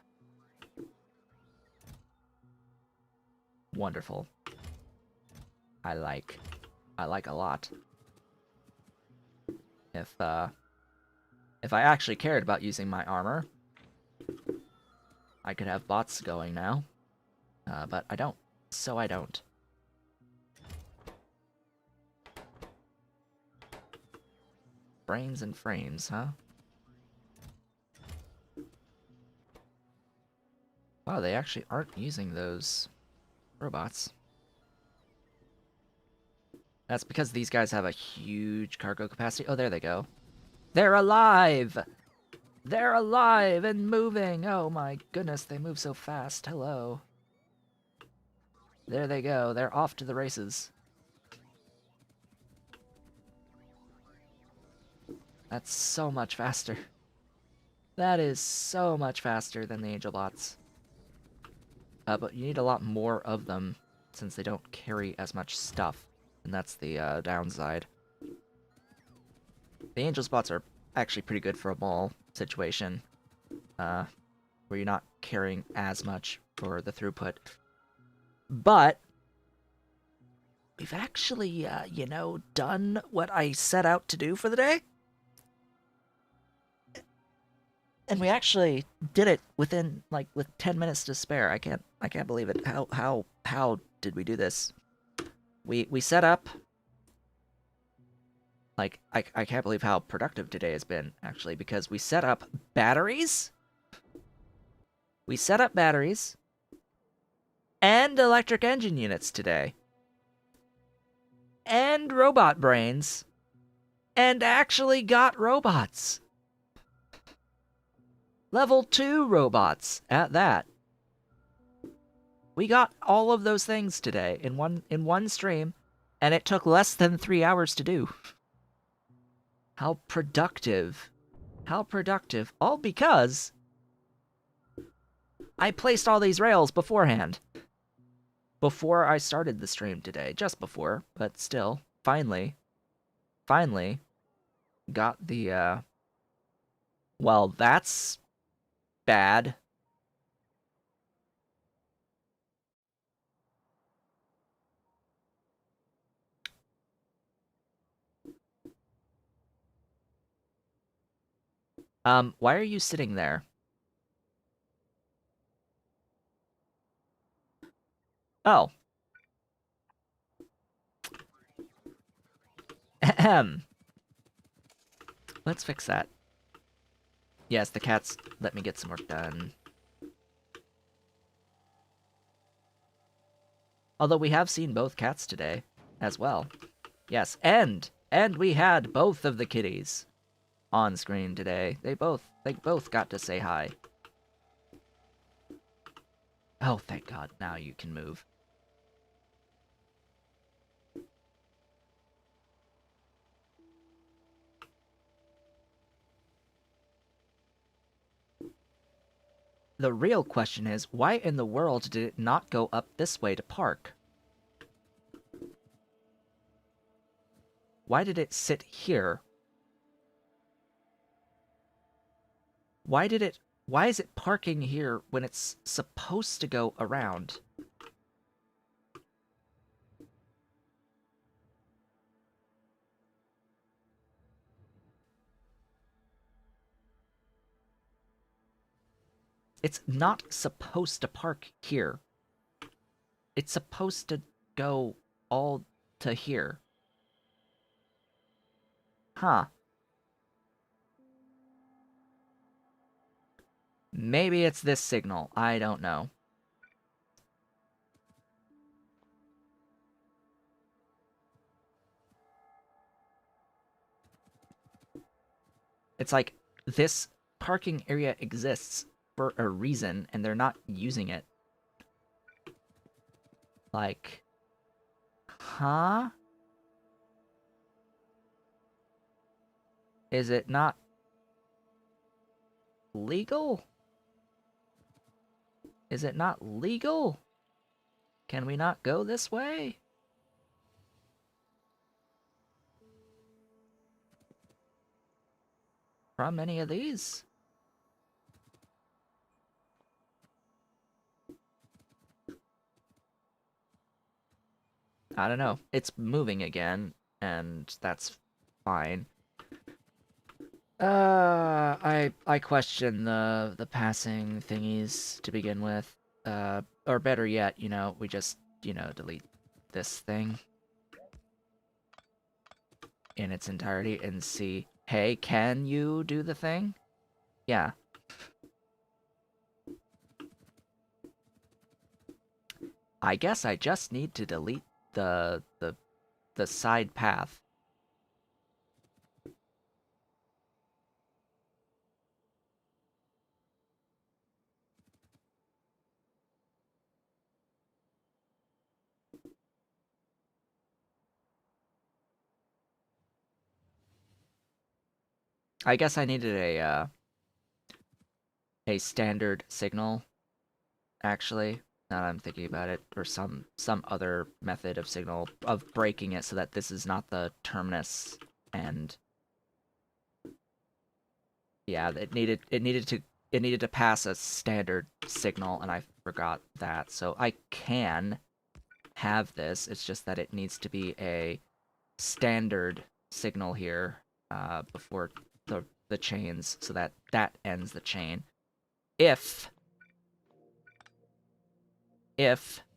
[SPEAKER 1] Wonderful. I like a lot. If I actually cared about using my armor, I could have bots going now. But I don't. So I don't. Brains and frames, huh? Wow, they actually aren't using those robots. That's because these guys have a huge cargo capacity. Oh, there they go. They're alive! They're alive and moving! Oh my goodness, they move so fast. Hello. There they go. They're off to the races. That's so much faster. That is so much faster than the Angel Bots. But you need a lot more of them, since they don't carry as much stuff. And that's the downside. The Angel Bots are actually pretty good for a mall situation. Where you're not carrying as much for the throughput. But we've actually, you know, done what I set out to do for the day. And we actually did it within, like, with 10 minutes to spare. I can't believe it. How did we do this? We set up Like, I can't believe how productive today has been, actually, because we set up batteries. We set up batteries and electric engine units today. And robot brains. And actually got robots. Level 2 robots at that. We got all of those things today in one stream, and it took less than 3 hours to do. How productive. How productive. All because I placed all these rails beforehand. Before I started the stream today. Just before, but still. Finally got the, well, that's bad. Why are you sitting there? Oh. Ahem. Let's fix that. Yes, the cats let me get some work done. Although we have seen both cats today, as well. Yes, and we had both of the kitties on screen today. They both got to say hi. Oh, thank God, now you can move. The real question is, why in the world did it not go up this way to park? Why did it sit here? Why is it parking here when it's supposed to go around? It's not supposed to park here. It's supposed to go all to here. Huh. Maybe it's this signal. I don't know. It's like, this parking area exists for a reason, and they're not using it. Like, huh? Is it not legal? Is it not legal? Can we not go this way? From any of these? I don't know. It's moving again, and that's fine. I question the passing thingies to begin with. Or better yet, you know, we just, you know, delete this thing in its entirety and see, hey, can you do the thing? Yeah. I guess I just need to delete the side path. I guess I needed a standard signal, actually, now that I'm thinking about it, or some other method of signal, of breaking it so that this is not the terminus, and yeah, it needed to pass a standard signal, and I forgot that. So I can have this, it's just that it needs to be a standard signal here, before the chains, so that ends the chain. If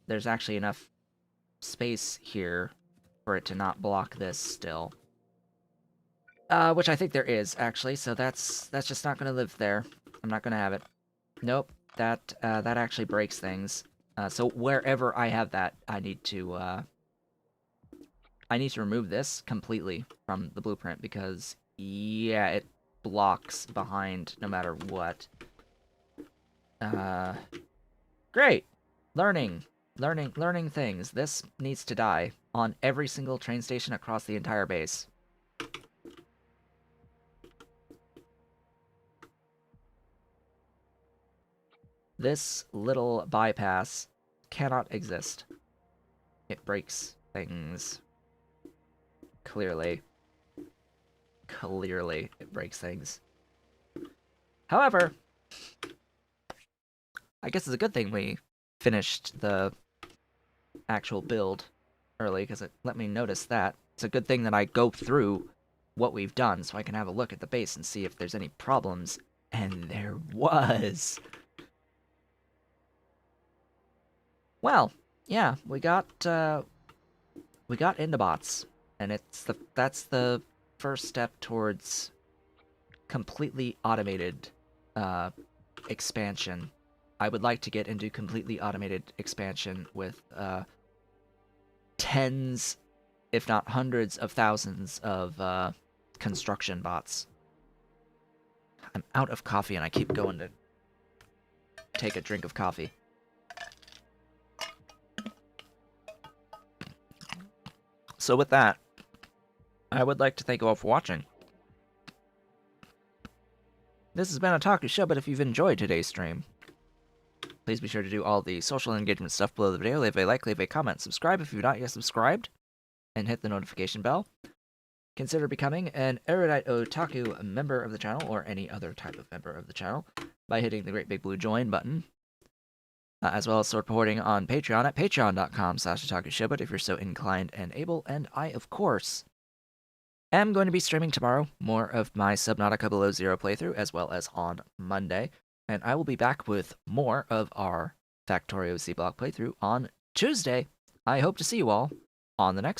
[SPEAKER 1] there's actually enough space here for it to not block this still. Which I think there is, actually, so that's just not gonna live there. I'm not gonna have it. Nope, that actually breaks things. So wherever I have that, I need to remove this completely from the blueprint because, yeah, it blocks behind no matter what. Uh, Great! Learning things. This needs to die on every single train station across the entire base. This little bypass cannot exist. It breaks things. Clearly. Clearly, it breaks things. However, I guess it's a good thing we finished the actual build early, because it let me notice that. It's a good thing that I go through what we've done so I can have a look at the base and see if there's any problems. And there was. Well, yeah, we got Endobots, and that's the first step towards completely automated expansion. I would like to get into completely automated expansion with tens, if not hundreds of thousands of construction bots. I'm out of coffee and I keep going to take a drink of coffee. So with that, I would like to thank you all for watching. This has been a Taku Show, but if you've enjoyed today's stream, please be sure to do all the social engagement stuff below the video. Leave a like, leave a comment, subscribe if you've not yet subscribed, and hit the notification bell. Consider becoming an Erudite Otaku member of the channel, or any other type of member of the channel, by hitting the great big blue join button, as well as supporting on Patreon at patreon.com/otakushowbut if you're so inclined and able. And I, of course, am going to be streaming tomorrow more of my Subnautica Below Zero playthrough, as well as on Monday. And I will be back with more of our Factorio Sea Block playthrough on Tuesday. I hope to see you all on the next